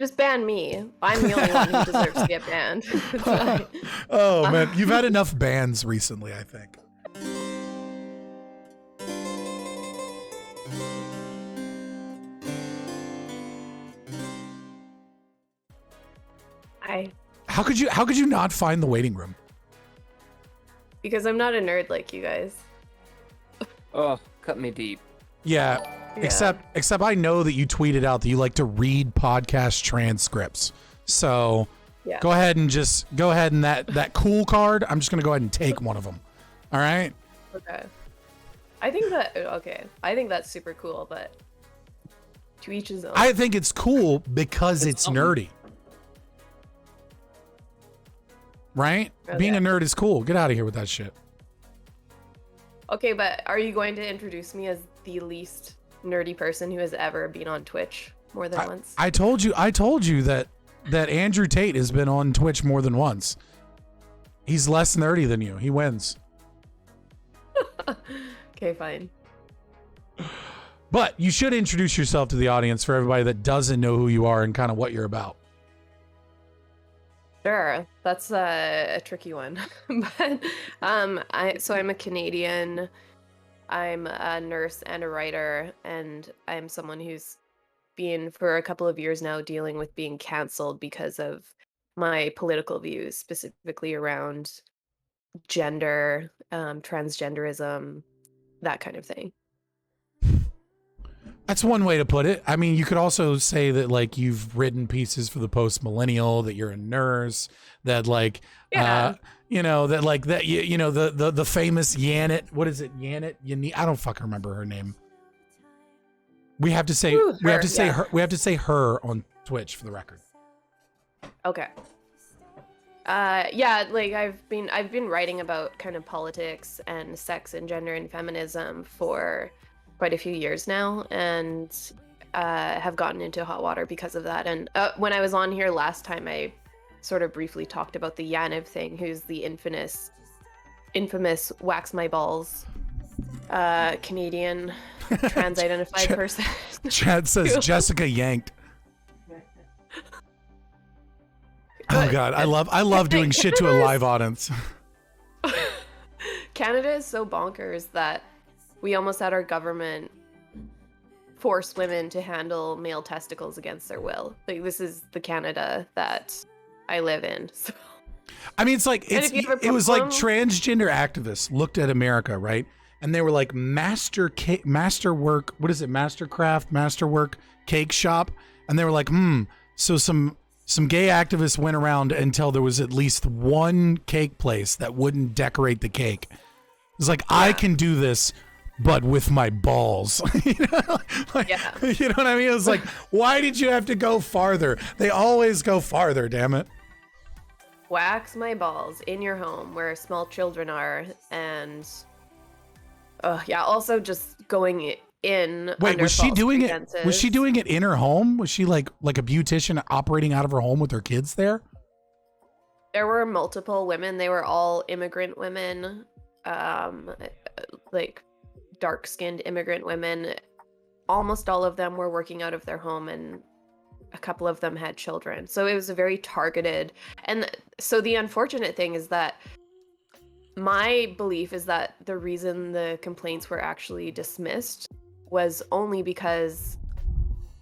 Just ban me. I'm the only one who deserves to get banned. It's fine. Oh man, you've had enough bans recently, I think. How could you not find the waiting room? Because I'm not a nerd like you guys. Oh, cut me deep. Yeah. Except I know that you tweeted out that you like to read podcast transcripts. So Yeah. go ahead and that cool card, I'm just going to go ahead and take one of them. All right? Okay. I think that's super cool, but to each his own. I think it's cool because it's nerdy. Right? Okay. Being a nerd is cool. Get out of here with that shit. Okay, but are you going to introduce me as the least nerdy person who has ever been on Twitch more than once? I told you that Andrew Tate has been on Twitch more than once. He's less nerdy than you. He wins. Okay, fine. But you should introduce yourself to the audience for everybody that doesn't know who you are and kind of what you're about. Sure, that's a tricky one. But I'm a Canadian. I'm a nurse and a writer, and I'm someone who's been for a couple of years now dealing with being canceled because of my political views, specifically around gender, transgenderism, that kind of thing. That's one way to put it. I mean, you could also say that like you've written pieces for the Post Millennial, that you're a nurse, that like, Yeah. the famous Janet, what is it? Janet? I don't fucking remember her name. We have to say her on Twitch for the record. Okay. Yeah, like I've been writing about kind of politics and sex and gender and feminism for quite a few years now, and have gotten into hot water because of that. And when I was on here last time, I sort of briefly talked about the Yaniv thing, who's the infamous wax my balls Canadian trans-identified person. Chad says Jessica yanked. Oh God, I love doing shit to a live audience. Canada is so bonkers that we almost had our government force women to handle male testicles against their will. Like, this is the Canada that I live in. So. I mean, it's like it was like transgender activists looked at America, right? And they were like masterwork, masterwork cake shop, and they were like, so some gay activists went around until there was at least one cake place that wouldn't decorate the cake. It's like, yeah. I can do this, but with my balls. You know what I mean? It was like, why did you have to go farther? They always go farther, damn it. Wax my balls in your home where small children are, and also just going in. Wait, was she doing it? Was she doing it in her home? Was she like a beautician operating out of her home with her kids there? There were multiple women. They were all immigrant women, like dark-skinned immigrant women. Almost all of them were working out of their home, and a couple of them had children. So it was a very targeted. And so the unfortunate thing is that my belief is that the reason the complaints were actually dismissed was only because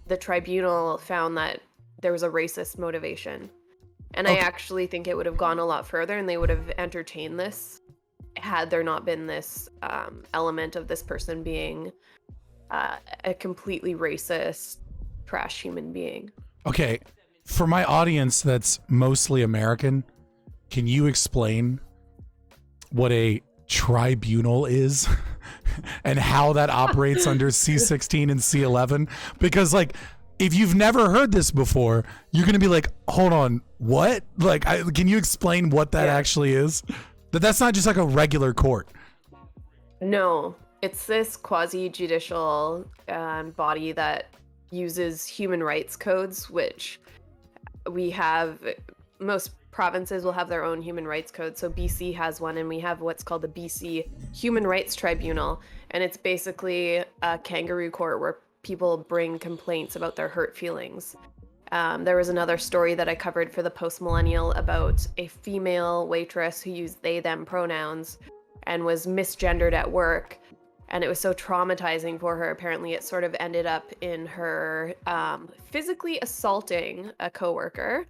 the tribunal found that there was a racist motivation. And okay. I actually think it would have gone a lot further, and they would have entertained this had there not been this element of this person being a completely racist, trash human being. Okay, for my audience that's mostly American, can you explain what a tribunal is and how that operates under C16 and C11? Because like, if you've never heard this before, you're going to be like, hold on, what? Like, can you explain what that actually is? That's not just like a regular court. No, it's this quasi-judicial body that uses human rights codes, which we have. Most provinces will have their own human rights code. So BC has one, and we have what's called the BC Human Rights Tribunal. And it's basically a kangaroo court where people bring complaints about their hurt feelings. There was another story that I covered for the Post Millennial about a female waitress who used they, them pronouns and was misgendered at work. And it was so traumatizing for her. Apparently, it sort of ended up in her physically assaulting a coworker.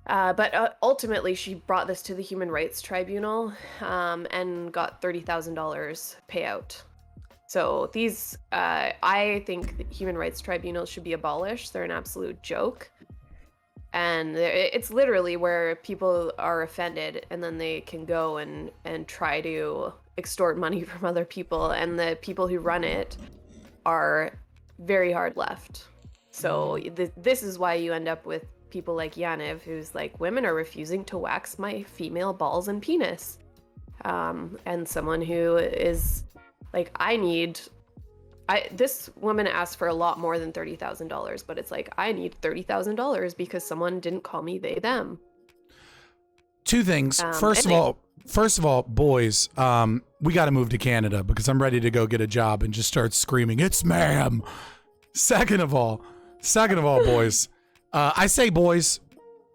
But ultimately, she brought this to the Human Rights Tribunal and got $30,000 payout. So these, I think the Human Rights Tribunals should be abolished. They're an absolute joke. And it's literally where people are offended and then they can go and try to extort money from other people. And the people who run it are very hard left. So this is why you end up with people like Yaniv, who's like, women are refusing to wax my female balls and penis. And someone who is like, this woman asked for a lot more than $30,000, but it's like, I need $30,000 because someone didn't call me they, them. Two things. First of all, boys, we got to move to Canada because I'm ready to go get a job and just start screaming, "It's ma'am." Second of all, boys, I say boys,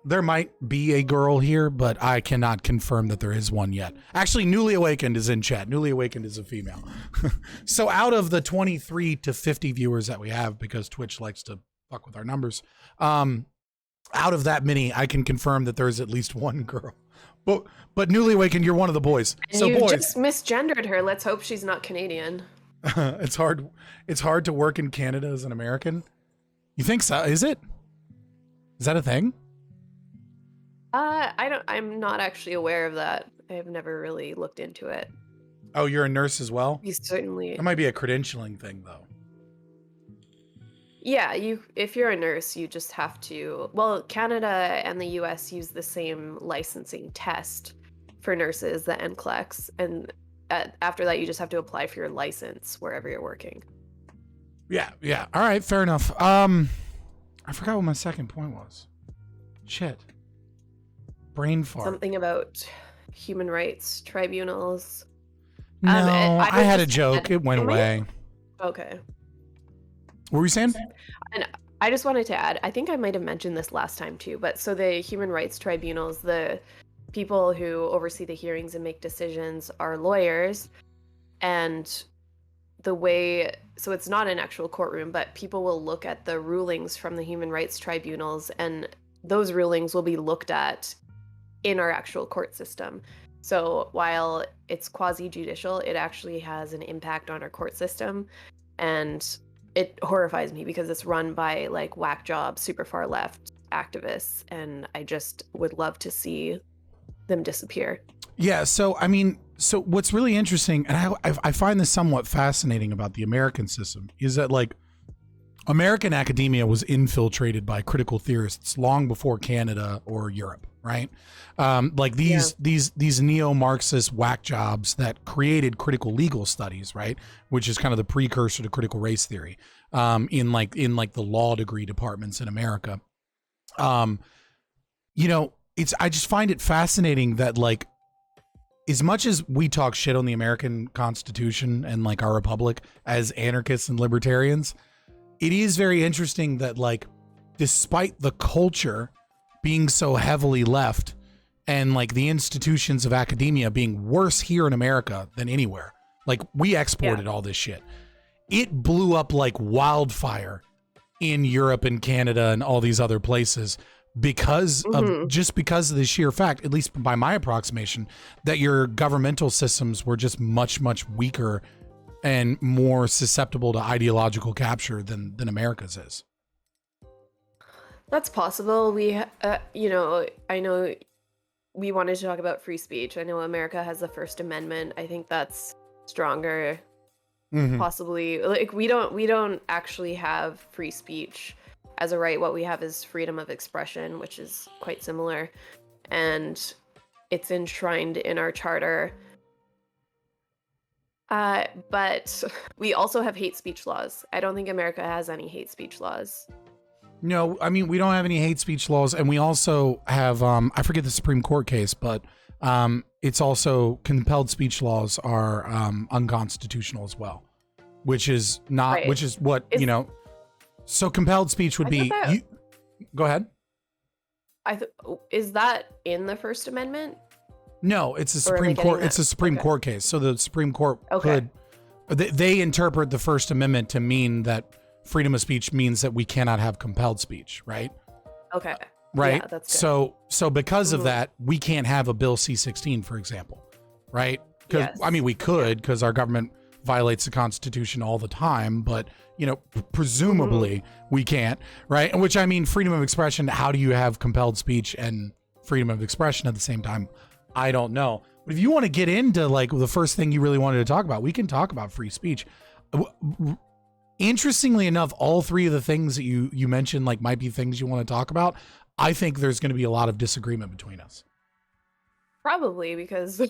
there might be a girl here, but I cannot confirm that there is one yet. Actually, Newly Awakened is in chat. Newly Awakened is a female. So out of the 23 to 50 viewers that we have, because Twitch likes to fuck with our numbers, out of that many, I can confirm that there is at least one girl. But Newly Awakened, you're one of the boys. And so you boys, just misgendered her. Let's hope she's not Canadian. It's hard to work in Canada as an American. You think so? Is it? Is that a thing? I'm not actually aware of that. I've never really looked into it. Oh, you're a nurse as well? You certainly. That might be a credentialing thing, though. Yeah, if you're a nurse, you just have to. Well, Canada and the US use the same licensing test for nurses, the NCLEX, and after that, you just have to apply for your license wherever you're working. Yeah. All right, fair enough. I forgot what my second point was. Shit. Brain fart. Something about human rights tribunals. No, I had a joke. It went away. Okay. What were you saying? And I just wanted to add, I think I might have mentioned this last time too, but so the human rights tribunals, the people who oversee the hearings and make decisions are lawyers. And so it's not an actual courtroom, but people will look at the rulings from the human rights tribunals, and those rulings will be looked at in our actual court system. So while it's quasi-judicial, it actually has an impact on our court system. And it horrifies me because it's run by like whack job, super far left activists. And I just would love to see them disappear. Yeah. So what's really interesting, and I find this somewhat fascinating about the American system, is that like American academia was infiltrated by critical theorists long before Canada or Europe, right? Like these neo-Marxist whack jobs that created critical legal studies, right? Which is kind of the precursor to critical race theory, in the law degree departments in America. I just find it fascinating that like, as much as we talk shit on the American Constitution and like our republic as anarchists and libertarians, it is very interesting that like, despite the culture being so heavily left and like the institutions of academia being worse here in America than anywhere, like we exported all this shit, it blew up like wildfire in Europe and Canada and all these other places because of the sheer fact, at least by my approximation, that your governmental systems were just much, much weaker and more susceptible to ideological capture than America's is. That's possible. I know we wanted to talk about free speech. I know America has the First Amendment. I think that's stronger. Possibly, like we don't actually have free speech as a right. What we have is freedom of expression, which is quite similar, and it's enshrined in our charter. But we also have hate speech laws. I don't think America has any hate speech laws. No, I mean, we don't have any hate speech laws. And we also have, I forget the Supreme Court case, but it's also compelled speech laws are unconstitutional as well, which is not, which is what, so compelled speech would be, Go ahead. Is that in the First Amendment? No, it's a Or am I Supreme Court. getting It's a that- Supreme okay. Court case. So the Supreme Court Okay. they interpret the First Amendment to mean that freedom of speech means that we cannot have compelled speech, right? Okay. Right. Yeah, that's good. So because of Mhm. that, we can't have a Bill C-16, for example, right? Because Yes. I mean, we could, because our government violates the Constitution all the time, but you know, presumably we can't, right? And which I mean, freedom of expression. How do you have compelled speech and freedom of expression at the same time? I don't know. But if you want to get into like the first thing you really wanted to talk about, we can talk about free speech. Interestingly enough, all three of the things that you mentioned like might be things you want to talk about. I think there's going to be a lot of disagreement between us. Probably because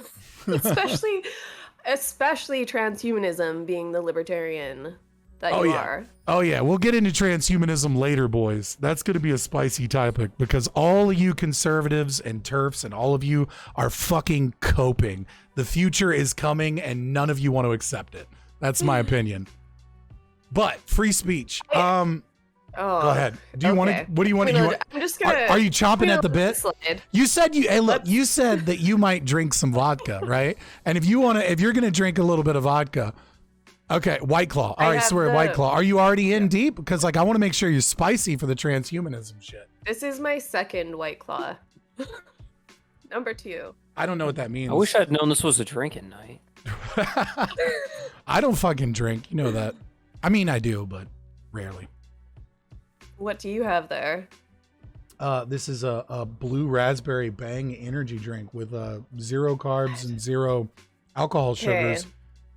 especially transhumanism being the libertarian that you are. Oh yeah, we'll get into transhumanism later, boys. That's going to be a spicy topic because all of you conservatives and TERFs and all of you are fucking coping. The future is coming and none of you want to accept it. That's my opinion. But free speech. Oh, Go ahead. Do you want to? What do you want to? I'm just gonna. Are you chomping at the bit? Slide. You said you. Hey, look. You said that you might drink some vodka, right? And if you're gonna drink a little bit of vodka, okay, White Claw. All right, so we're at White Claw. Are you already in deep? Because like I want to make sure you're spicy for the transhumanism shit. This is my second White Claw. Number 2. I don't know what that means. I wish I'd known this was a drinking night. I don't fucking drink. You know that. I mean, I do, but rarely. What do you have there? This is a blue raspberry Bang energy drink with 0 carbs and 0 alcohol sugars,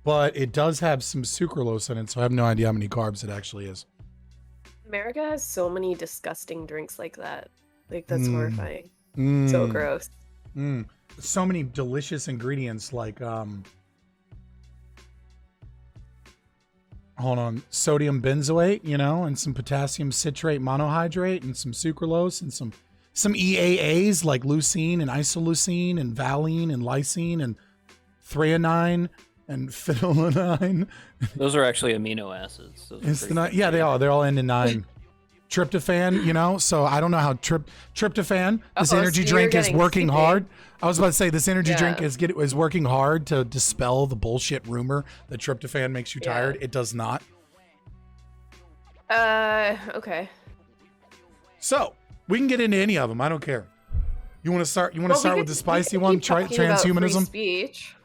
but it does have some sucralose in it, so I have no idea how many carbs it actually is. America has so many disgusting drinks like that. Like, that's horrifying. Mm. So gross. So many delicious ingredients like hold on, sodium benzoate, you know, and some potassium citrate monohydrate and some sucralose and some EAAs like leucine and isoleucine and valine and lysine and threonine and phenylalanine. Those are actually amino acids. Yeah, they are. They're all end in 9. Tryptophan, you know, so I don't know how tryptophan, this energy drink is working hard. I was about to say this energy drink is working hard to dispel the bullshit rumor that tryptophan makes you tired. It does not. Okay. So we can get into any of them. I don't care. You want to start? You want to start with the spicy one? Transhumanism. Speech.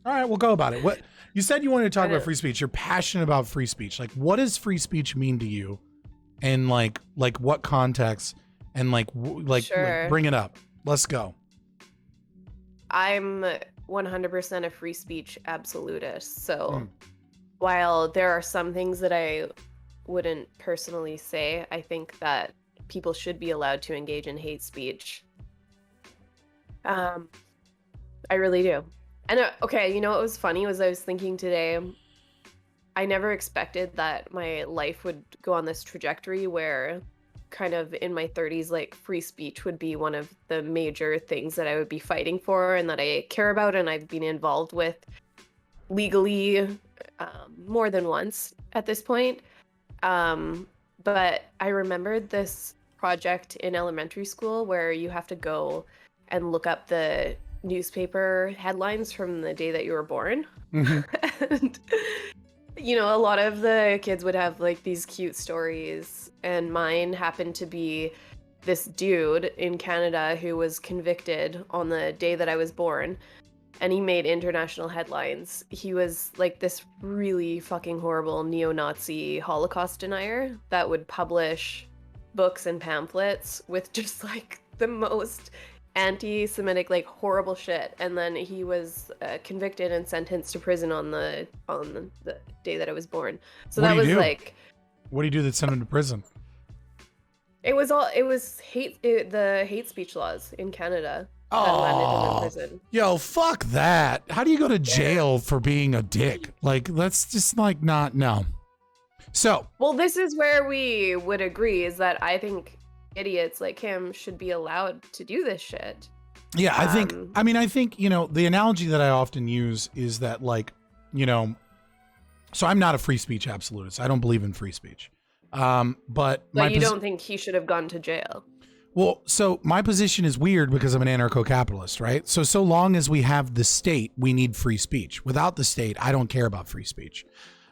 All right, we'll go about it. What you said you wanted to talk about free speech. You're passionate about free speech. Like, what does free speech mean to you? And like what context? And like bring it up. Let's go. I'm 100% a free speech absolutist. So while there are some things that I wouldn't personally say, I think that people should be allowed to engage in hate speech. I really do. And okay, you know what was funny was I was thinking today, I never expected that my life would go on this trajectory where kind of in my 30s, like free speech would be one of the major things that I would be fighting for and that I care about and I've been involved with legally more than once at this point. But I remembered this project in elementary school where you have to go and look up the newspaper headlines from the day that you were born. And you know, a lot of the kids would have like these cute stories, and mine happened to be this dude in Canada who was convicted on the day that I was born, and he made international headlines. He was like this really fucking horrible neo-Nazi Holocaust denier that would publish books and pamphlets with just like the most anti-Semitic, like horrible shit, and then he was convicted and sentenced to prison on the day that I was born. So that was like, what do you do that sent him to prison? it was the hate speech laws in Canada that landed him in prison. Yo, fuck that. How do you go to jail for being a dick? Like, that's just like no. So, well, this is where we would agree, is that I think idiots like him should be allowed to do this shit. Yeah, I think, you know, the analogy that I often use is that, like, you know, so I'm not a free speech absolutist. I don't believe in free speech. But you don't think he should have gone to jail? Well, so my position is weird because I'm an anarcho-capitalist, right? So long as we have the state, we need free speech. Without the state, I don't care about free speech.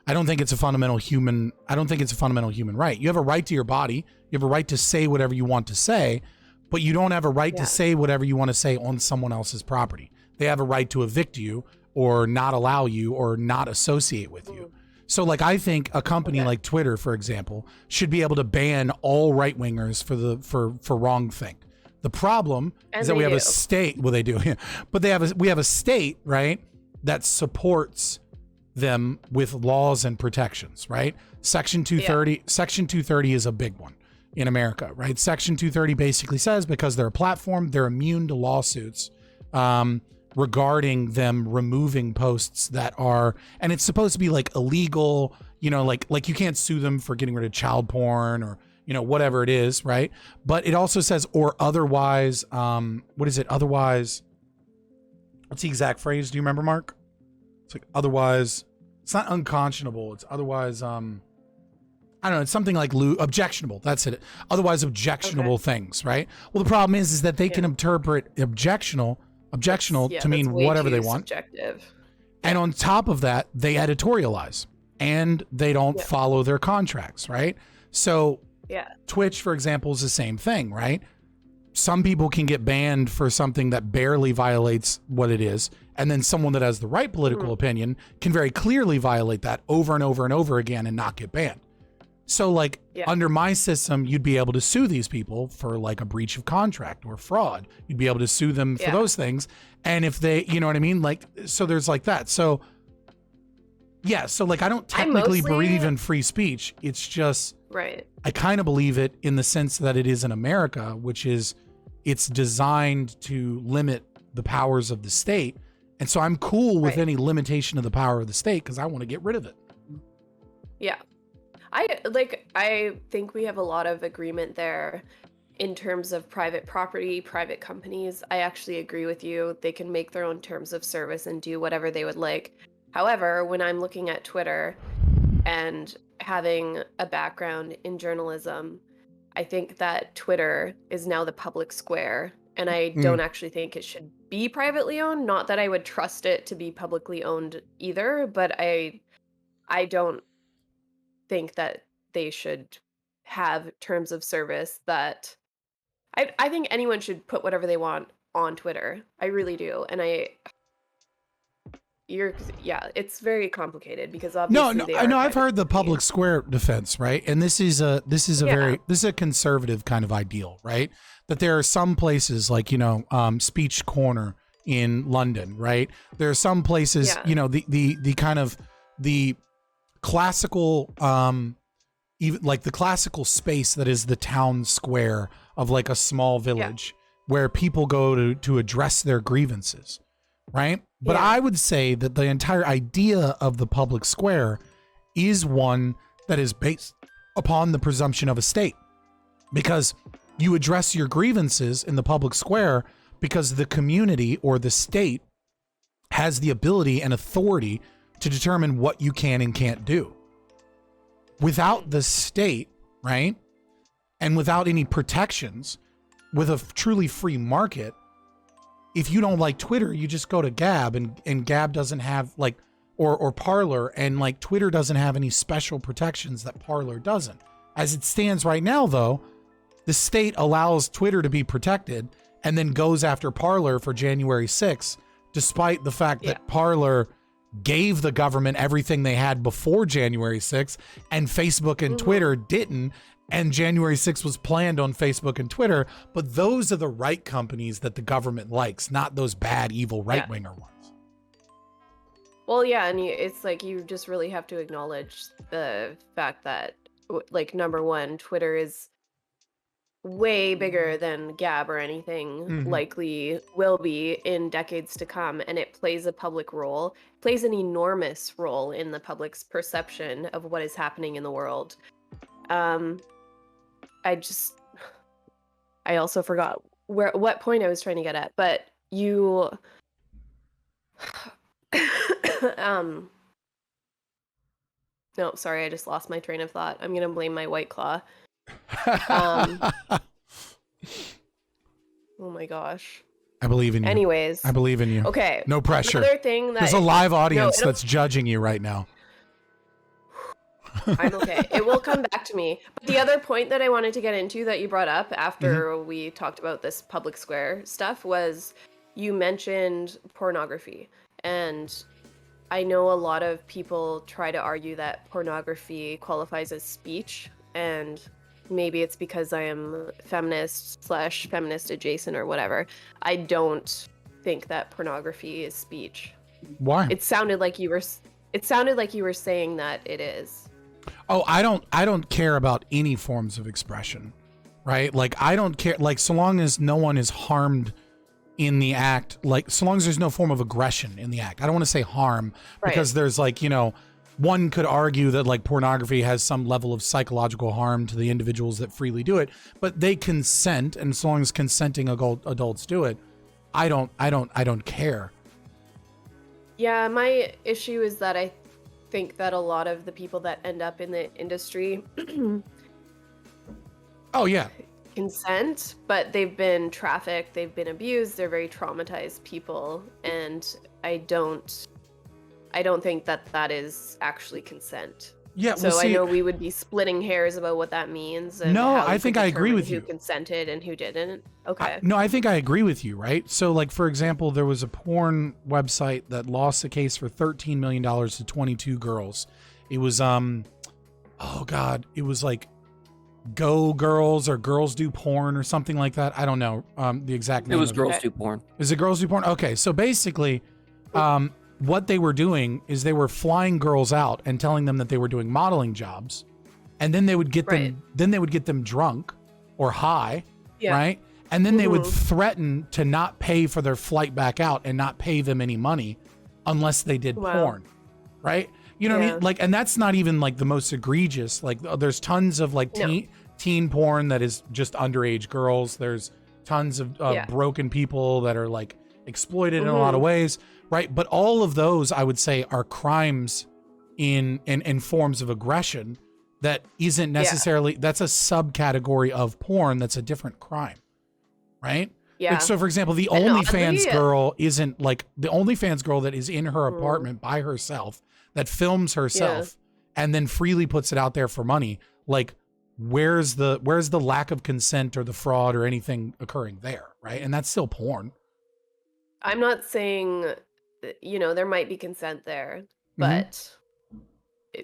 I don't think it's a fundamental human right. You have a right to your body. You have a right to say whatever you want to say, but you don't have a right to say whatever you want to say on someone else's property. They have a right to evict you or not allow you or not associate with you. So like, I think a company like Twitter, for example, should be able to ban all right wingers for wrongthink. The problem is that we have a state. Well, they do, but we have a state, right, that supports them with laws and protections, right? Section 230. Section 230 is a big one in America, right? Section 230 basically says because they're a platform, they're immune to lawsuits. Regarding them removing posts that are, and it's supposed to be like illegal, you know, like you can't sue them for getting rid of child porn or, you know, whatever it is, right? But it also says, or otherwise, what is it? Otherwise, what's the exact phrase? Do you remember, Mark? It's like otherwise, it's not unconscionable. It's otherwise, I don't know. It's something like objectionable. That's it. Otherwise objectionable things, right? Well, the problem is that they can interpret objectionable to mean whatever they want. Subjective. And on top of that, they editorialize and they don't follow their contracts, right? So Twitch, for example, is the same thing, right? Some people can get banned for something that barely violates what it is. And then someone that has the right political opinion can very clearly violate that over and over and over again and not get banned. So like under my system, you'd be able to sue these people for like a breach of contract or fraud. You'd be able to sue them for those things. And if they, you know what I mean? Like, so there's like that. So so like, I don't technically believe in free speech. It's just, I kind of believe it in the sense that it is in America, which is it's designed to limit the powers of the state. And so I'm cool with any limitation of the power of the state because I want to get rid of it. Yeah. I think we have a lot of agreement there in terms of private property, private companies. I actually agree with you. They can make their own terms of service and do whatever they would like. However, when I'm looking at Twitter and having a background in journalism, I think that Twitter is now the public square, and I don't actually think it should be privately owned. Not that I would trust it to be publicly owned either, but I don't think that they should have terms of service that I think anyone should put whatever they want on Twitter. I really do. And it's very complicated because obviously I know I've heard the public square defense, right? And this is a conservative kind of ideal, right? That there are some places like, you know, Speech Corner in London, right? There are some places, you know, the kind of the classical, even like the classical space that is the town square of like a small village where people go to address their grievances, right? But I would say that the entire idea of the public square is one that is based upon the presumption of a state, because you address your grievances in the public square because the community or the state has the ability and authority to determine what you can and can't do. Without the state, right, and without any protections, with a truly free market, if you don't like Twitter, you just go to Gab, and Gab doesn't have like, or Parler, and like Twitter doesn't have any special protections that Parler doesn't. As it stands right now, though, the state allows Twitter to be protected and then goes after Parler for January 6th, despite the fact that Parler gave the government everything they had before January 6th, and Facebook and Twitter didn't, and January 6th was planned on Facebook and Twitter. But those are the right companies that the government likes, not those bad, evil right-winger ones. Well, yeah, and it's like you just really have to acknowledge the fact that, like, number one, Twitter is way bigger than Gab or anything likely will be in decades to come, and it plays a public role, plays an enormous role in the public's perception of what is happening in the world. I also forgot what point I was trying to get at, but you No, sorry, I just lost my train of thought. I'm gonna blame my White Claw. Um, oh my gosh. I believe in you. Anyways. I believe in you. Okay. No pressure. Another thing that There's a live audience it'll- that's judging you right now. I'm okay. It will come back to me. But the other point that I wanted to get into that you brought up after we talked about this public square stuff was you mentioned pornography. And I know a lot of people try to argue that pornography qualifies as speech, and maybe it's because I am feminist/feminist adjacent or whatever. I don't think that pornography is speech. Why? It sounded like you were saying that it is. Oh, I don't care about any forms of expression, right? Like, I don't care, like, so long as no one is harmed in the act, like, so long as there's no form of aggression in the act. I don't want to say harm, because there's, like, you know, one could argue that, like, pornography has some level of psychological harm to the individuals that freely do it, but they consent, and so long as consenting adults do it, I don't care. Yeah, my issue is that I think that a lot of the people that end up in the industry Oh yeah. consent, but they've been trafficked, they've been abused, they're very traumatized people, and I don't think that is actually consent. Yeah, So well, see, I know we would be splitting hairs about what that means. And No, how I you think could I agree determine with who you. consented and who didn't. Okay. No, I think I agree with you, right? So, like, for example, there was a porn website that lost a case for $13 million to 22 girls. It was, oh God, it was like Go Girls or Girls Do Porn or something like that. I don't know the exact name. It was of Girls Okay. Do Porn. Is it Girls Do Porn? Okay, so basically, what they were doing is they were flying girls out and telling them that they were doing modeling jobs, and then they would get Right. them drunk or high, Yeah. right? And then they would threaten to not pay for their flight back out and not pay them any money unless they did Wow. porn, right? You know what I Yeah. mean? Like, and that's not even like the most egregious. Like, there's tons of like No. teen porn that is just underage girls. There's tons of Yeah. broken people that are like exploited in a lot of ways, right? But all of those, I would say, are crimes in forms of aggression that isn't necessarily, that's a subcategory of porn that's a different crime, right? Yeah. Like, so for example, the And OnlyFans oddly- girl isn't like the OnlyFans girl that is in her apartment by herself, that films herself and then freely puts it out there for money. Like, where's the lack of consent or the fraud or anything occurring there, right? And that's still porn. I'm not saying, there might be consent there, Mm-hmm. but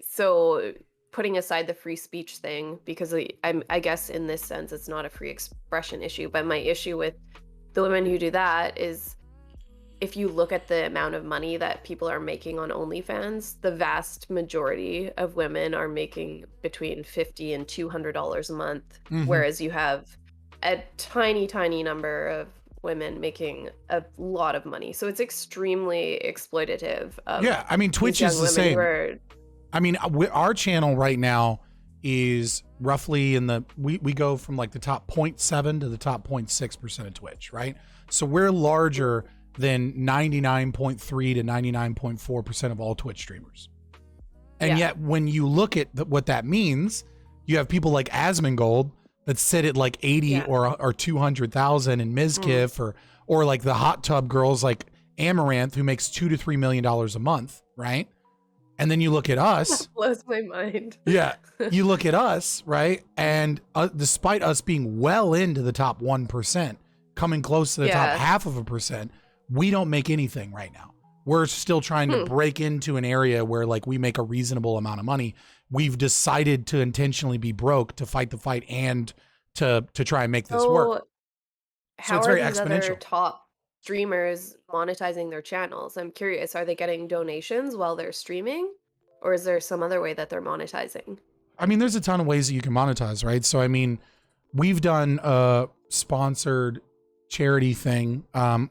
so putting aside the free speech thing, because I guess in this sense it's not a free expression issue, but my issue with the women who do that is, if you look at the amount of money that people are making on OnlyFans, the vast majority of women are making between $50 and $200 a month, whereas you have a tiny, tiny number of women making a lot of money. So it's extremely exploitative. Of Yeah, I mean, Twitch these is young the women same. who are- I mean, our channel right now is roughly in the, we go from like the top 0.7 to the top 0.6% of Twitch, right? So we're larger than 99.3 to 99.4% of all Twitch streamers. And Yeah. yet when you look at what that means, you have people like Asmongold that sit at like 80 Yeah. or 200,000, and Mizkif or like the hot tub girls like Amaranth, who makes $2 to $3 million a month, right? And then you look at us. blows my mind. Yeah. You look at us, right? And despite us being well into the top 1%, coming close to the top 0.5%, we don't make anything right now. We're still trying to break into an area where like we make a reasonable amount of money. We've decided to intentionally be broke to fight the fight and to try and make this work. How it's are very these other exponential. top streamers monetizing their channels? I'm curious. Are they getting donations while they're streaming, or is there some other way that they're monetizing? I mean, there's a ton of ways that you can monetize, right? So, I mean, we've done a sponsored charity thing.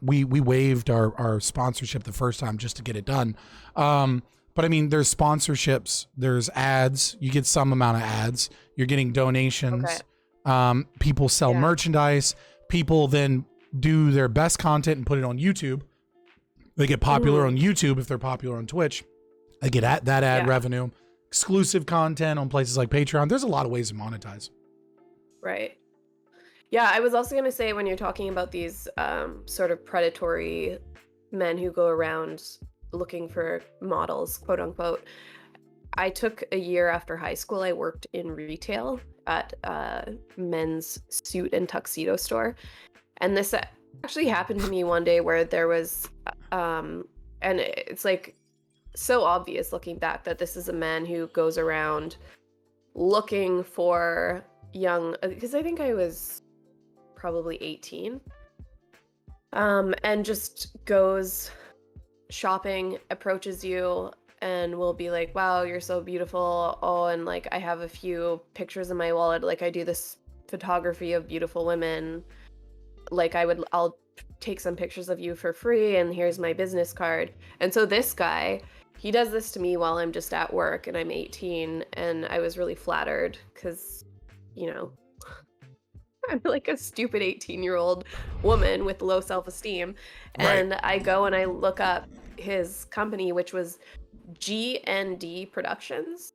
We waived our sponsorship the first time just to get it done. But I mean, there's sponsorships, there's ads, you get some amount of ads, you're getting donations. People sell merchandise. People then do their best content and put it on YouTube. They get popular on YouTube if they're popular on Twitch. They get that ad revenue. exclusive content on places like Patreon. There's a lot of ways to monetize. Right. Yeah, I was also going to say, when you're talking about these sort of predatory men who go around looking for models, quote unquote, I took a year after high school. I worked in retail at a men's suit and tuxedo store. And this actually happened to me one day, where there was, and it's like so obvious looking back that this is a man who goes around looking for young, because I think I was probably 18, and just goes shopping, approaches you, and will be like, wow, you're so beautiful. Oh, and like, I have a few pictures in my wallet. Like, I do this photography of beautiful women. Like, I'll take some pictures of you for free, and here's my business card. And so this guy, he does this to me while I'm just at work and I'm 18, and I was really flattered because, you know, I'm like a stupid 18-year-old woman with low self-esteem. And Right. I go and I look up his company, which was G&D Productions.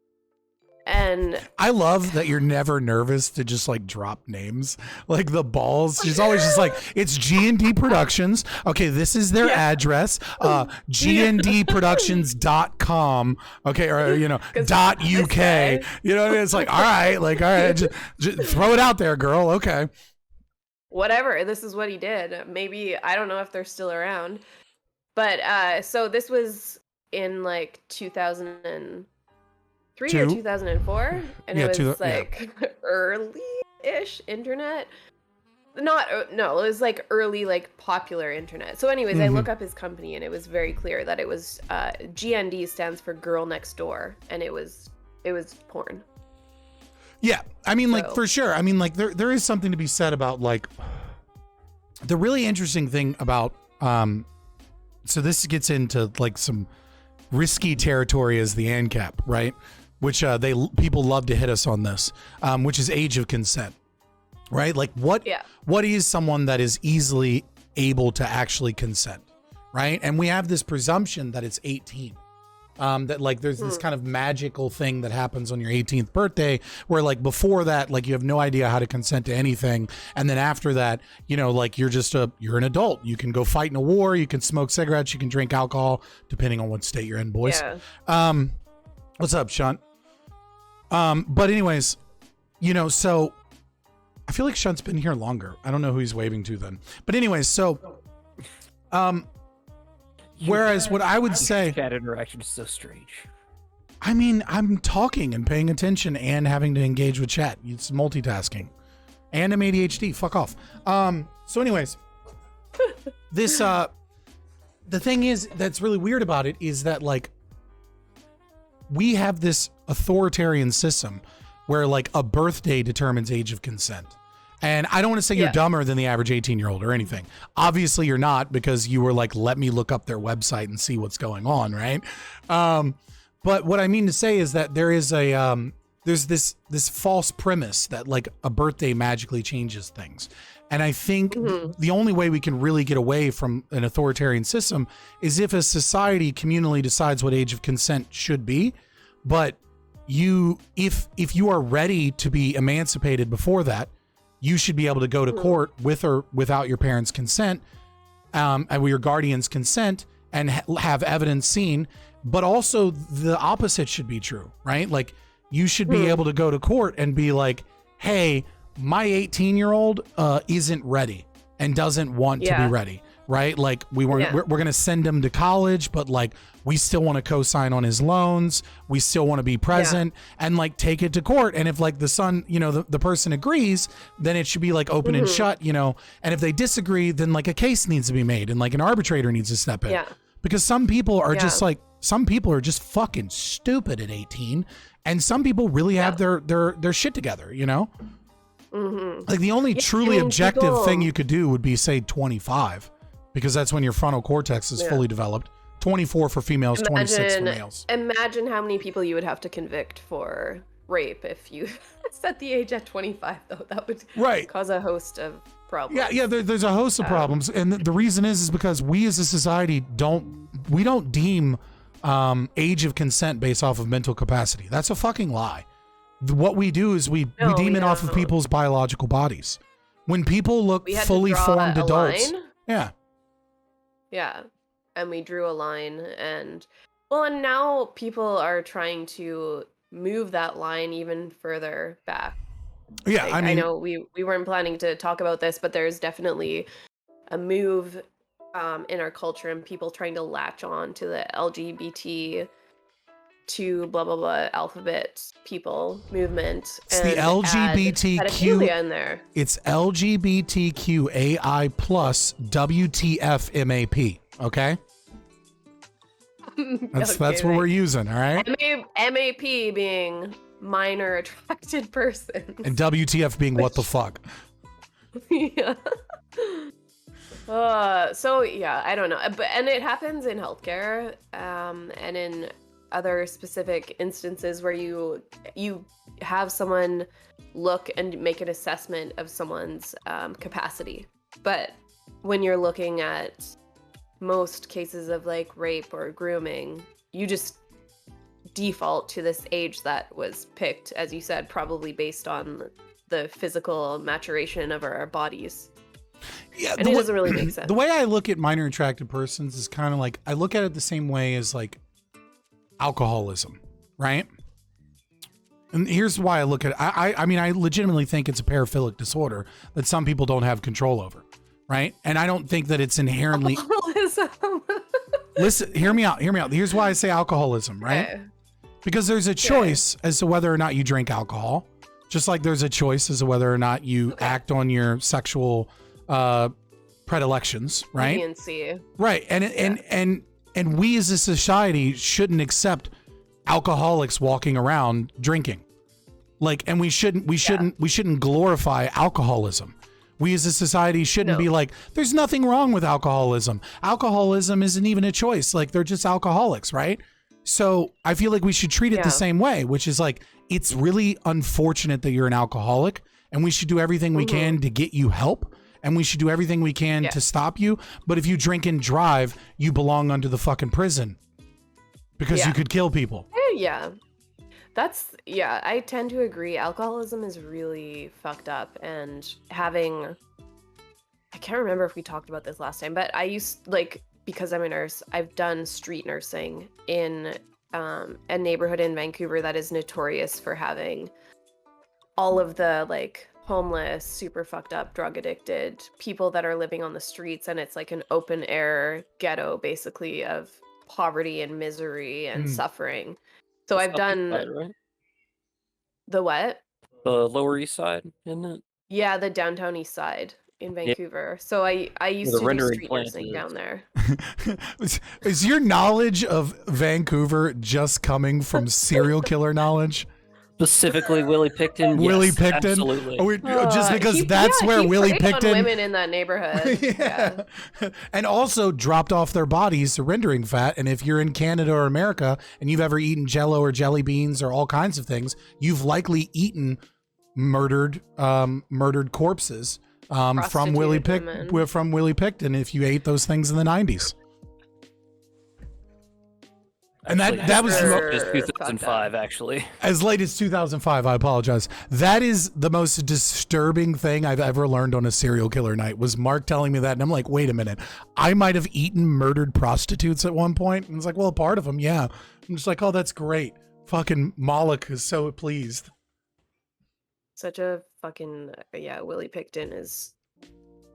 And I love that you're never nervous to just like drop names, like the balls. She's always just like, it's G&D Productions. Okay, this is their address. GNDproductions.com. Okay, or you know, .uk. You know what I mean? It's like, all right, just throw it out there, girl. Okay. whatever, this is what he did. Maybe, I don't know if they're still around. But so this was in like 2003 or 2004, and Yeah, it was like early-ish internet. No, it was like early, like popular internet. So anyways, I look up his company, and it was very clear that it was GND stands for Girl Next Door, and it was porn. Yeah, I mean, like, So- for sure. I mean, like, there is something to be said about, like, the really interesting thing about, so this gets into, like, some risky territory as the ANCAP, right? Which people love to hit us on this, which is age of consent, right? Like, what is someone that is easily able to actually consent, right? And we have this presumption that it's 18. That like there's this kind of magical thing that happens on your 18th birthday where like before that, like you have no idea how to consent to anything. And then after that, you know, like you're an adult. You can go fight in a war. You can smoke cigarettes. You can drink alcohol, depending on what state you're in, boys. Yeah. What's up, Shunt? But anyways, you know, so I feel like Shunt's been here longer. I don't know who he's waving to then. But anyways, so, whereas what I would say, chat interaction is so strange. I mean, I'm talking and paying attention and having to engage with chat. It's multitasking. And I'm ADHD. Fuck off. So anyways, this, the thing is that's really weird about it is that like we have this authoritarian system where like a birthday determines age of consent. And I don't want to say you're dumber than the average 18-year-old or anything. Obviously you're not, because you were like, let me look up their website and see what's going on, right? But what I mean to say is that there is there's this false premise that like a birthday magically changes things. And I think the only way we can really get away from an authoritarian system is if a society communally decides what age of consent should be. But if you are ready to be emancipated before that, you should be able to go to court with or without your parents' consent, and with your guardian's consent, and have evidence seen. But also the opposite should be true, right? Like you should be able to go to court and be like, hey, my 18-year-old isn't ready and doesn't want to be ready, right? Like we're going to send him to college, but like we still want to co-sign on his loans. We still want to be present and like take it to court. And if like the son, you know, the person agrees, then it should be like open and shut, you know, and if they disagree, then like a case needs to be made and like an arbitrator needs to step in. Yeah. Because some people are just like, some people are just fucking stupid at 18, and some people really have their shit together, you know? Like the only truly objective thing you could do would be say 25, because that's when your frontal cortex is fully developed. 24 for females, 26 for males. Imagine how many people you would have to convict for rape if you set the age at 25, though. That would cause a host of problems. Yeah, there's a host of problems, and the reason is because we as a society don't deem age of consent based off of mental capacity. That's a fucking lie. What we do is we deem it off of people's biological bodies. When people look fully formed adults, yeah, and we drew a line, and now people are trying to move that line even further back. Yeah, like, I mean, I know we weren't planning to talk about this, but there's definitely a move in our culture and people trying to latch on to the LGBT to blah blah blah alphabet people movement. It's the LGBTQ in there. It's LGBTQAI plus WTFMAP. Okay, that's what we're using. All right. MAP being minor attracted person, and WTF being what the fuck. Yeah. So yeah, I don't know, and it happens in healthcare, and in other specific instances where you have someone look and make an assessment of someone's capacity. But when you're looking at most cases of like rape or grooming, you just default to this age that was picked, as you said, probably based on the physical maturation of our bodies. Yeah, and it doesn't really make sense. The way I look at minor attracted persons is kind of like, I look at it the same way as like alcoholism, right? And here's why I look at it. I mean, I legitimately think it's a paraphilic disorder that some people don't have control over, right? And I don't think that it's inherently... Alcoholism. Listen, hear me out. Here's why I say alcoholism, right? Okay. Because there's a choice as to whether or not you drink alcohol, just like there's a choice as to whether or not you act on your sexual predilections, right? Deviancy. Right. And we as a society shouldn't accept alcoholics walking around drinking. Like, and we shouldn't glorify alcoholism. We as a society shouldn't be like, there's nothing wrong with alcoholism. Alcoholism isn't even a choice. Like, they're just alcoholics, right? So I feel like we should treat it the same way, which is like, it's really unfortunate that you're an alcoholic, and we should do everything we can to get you help, and we should do everything we can to stop you. But if you drink and drive, you belong under the fucking prison because you could kill people. Yeah. I tend to agree. Alcoholism is really fucked up, and I can't remember if we talked about this last time, but because I'm a nurse, I've done street nursing in a neighborhood in Vancouver that is notorious for having all of the like homeless, super fucked up, drug addicted people that are living on the streets, and it's like an open air ghetto basically of poverty and misery and suffering. So I've done right? The what? The Lower East Side, isn't it? Yeah, the downtown East Side in Vancouver. So I used to do street nursing down there. Is your knowledge of Vancouver just coming from serial killer knowledge? Specifically Willie Picton. Willie yes, Picton. Absolutely. Just because that's where Willie Picton. On women in that neighborhood. Yeah. And also dropped off their bodies to rendering fat. And if you're in Canada or America and you've ever eaten Jello or jelly beans or all kinds of things, you've likely eaten murdered corpses from Willie Picton if you ate those things in the 90s. And that was just 2005, actually. As late as 2005. I apologize. That is the most disturbing thing I've ever learned on a serial killer night, was Mark telling me that, and I'm like, wait a minute, I might have eaten murdered prostitutes at one point. And it's like, well, part of them, yeah. I'm just like, oh, that's great. Fucking Moloch is so pleased. Such a fucking Willie Picton is.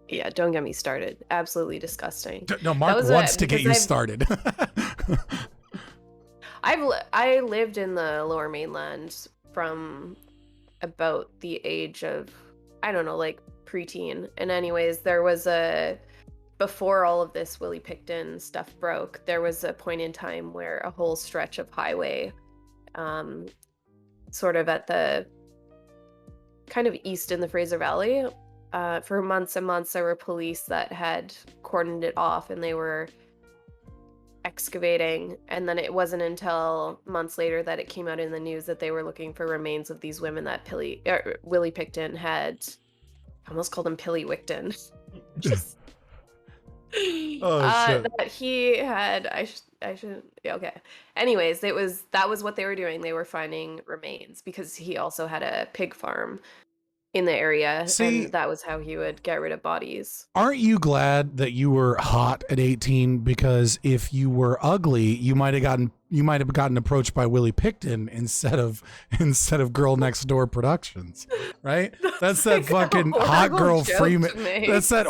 Yeah, don't get me started. Absolutely disgusting. No, Mark wants to get you started. I lived in the Lower Mainland from about the age of, I don't know, like preteen. And anyways, there was before all of this Willie Picton stuff broke, there was a point in time where a whole stretch of highway, sort of at the kind of east in the Fraser Valley, for months and months, there were police that had cordoned it off, and they were excavating, and then it wasn't until months later that it came out in the news that they were looking for remains of these women that Willie Picton had, I almost called him Pilly Wickton. Shit. That he had, I shouldn't. Yeah, okay. Anyways, that was what they were doing. They were finding remains because he also had a pig farm in the area, See, and that was how he would get rid of bodies. aren't you glad that you were hot at 18? Because if you were ugly, you might have gotten approached by Willie Picton instead of Girl Next Door Productions, right? That's that fucking hot girl Freeman. That's that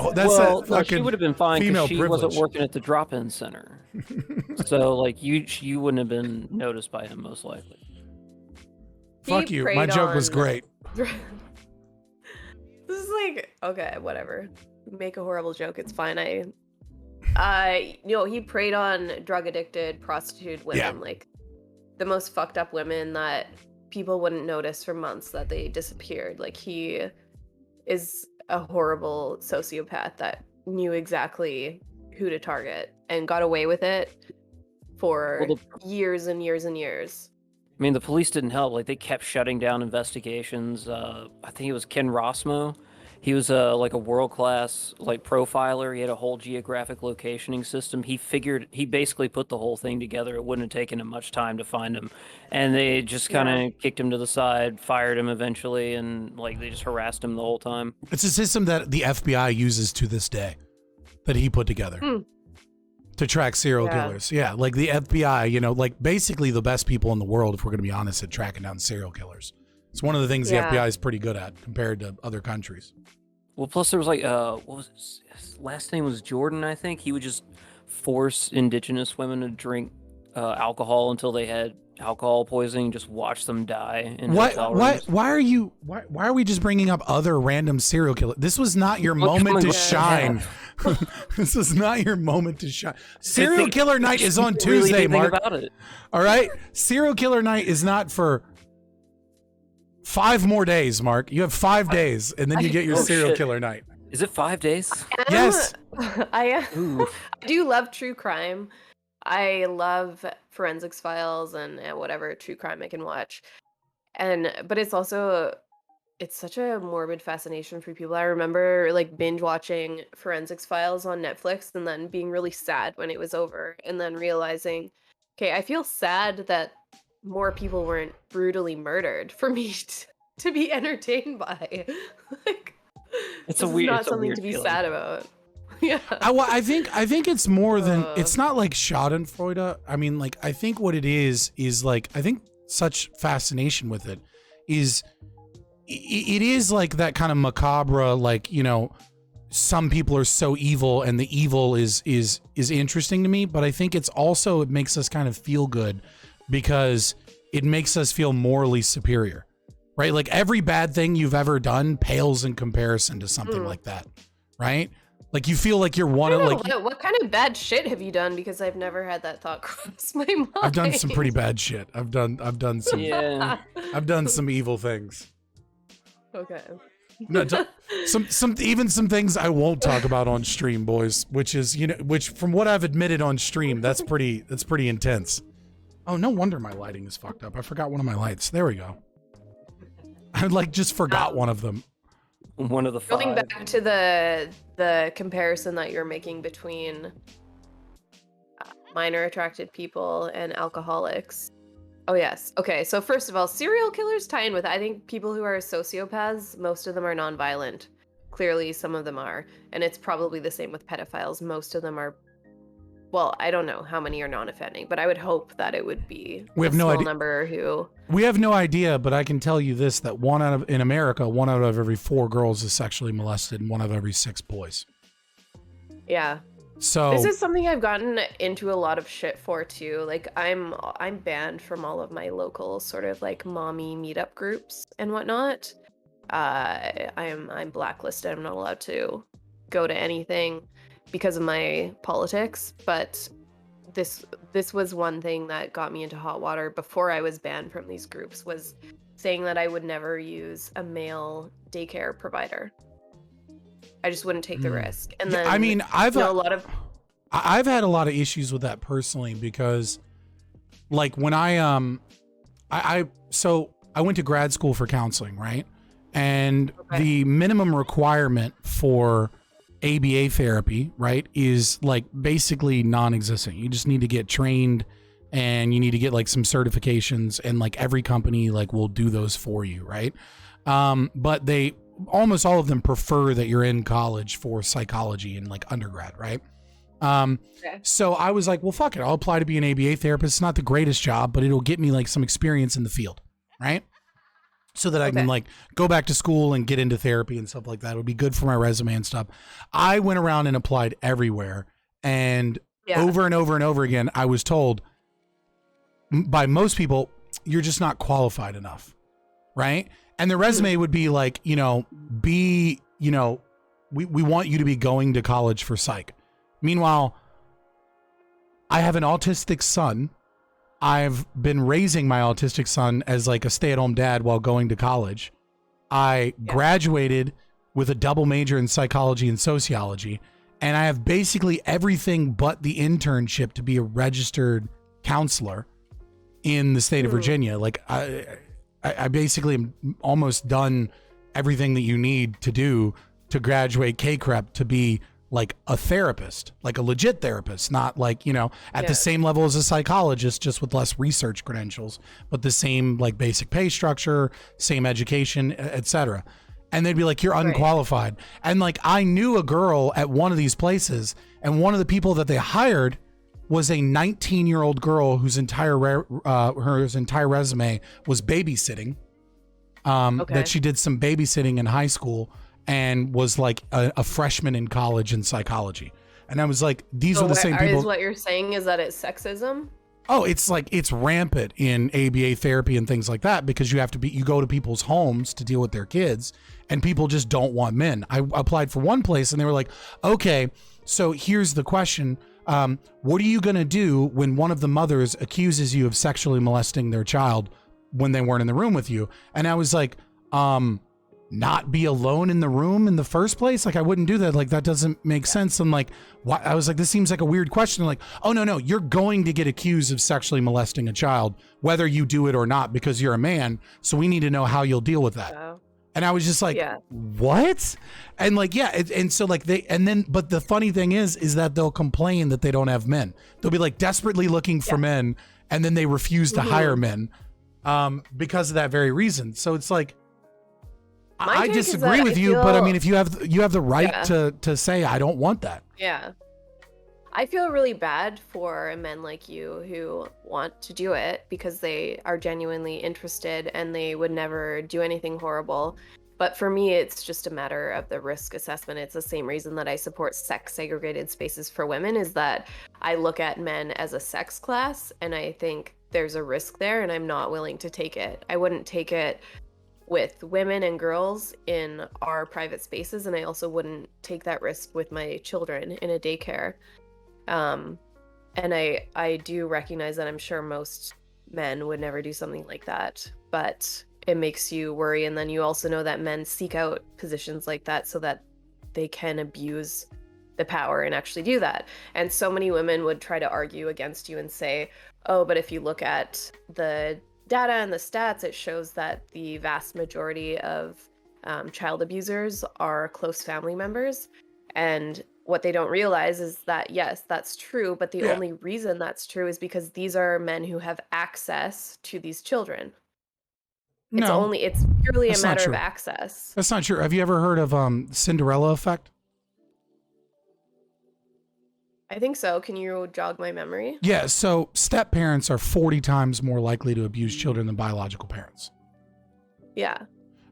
fucking. She would have been fine because she privilege. wasn't working at the drop-in center, so like you wouldn't have been noticed by him most likely. Fuck you. My joke was great. This is like, okay, whatever. Make a horrible joke. It's fine. He preyed on drug addicted, prostitute women, like the most fucked up women that people wouldn't notice for months that they disappeared. Like, he is a horrible sociopath that knew exactly who to target and got away with it for years and years and years. I mean, the police didn't help. Like, they kept shutting down investigations. I think it was Ken Rossmo. He was like a world-class like profiler. He had a whole geographic locationing system. He basically put the whole thing together. It wouldn't have taken him much time to find him, and they just kind of kicked him to the side, fired him eventually, and like they just harassed him the whole time. It's a system that the FBI uses to this day, that he put together. To track serial killers. Yeah, like the FBI, like basically the best people in the world, if we're going to be honest, at tracking down serial killers. It's one of the things the FBI is pretty good at compared to other countries. Well, plus there was like, what was his last name was Jordan, I think. He would just force indigenous women to drink alcohol until they had alcohol poisoning, just watch them die in hotel rooms. Why are we just bringing up other random serial killers? This was not your moment to shine. This was not your moment to shine. Serial killer night is on Tuesday, Mark. All right? Serial killer night is not for 5 more days, Mark. You have 5 days, and then you get your serial killer night. Is it 5 days? Yes. I do love true crime. I love forensics files and whatever true crime I can watch. But it's such a morbid fascination for people. I remember like binge watching forensics files on Netflix and then being really sad when it was over, and then realizing, okay, I feel sad that more people weren't brutally murdered for me to be entertained by. Like, it's not something to be sad about. Yeah. I think it's more than, it's not like Schadenfreude. I mean, like, I think what it is like, I think such fascination with it is, it is like that kind of macabre, like, some people are so evil and the evil is interesting to me, but I think it's also, it makes us kind of feel good because it makes us feel morally superior, right? Like every bad thing you've ever done pales in comparison to something like that, right? Like you feel like you're one of like. What kind of bad shit have you done? Because I've never had that thought cross my mind. I've done some pretty bad shit. I've done some. Yeah. I've done some evil things. Okay. No, some things I won't talk about on stream, boys. Which is which from what I've admitted on stream, that's pretty intense. Oh, no wonder my lighting is fucked up. I forgot one of my lights. There we go. I like just forgot one of them. One of the 5. Going back to the comparison that you're making between minor attracted people and alcoholics. Oh, yes. Okay, so first of all, serial killers tie in with, I think people who are sociopaths, most of them are nonviolent. Clearly, some of them are. And it's probably the same with pedophiles. Most of them are, well, I don't know how many are non-offending, but I would hope that it would be a small number who... We have no idea, but I can tell you this, that in America, 1 out of every 4 girls is sexually molested and 1 out of every 6 boys. Yeah. So this is something I've gotten into a lot of shit for too. Like I'm banned from all of my local sort of like mommy meetup groups and whatnot. I'm blacklisted. I'm not allowed to go to anything because of my politics. But this was one thing that got me into hot water before I was banned from these groups, was saying that I would never use a male daycare provider. I just wouldn't take the risk. And then I mean, I've had a lot of issues with that personally because like when I went to grad school for counseling, right? And the minimum requirement for ABA therapy, right, is like basically non-existent. You just need to get trained and you need to get like some certifications, and like every company like will do those for you, right? But they almost all of them prefer that you're in college for psychology and like undergrad, right? Okay. So I was like, well, fuck it. I'll apply to be an ABA therapist. It's not the greatest job, but it'll get me like some experience in the field, right? So that I can like go back to school and get into therapy and stuff like that. It would be good for my resume and stuff. I went around and applied everywhere, and over and over and over again, I was told by most people, you're just not qualified enough, right? And the resume would be like, we want you to be going to college for psych. Meanwhile, I have an autistic son. I've been raising my autistic son as like a stay-at-home dad while going to college. I graduated with a double major in psychology and sociology, and I have basically everything but the internship to be a registered counselor in the state of Virginia. Like I basically am almost done everything that you need to do to graduate K-CREP to be like a therapist, like a legit therapist, not like, at the same level as a psychologist, just with less research credentials, but the same like basic pay structure, same education, etc. And they'd be like, you're unqualified. And like, I knew a girl at one of these places, and one of the people that they hired was a 19-year-old girl whose entire resume was babysitting. That she did some babysitting in high school and was like a freshman in college in psychology. And I was like, these are the same people. Is what you're saying is that it's sexism? Oh, it's like, it's rampant in ABA therapy and things like that, because you go to people's homes to deal with their kids, and people just don't want men. I applied for one place and they were like, okay, so here's the question. What are you going to do when one of the mothers accuses you of sexually molesting their child when they weren't in the room with you? And I was like, not be alone in the room in the first place? Like, I wouldn't do that. Like, that doesn't make sense. I'm like, why? I was like, this seems like a weird question. Like, oh, no, you're going to get accused of sexually molesting a child, whether you do it or not, because you're a man. So we need to know how you'll deal with that. And I was just like, what? And like, and so like but the funny thing is that they'll complain that they don't have men. They'll be like desperately looking for men, and then they refuse to hire men because of that very reason. So it's like, I disagree with you, but I mean, if you have the right to say, I don't want that. Yeah. I feel really bad for men like you who want to do it because they are genuinely interested and they would never do anything horrible. But for me, it's just a matter of the risk assessment. It's the same reason that I support sex segregated spaces for women, is that I look at men as a sex class and I think there's a risk there and I'm not willing to take it. I wouldn't take it with women and girls in our private spaces, and I also wouldn't take that risk with my children in a daycare. And I do recognize that I'm sure most men would never do something like that, but it makes you worry. And then you also know that men seek out positions like that so that they can abuse the power and actually do that. And so many women would try to argue against you and say, oh, but if you look at the data and the stats, it shows that the vast majority of child abusers are close family members. And what they don't realize is that, yes, that's true, but the only reason that's true is because these are men who have access to these children. It's purely a matter of access. That's not true. Have you ever heard of Cinderella effect? I think so. Can you jog my memory? Yeah, so step parents are 40 times more likely to abuse children than biological parents. Yeah.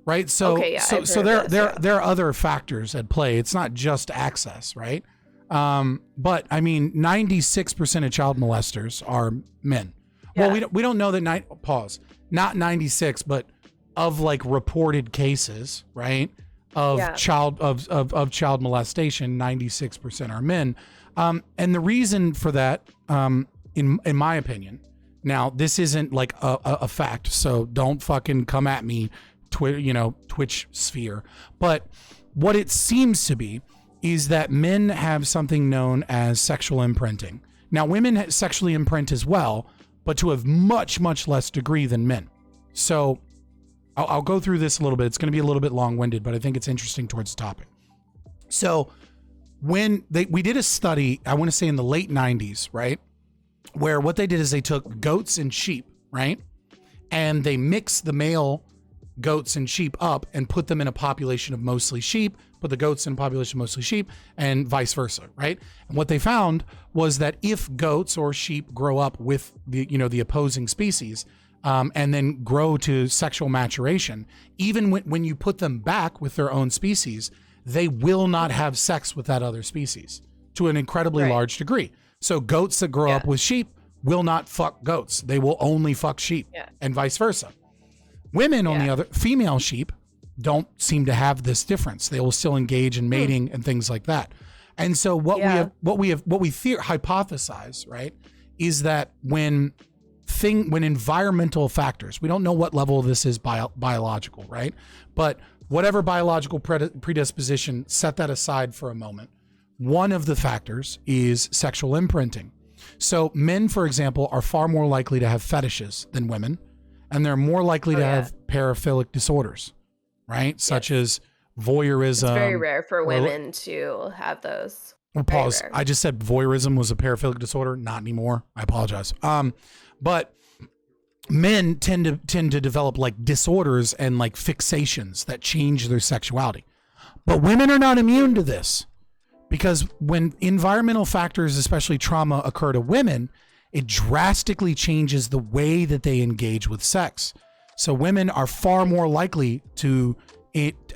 Right? So there are other factors at play. It's not just access, right? But I mean, 96% of child molesters are men. Yeah. Well, we don't know that not 96, but of like reported cases, right? Of child molestation, 96% are men. And the reason for that, in my opinion, now this isn't like a fact, so don't fucking come at me, Twitch sphere. But what it seems to be is that men have something known as sexual imprinting. Now, women sexually imprint as well, but to a much, much less degree than men. So I'll go through this a little bit. It's going to be a little bit long-winded, but I think it's interesting towards the topic. So we did a study, I want to say in the late 90s, right? Where what they did is they took goats and sheep, right? And they mixed the male goats and sheep up and put them in a population of mostly sheep, put the goats in a population of mostly sheep, and vice versa, right? And what they found was that if goats or sheep grow up with the opposing species, and then grow to sexual maturation, even when you put them back with their own species, they will not have sex with that other species to an incredibly large degree. So goats that grow up with sheep will not fuck goats. They will only fuck sheep, and vice versa. Women, on the other, female sheep don't seem to have this difference. They will still engage in mating and things like that. And so what we hypothesize, right, is that when environmental factors, we don't know what level this is biological, right? But whatever biological predisposition, set that aside for a moment. One of the factors is sexual imprinting. So men, for example, are far more likely to have fetishes than women, and they're more likely to have paraphilic disorders, right? Such as voyeurism. It's very rare for women to have those. Well, pause. I just said voyeurism was a paraphilic disorder. Not anymore. I apologize. But men tend to develop like disorders and like fixations that change their sexuality. But women are not immune to this, because when environmental factors, especially trauma, occur to women, it drastically changes the way that they engage with sex. So women are far more likely to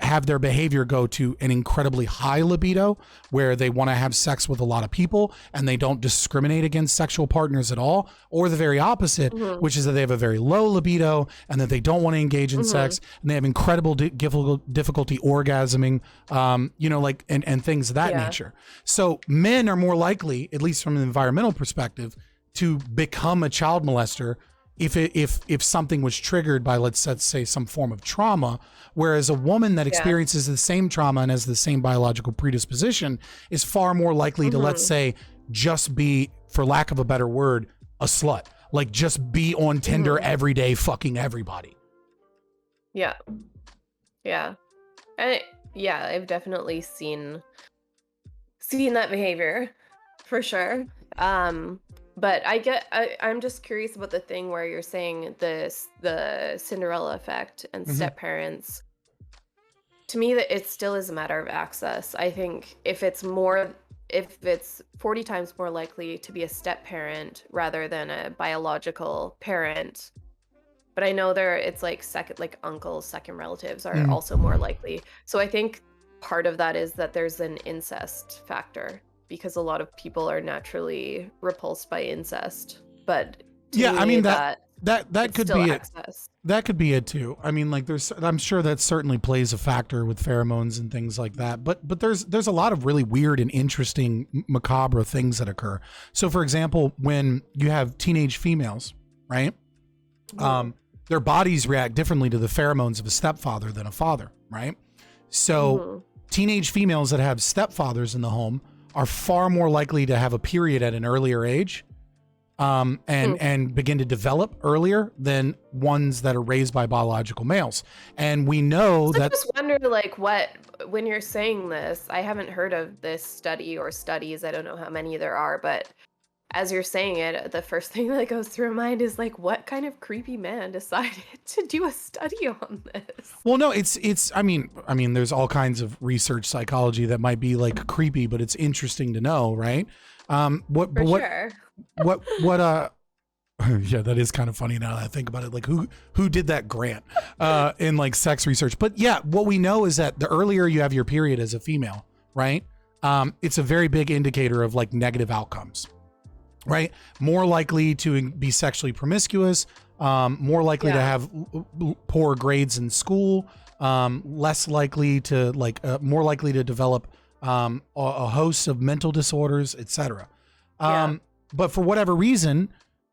have their behavior go to an incredibly high libido, where they want to have sex with a lot of people and they don't discriminate against sexual partners at all, or the very opposite, which is that they have a very low libido and that they don't want to engage in sex, and they have incredible difficulty orgasming, and things of that nature. So men are more likely, at least from an environmental perspective, to become a child molester if something was triggered by, let's say, some form of trauma, whereas a woman that experiences the same trauma and has the same biological predisposition is far more likely to, let's say, just be, for lack of a better word, a slut. Like, just be on Tinder every day fucking everybody. Yeah. And I've definitely seen that behavior for sure. But I'm just curious about the thing where you're saying the Cinderella effect and step parents. To me, that it still is a matter of access. I think if it's 40 times more likely to be a step parent rather than a biological parent, but I know it's like uncles, second relatives are also more likely. So I think part of that is that there's an incest factor, because a lot of people are naturally repulsed by incest. But I mean that could be it. Access. That could be it too. I mean, like I'm sure that certainly plays a factor with pheromones and things like that. But there's a lot of really weird and interesting macabre things that occur. So for example, when you have teenage females, right? Their bodies react differently to the pheromones of a stepfather than a father, right? So teenage females that have stepfathers in the home are far more likely to have a period at an earlier age, and begin to develop earlier than ones that are raised by biological males. And we know that. I just wonder, when you're saying this, I haven't heard of this study or studies. I don't know how many there are, but as you're saying it, the first thing that goes through my mind is what kind of creepy man decided to do a study on this? Well, no, I mean, there's all kinds of research psychology that might be creepy, but it's interesting to know, right? Sure. Yeah, that is kind of funny now that I think about it. Who did that grant in sex research? But yeah, what we know is that the earlier you have your period as a female, right? It's a very big indicator of negative outcomes. Right? More likely to be sexually promiscuous, more likely to have poor grades in school, less likely to more likely to develop a host of mental disorders, etc. But for whatever reason,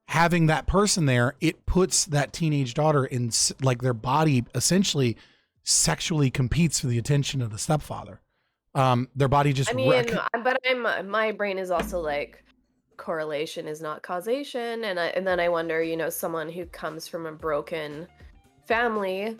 having that person there, it puts that teenage daughter in their body essentially sexually competes for the attention of the stepfather. Their body just. My brain is also correlation is not causation, and then I wonder, someone who comes from a broken family,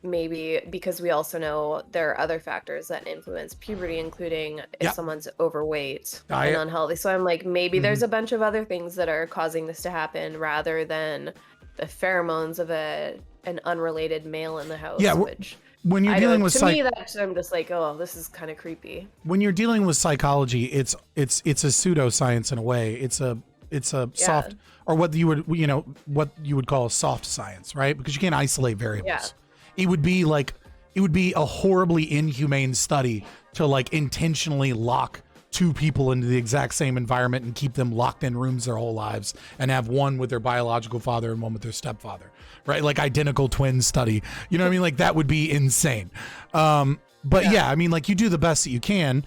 maybe because we also know there are other factors that influence puberty, including if Yeah. someone's overweight Diet. and unhealthy. So I'm like, maybe there's a bunch of other things that are causing this to happen rather than the pheromones of an unrelated male in the house. Yeah, which when you're dealing with to me, that I'm just like, oh, this is kind of creepy. When you're dealing with psychology, it's a pseudoscience in a way. It's a soft, or what you would call a soft science, right? Because you can't isolate variables. Yeah. It would be a horribly inhumane study to like intentionally lock two people into the exact same environment and keep them locked in rooms their whole lives and have one with their biological father and one with their stepfather, right? Like identical twin study. You know what I mean? Like that would be insane. But yeah, I mean, like you do the best that you can.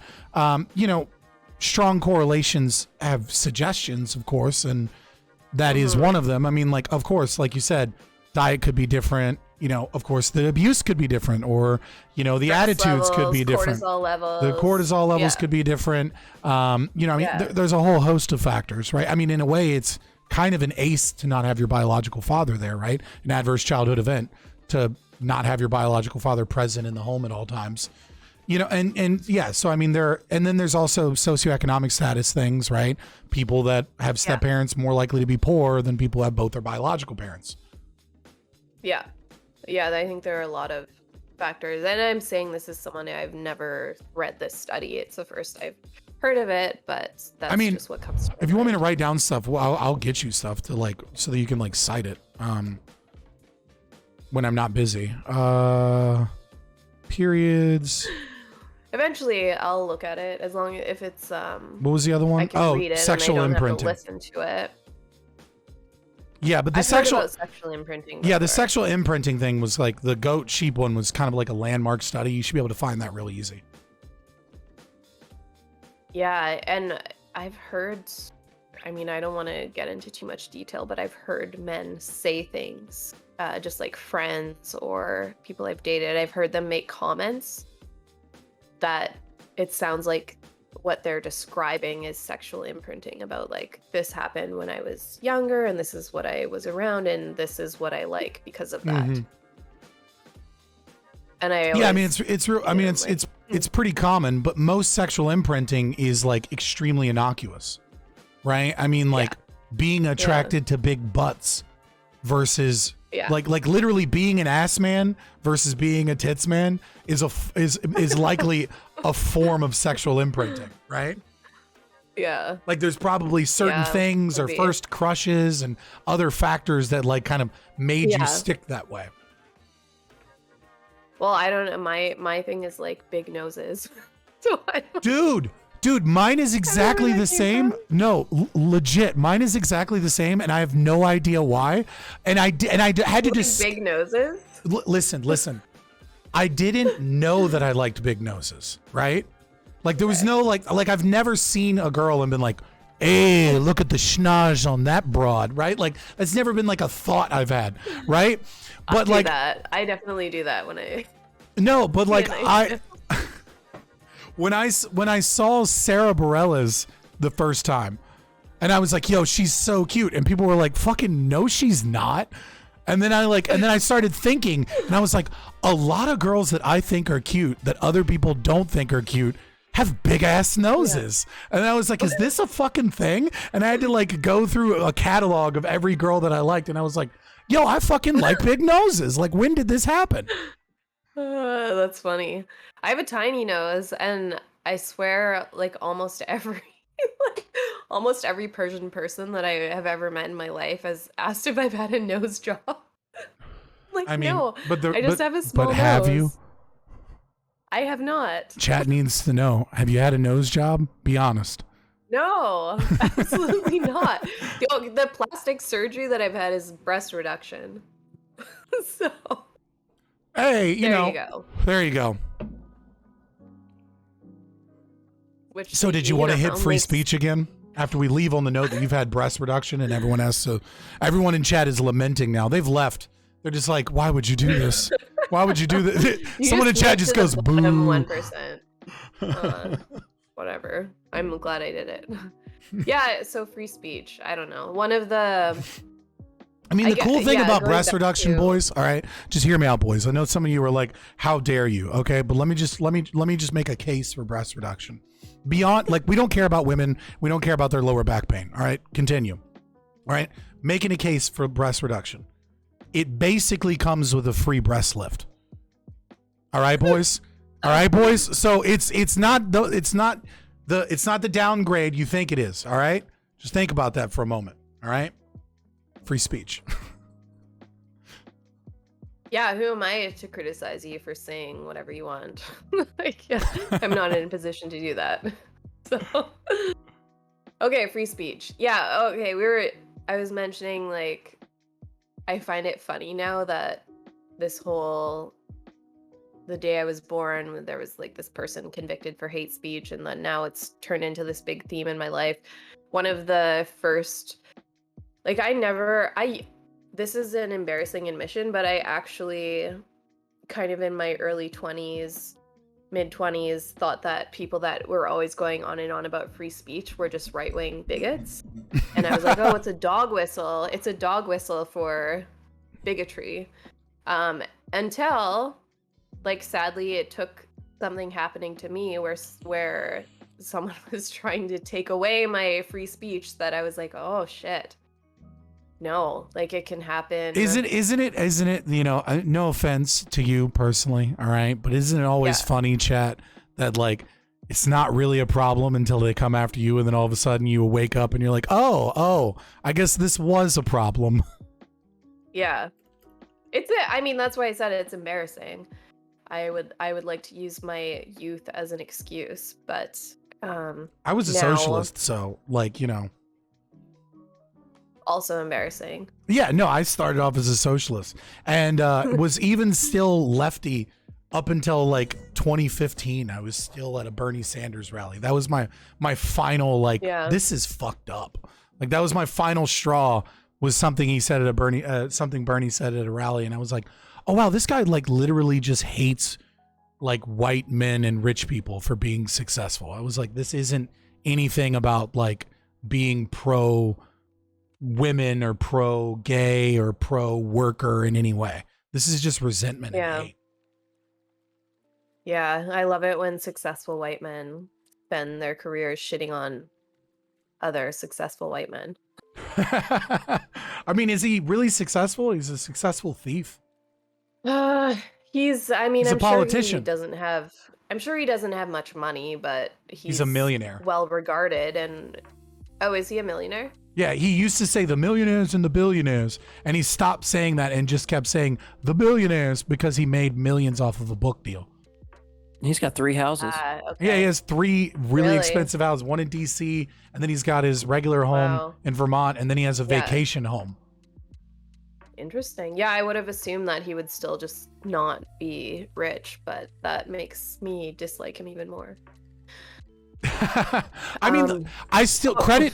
Strong correlations have suggestions, of course, and that is one of them. I mean, like, of course, like you said, diet could be different. Of course, the abuse could be different, or, the Stress attitudes could be different. Cortisol levels. The cortisol levels could be different. There's a whole host of factors, right? I mean, in a way, it's kind of an ace to not have your biological father there, right? An adverse childhood event to not have your biological father present in the home at all times. So I mean, then there's also socioeconomic status things, right? People that have step parents more likely to be poor than people who have both their biological parents. Yeah. Yeah, I think there are a lot of factors. And I'm saying this as someone, I've never read this study. It's the first I've heard of it, but that's just what comes to If you want me to write down stuff, well, I'll get you stuff to like, so that you can like cite it when I'm not busy. Periods. Eventually, I'll look at it as long as if it's What was the other one? I can read it sexual and I don't imprinting. have to listen to it. Yeah, but the I've sexual heard about sexual imprinting. Yeah, the before. sexual imprinting thing was like the goat sheep one was kind of like a landmark study. You should be able to find that really easy. Yeah, and I've heard, I mean, I don't want to get into too much detail, but I've heard men say things, just like friends or people I've dated. I've heard them make comments that it sounds like what they're describing is sexual imprinting about like, this happened when I was younger and this is what I was around and this is what I like because of that. Mm-hmm. And I it's real. I mean, it's pretty common, but most sexual imprinting is like extremely innocuous, right? I mean, like being attracted to big butts versus like literally being an ass man versus being a tits man is likely a form of sexual imprinting, right? Yeah. Like there's probably certain things or first crushes and other factors that like kind of made you stick that way. Well, I don't know. My thing is like big noses. So Dude, mine is exactly the same. No, legit, mine is exactly the same, and I have no idea why. And I had to just big noses. Listen. I didn't know that I liked big noses, right? Like there was no like I've never seen a girl and been like, "Hey, look at the schnoz on that broad," right? Like that's never been like a thought I've had, right? But I do that. I definitely do that when I. No, but like when I saw Sarah Bareilles the first time, and I was like, "Yo, she's so cute," and people were like, "Fucking no, she's not." And then I started thinking, and I was like, a lot of girls that I think are cute that other people don't think are cute have big ass noses. Yeah. And I was like, is this a fucking thing? And I had to like go through a catalog of every girl that I liked, and I was like, yo, I fucking like big noses. Like, when did this happen? That's funny. I have a tiny nose, and I swear, like almost every Persian person that I have ever met in my life has asked if I've had a nose job. Like, I mean, no, I just have a small nose. But have you? I have not. Chat needs to know. Have you had a nose job? Be honest. No, absolutely not. The plastic surgery that I've had is breast reduction. So. Hey, there you go. So did you want to hit free speech again? After we leave on the note that you've had breast reduction and everyone in chat is lamenting now. They've left. They're just like, why would you do this? Why would you do this? Someone in chat just goes, boo. 1%. Whatever. I'm glad I did it. Yeah, so free speech. I don't know. One of the I mean, the cool thing about going breast back reduction, to- boys. All right, just hear me out, boys. I know some of you are like, "How dare you?" Okay, but let me just make a case for breast reduction. Beyond, like, we don't care about women. We don't care about their lower back pain. All right, continue. All right, making a case for breast reduction. It basically comes with a free breast lift. All right, boys. All right, boys. So it's not the downgrade you think it is. All right, just think about that for a moment. All right. Free speech. Yeah, who am I to criticize you for saying whatever you want? Like, yeah, I'm not in a position to do that. So, okay, free speech. Yeah, okay, I was mentioning, like, I find it funny now that the day I was born, there was, like, this person convicted for hate speech, and then now it's turned into this big theme in my life. One of the first, like, this is an embarrassing admission, but I actually kind of in my early 20s, mid 20s, thought that people that were always going on and on about free speech were just right-wing bigots. And I was like, oh, it's a dog whistle. It's a dog whistle for bigotry. Until, like, sadly, it took something happening to me where someone was trying to take away my free speech that I was like, oh, shit. No, like, it can happen. Isn't it, you know, no offense to you personally, all right, but isn't it always funny, chat, that, like, it's not really a problem until they come after you, and then all of a sudden you wake up and you're like, oh, I guess this was a problem. Yeah. I mean, that's why I said it's embarrassing. I would like to use my youth as an excuse, but I was a socialist, so, like, you know. Also embarrassing. Yeah, no, I started off as a socialist and was even still lefty up until like 2015. I was still at a Bernie Sanders rally. That was my final, like, this is fucked up. Like, that was my final straw, was something he said at something Bernie said at a rally. And I was like, oh wow, this guy, like, literally just hates, like, white men and rich people for being successful. I was like, this isn't anything about, like, being pro women or pro gay or pro worker in any way. This is just resentment and hate. Yeah, I love it when successful white men spend their careers shitting on other successful white men. I mean, is he really successful? He's a successful thief. He's a politician. I'm sure he doesn't have much money, but he's a millionaire. Well regarded. And is he a millionaire? Yeah, he used to say the millionaires and the billionaires, and he stopped saying that and just kept saying the billionaires because he made millions off of a book deal. He's got 3 houses. Okay. Yeah, he has 3 really expensive houses, one in DC, and then he's got his regular home in Vermont, and then he has a vacation home. Interesting. Yeah, I would have assumed that he would still just not be rich, but that makes me dislike him even more. I mean, I still credit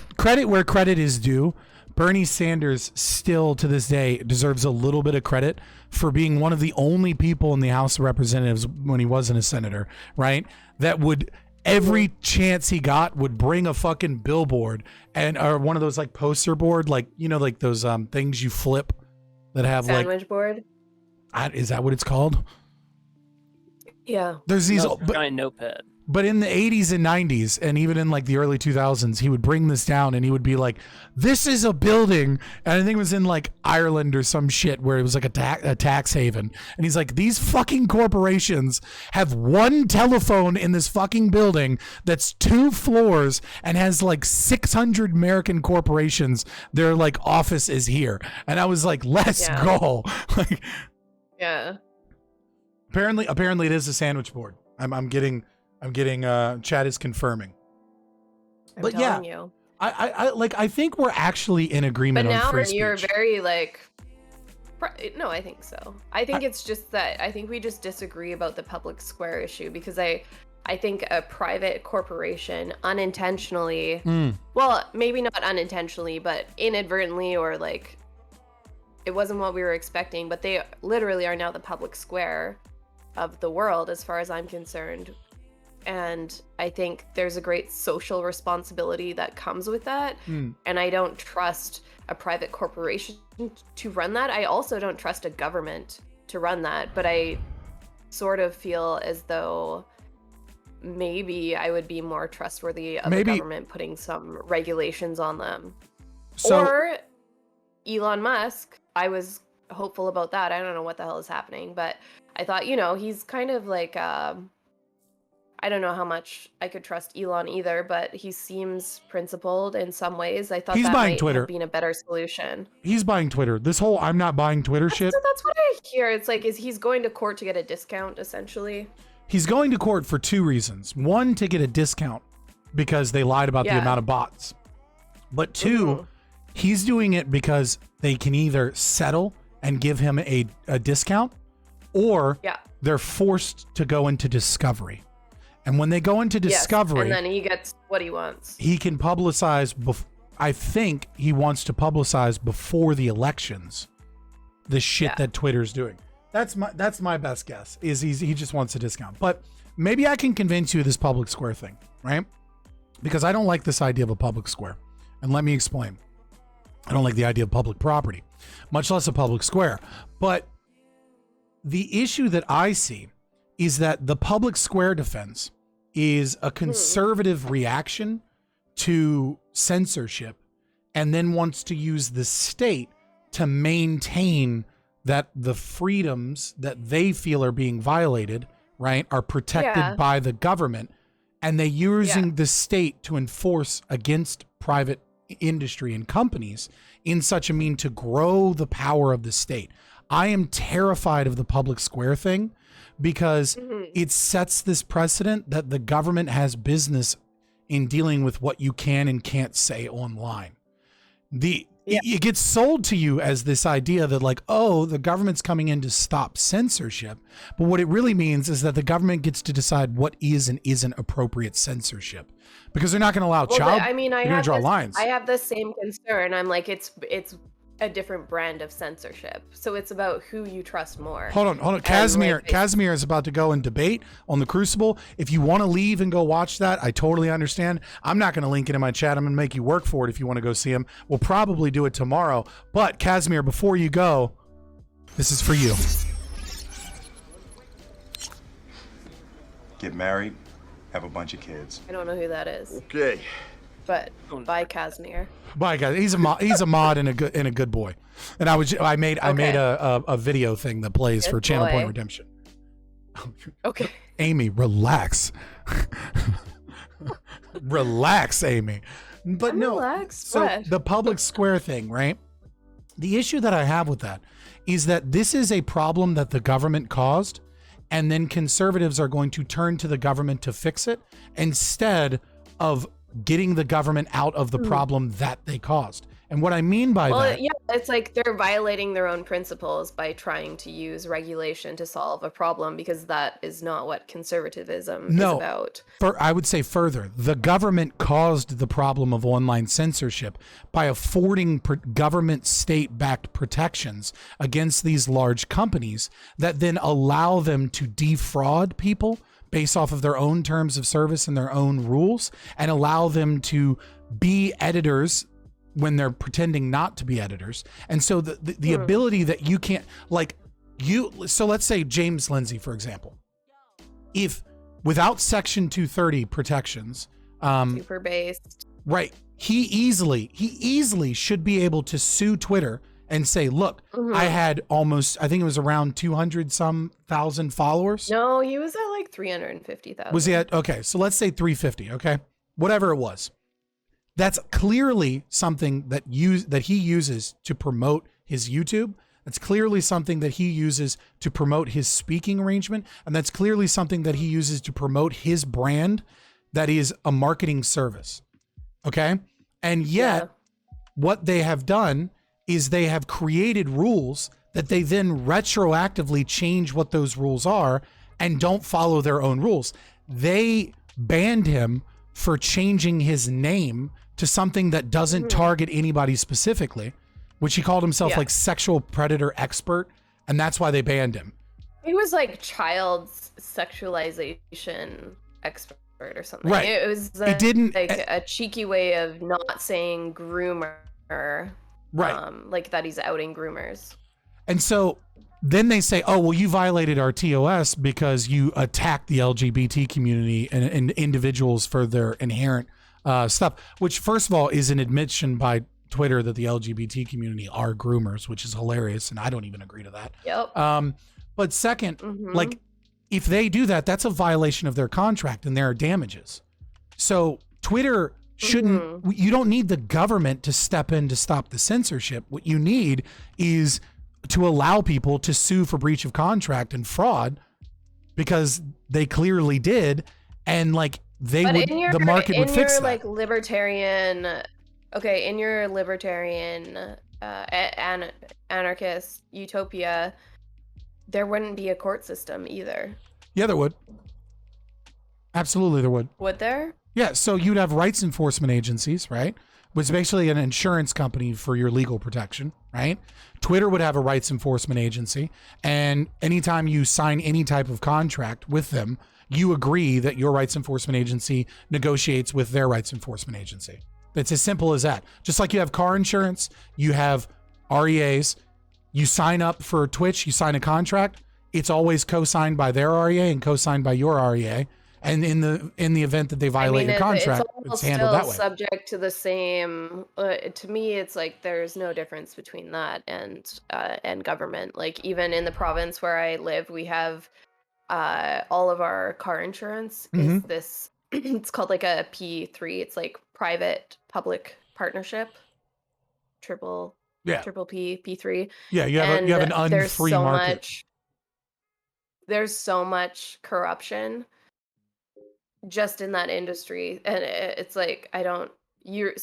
where credit is due. Bernie Sanders still to this day deserves a little bit of credit for being one of the only people in the House of Representatives when he wasn't a senator, right? That would every chance he got would bring a fucking billboard or one of those, like, poster board, like, you know, like those things you flip that have sandwich board. Is that what it's called? Yeah. There's these giant notepad. But in the 80s and 90s, and even in, like, the early 2000s, he would bring this down and he would be like, this is a building. And I think it was in, like, Ireland or some shit where it was like a tax haven. And he's like, these fucking corporations have one telephone in this fucking building that's 2 floors and has like 600 American corporations. Their, like, office is here. And I was like, let's go. Like, yeah. Apparently it is a sandwich board. I'm getting chat is confirming. I'm telling you. I think we're actually in agreement on free speech. But now you're very, like, no, I think so. I think it's just that I think we just disagree about the public square issue, because I think a private corporation unintentionally, well, maybe not unintentionally, but inadvertently, or, like, it wasn't what we were expecting, but they literally are now the public square of the world as far as I'm concerned. And I think there's a great social responsibility that comes with that. And I don't trust a private corporation to run that. I also don't trust a government to run that. But I sort of feel as though maybe I would be more trustworthy of the government putting some regulations on them. Or Elon Musk, I was hopeful about that. I don't know what the hell is happening, but I thought, he's kind of like, I don't know how much I could trust Elon either, but he seems principled in some ways. I thought he's that buying might Twitter. have been a better solution. He's buying Twitter. This whole I'm not buying Twitter shit. So that's what I hear. It's like, is he's going to court to get a discount, essentially? He's going to court for two reasons. One, to get a discount because they lied about the amount of bots. But two, he's doing it because they can either settle and give him a discount, or they're forced to go into discovery. And when they go into discovery, and then he gets what he wants. He can publicize. I think he wants to publicize before the elections the shit that Twitter's doing. That's my best guess. Is he just wants a discount. But maybe I can convince you of this public square thing, right? Because I don't like this idea of a public square. And let me explain. I don't like the idea of public property, much less a public square. But the issue that I see is that the public square defense is a conservative reaction to censorship, and then wants to use the state to maintain that the freedoms that they feel are being violated, right, are protected by the government, and they're using the state to enforce against private industry and companies in such a mean to grow the power of the state. I am terrified of the public square thing because it sets this precedent that the government has business in dealing with what you can and can't say online. It gets sold to you as this idea that like, oh, the government's coming in to stop censorship. But what it really means is that the government gets to decide what is and isn't appropriate censorship, because they're not going to allow I have draw lines. I have the same concern. I'm like, it's a different brand of censorship. So it's about who you trust more. Hold on. Casimir is about to go and debate on the Crucible. If you want to leave and go watch that, I totally understand. I'm not going to link it in my chat. I'm going to make you work for it if you want to go see him. We'll probably do it tomorrow. But Casimir, before you go, this is for you. Get married, have a bunch of kids. I don't know who that is. Okay. But bye, Casimir. Bye, guys. He's a mod and a good boy. And I made a video thing that plays for Channel Point Redemption. Okay. Amy, relax. Relax, Amy. But I'm no. Relaxed. So what? the public square thing, right? The issue that I have with that is that this is a problem that the government caused, and then conservatives are going to turn to the government to fix it instead of getting the government out of the problem that they caused. And what I mean by that... yeah, it's like they're violating their own principles by trying to use regulation to solve a problem, because that is not what conservatism is about. I would say further, the government caused the problem of online censorship by affording government state-backed protections against these large companies that then allow them to defraud people based off of their own terms of service and their own rules, and allow them to be editors when they're pretending not to be editors. And so the ability that you can't, so let's say James Lindsay, for example, if without Section 230 protections, super based, right, he easily should be able to sue Twitter and say, look, I had I think it was around 200,000 followers. No, he was at like 350,000. Was he at, okay, so let's say 350, okay? Whatever it was. That's clearly something that he uses to promote his YouTube. That's clearly something that he uses to promote his speaking arrangement. And that's clearly something that he uses to promote his brand that is a marketing service. Okay? And yet, what they have done is they have created rules that they then retroactively change what those rules are and don't follow their own rules. They banned him for changing his name to something that doesn't target anybody specifically, which he called himself like sexual predator expert, and that's why they banned him. He was like child sexualization expert or something. Right. It was It didn't like a cheeky way of not saying groomer. Right. Like that he's outing groomers. And so then they say, oh, well, you violated our TOS because you attacked the LGBT community and individuals for their inherent stuff, which first of all is an admission by Twitter that the LGBT community are groomers, which is hilarious. And I don't even agree to that. Yep. But second, like if they do that, that's a violation of their contract and there are damages. So Twitter shouldn't, you don't need the government to step in to stop the censorship. What you need is to allow people to sue for breach of contract and fraud because they clearly did. And like the market would fix that. Like libertarian, okay, in your libertarian anarchist utopia, there wouldn't be a court system either. Yeah, there would. Absolutely, there would. Would there? Yeah, so you'd have rights enforcement agencies, right? Which is basically an insurance company for your legal protection, right? Twitter would have a rights enforcement agency, and anytime you sign any type of contract with them, you agree that your rights enforcement agency negotiates with their rights enforcement agency. It's as simple as that. Just like you have car insurance, you have REAs, you sign up for Twitch, you sign a contract, it's always co-signed by their REA and co-signed by your REA. And in the event that they violate your contract, it's handled that way. Subject to the same. To me, it's like there's no difference between that and government. Like even in the province where I live, we have all of our car insurance is this. It's called like a P3. It's like private public partnership. Triple P P3. Yeah, you have an unfree market. There's so much corruption just in that industry, and it's like you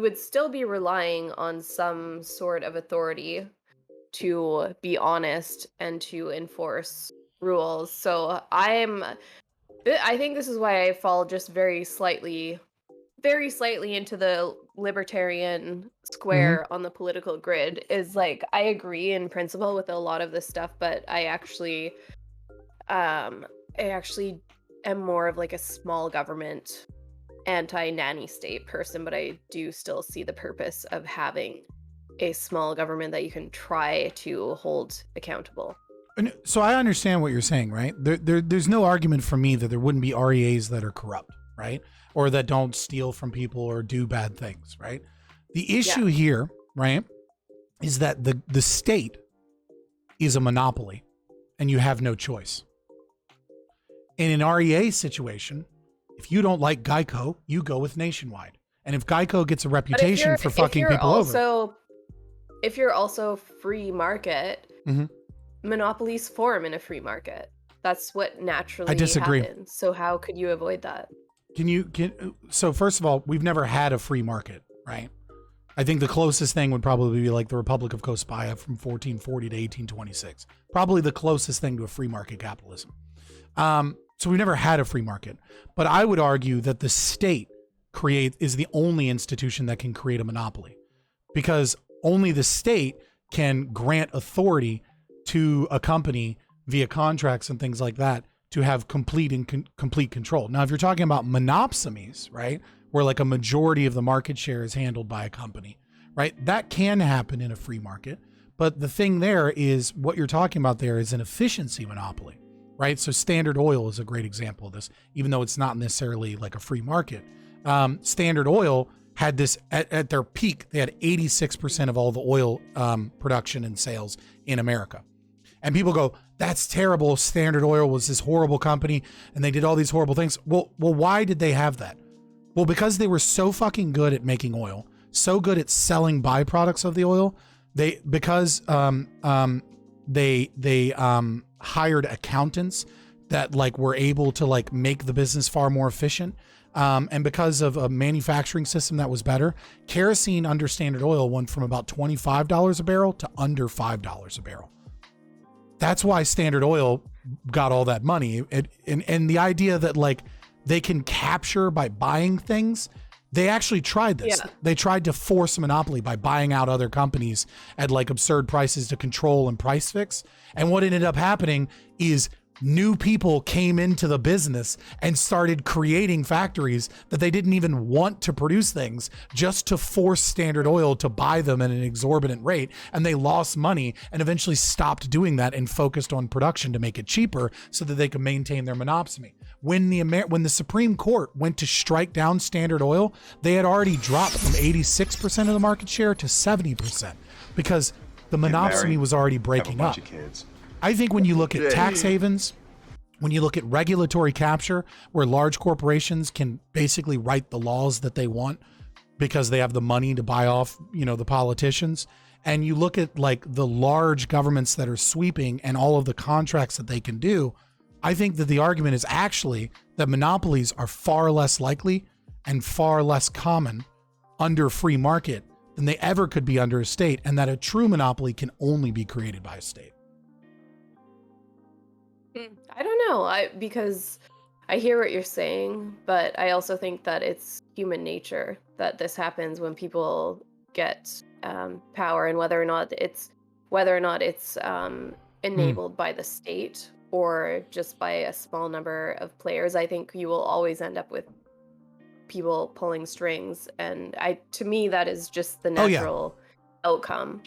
would still be relying on some sort of authority to be honest and to enforce rules. So I think this is why I fall just very slightly into the libertarian square on the political grid. Is like I agree in principle with a lot of this stuff, but I actually am more of like a small government anti-nanny state person, but I do still see the purpose of having a small government that you can try to hold accountable. So I understand what you're saying, right? There's no argument for me that there wouldn't be REAs that are corrupt, right? Or that don't steal from people or do bad things, right? The issue here, right, is that the state is a monopoly and you have no choice. In an REA situation, if you don't like Geico, you go with Nationwide. And if Geico gets a reputation for fucking people over. If you're also free market, monopolies form in a free market. That's what naturally happens. So how could you avoid that? So first of all, we've never had a free market, right? I think the closest thing would probably be like the Republic of Kospaya from 1440 to 1826. Probably the closest thing to a free market capitalism. So we've never had a free market, but I would argue that the state is the only institution that can create a monopoly, because only the state can grant authority to a company via contracts and things like that to have complete control. Now, if you're talking about monopsonies, right, where like a majority of the market share is handled by a company, right, that can happen in a free market. But the thing there is what you're talking about there is an efficiency monopoly. Right. So Standard Oil is a great example of this, even though it's not necessarily like a free market. Standard Oil had this at their peak. They had 86% of all the oil production and sales in America. And people go, that's terrible. Standard Oil was this horrible company and they did all these horrible things. Well, why did they have that? Well, because they were so fucking good at making oil, so good at selling byproducts of the oil. They hired accountants that like were able to like make the business far more efficient. And because of a manufacturing system that was better, kerosene under Standard Oil went from about $25 a barrel to under $5 a barrel. That's why Standard Oil got all that money. And the idea that like they can capture by buying things, they actually tried this. Yeah. They tried to force a monopoly by buying out other companies at like absurd prices to control and price fix. And what ended up happening is new people came into the business and started creating factories that they didn't even want to produce things, just to force Standard Oil to buy them at an exorbitant rate. And they lost money and eventually stopped doing that and focused on production to make it cheaper so that they could maintain their monopoly. When the Supreme Court went to strike down Standard Oil, they had already dropped from 86% of the market share to 70% because the monopoly was already breaking up. I think when you look at tax havens, when you look at regulatory capture, where large corporations can basically write the laws that they want because they have the money to buy off, the politicians, and you look at like the large governments that are sweeping and all of the contracts that they can do, I think that the argument is actually that monopolies are far less likely and far less common under free market than they ever could be under a state, and that a true monopoly can only be created by a state. I don't know, because I hear what you're saying, but I also think that it's human nature that this happens when people get power, and whether or not it's enabled by the state or just by a small number of players. I think you will always end up with people pulling strings, and to me that is just the natural outcome.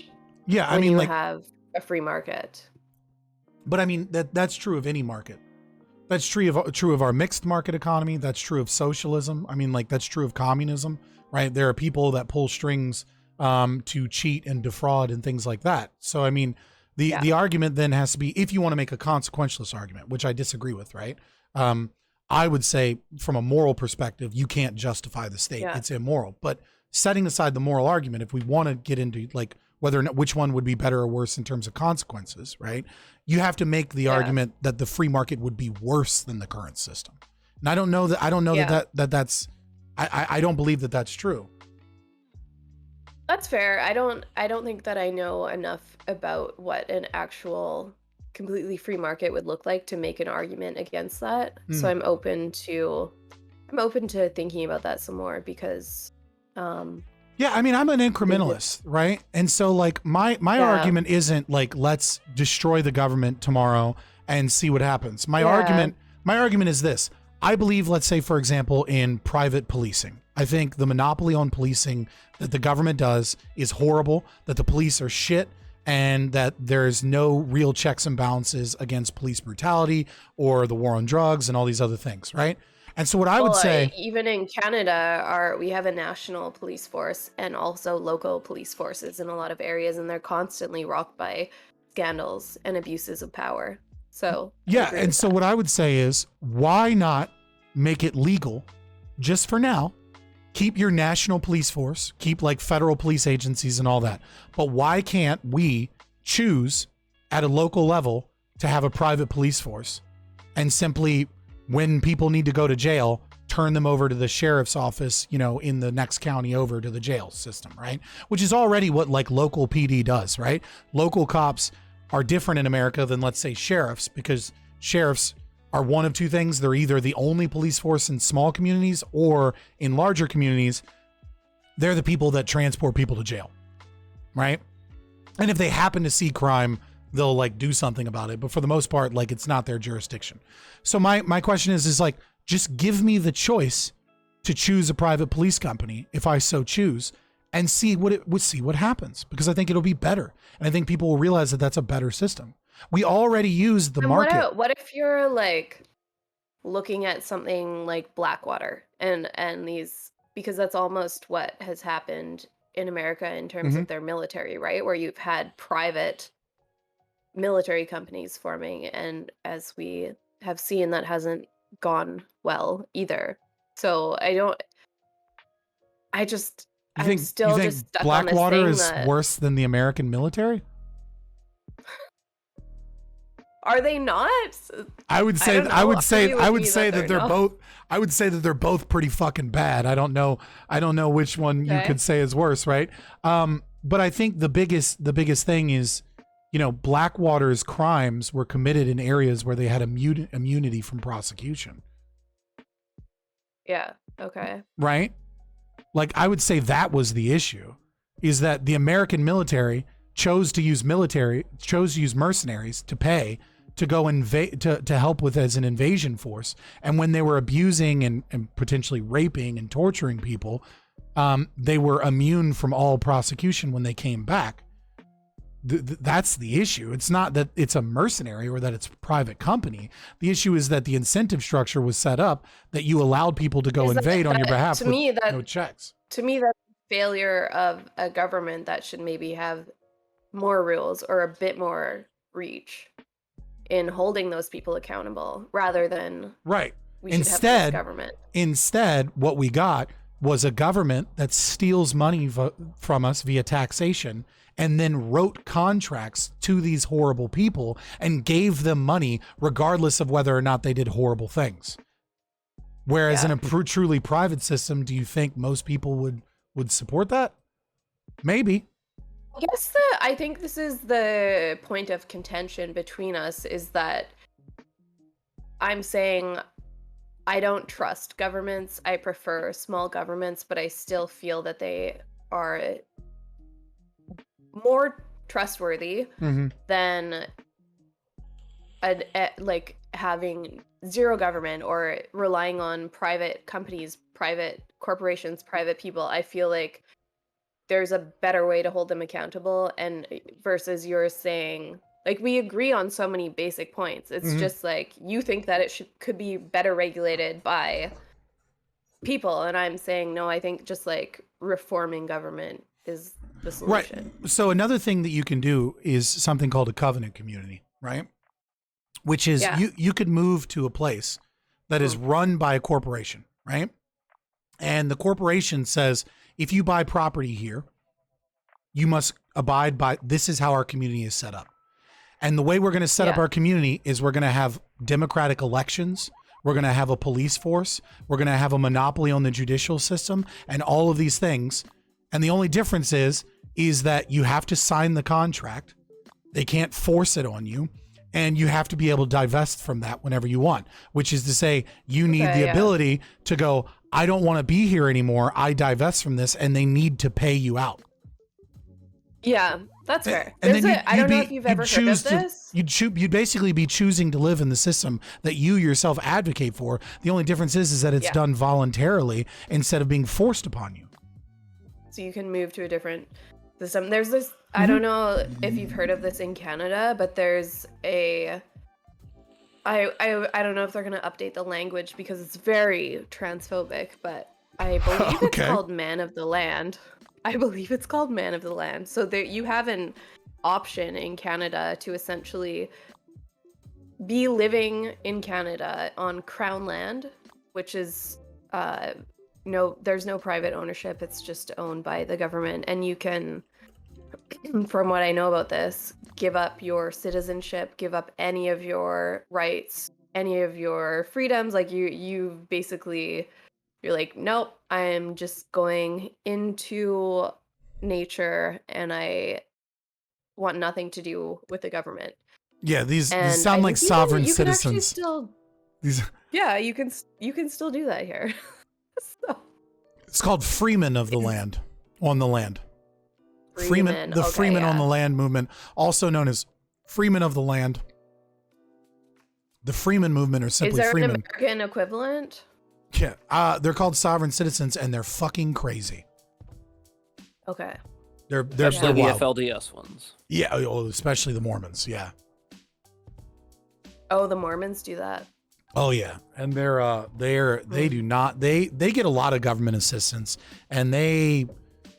Yeah, I mean, have a free market. But I mean, that's true of any market. That's true of our mixed market economy. That's true of socialism. I mean, that's true of communism, right? There are people that pull strings to cheat and defraud and things like that. So, I mean, the argument then has to be, if you want to make a consequentialist argument, which I disagree with, right? I would say from a moral perspective, you can't justify the state. Yeah. It's immoral. But setting aside the moral argument, if we want to get into whether or not which one would be better or worse in terms of consequences, right? You have to make the argument that the free market would be worse than the current system. And I don't know that I don't believe that that's true. That's fair. I don't think that I know enough about what an actual completely free market would look like to make an argument against that. So I'm open to thinking about that some more, because yeah, I mean, I'm an incrementalist, right? And so my argument isn't let's destroy the government tomorrow and see what happens. My argument is this. I believe, let's say, for example, in private policing. I think the monopoly on policing that the government does is horrible, that the police are shit, and that there's no real checks and balances against police brutality or the war on drugs and all these other things, right? And so what I would say, even in Canada, we have a national police force and also local police forces in a lot of areas, and they're constantly rocked by scandals and abuses of power. So yeah, and so what I would say is, why not make it legal just for now? Keep your national police force, keep federal police agencies and all that. But why can't we choose at a local level to have a private police force and simply, when people need to go to jail, turn them over to the sheriff's office, in the next county over to the jail system, right? Which is already what local PD does, right? Local cops are different in America than, let's say, sheriffs, because sheriffs are one of two things. They're either the only police force in small communities, or in larger communities, they're the people that transport people to jail, right? And if they happen to see crime, they'll do something about it. But for the most part, it's not their jurisdiction. So my question is just give me the choice to choose a private police company if I so choose, and see what happens, because I think it'll be better. And I think people will realize that that's a better system. We already use the market. What if you're looking at something like Blackwater and these, because that's almost what has happened in America in terms of their military, right? Where you've had private military companies forming, and as we have seen, that hasn't gone well either. So I'm still you think just stuck Blackwater on is worse than the American military? Are they not? I would say that they're both pretty fucking bad. I don't know which one you could say is worse, right? But I think the biggest thing is, Blackwater's crimes were committed in areas where they had immunity from prosecution. Yeah. Okay. Right? I would say that was the issue, is that the American military chose to use mercenaries to pay to go invade to help with as an invasion force. And when they were abusing and potentially raping and torturing people, they were immune from all prosecution when they came back. That's the issue. It's not that it's a mercenary or that it's a private company. The issue is that the incentive structure was set up that you allowed people to go invade on your behalf with no checks. To me, that's a failure of a government that should maybe have more rules or a bit more reach in holding those people accountable rather than right. We should have this government. Instead, what we got was a government that steals money from us via taxation and then wrote contracts to these horrible people and gave them money regardless of whether or not they did horrible things. Whereas in a truly private system, do you think most people would support that? Maybe. I think this is the point of contention between us, is that I'm saying I don't trust governments. I prefer small governments, but I still feel that they are more trustworthy than like having zero government or relying on private companies, private corporations, private people. I feel like there's a better way to hold them accountable, and versus you're saying, like, we agree on so many basic points. It's just like you think that it could be better regulated by people, and I'm saying no. I think just like reforming government is the solution. Right. So another thing that you can do is something called a covenant community, right? Which is you could move to a place that is run by a corporation, right? And the corporation says, if you buy property here, you must abide by, this is how our community is set up. And the way we're going to set up our community is we're going to have democratic elections. We're going to have a police force. We're going to have a monopoly on the judicial system and all of these things. And the only difference is that you have to sign the contract. They can't force it on you. And you have to be able to divest from that whenever you want, which is to say you need the ability to go, I don't want to be here anymore. I divest from this, and they need to pay you out. Yeah, that's fair. And then I don't know if you've ever heard of this. You'd basically be choosing to live in the system that you yourself advocate for. The only difference is that it's done voluntarily instead of being forced upon you. So you can move to a different system. There's this, I don't know if you've heard of this in Canada, but there's a, I don't know if they're going to update the language because it's very transphobic, but I believe it's called Man of the Land. I believe it's called Man of the Land. So there, you have an option in Canada to essentially be living in Canada on Crown land, which is there's no private ownership. It's just owned by the government, and you can, from what I know about this, give up your citizenship, give up any of your rights, any of your freedoms. Like you basically, you're like, nope, I'm just going into nature and I want nothing to do with the government. Yeah, these sound like sovereign citizens. Yeah, you can still do that here. So. It's called Freemen of the Land, on the land. Freemen on the Land movement, also known as Freemen of the Land. The Freemen movement are simply Freemen. Is there an American equivalent? Yeah, they're called sovereign citizens, and they're fucking crazy. Okay. They're especially the wild. FLDS ones. Yeah, especially the Mormons. Yeah. Oh, the Mormons do that. Oh yeah, and they do not. They get a lot of government assistance, and they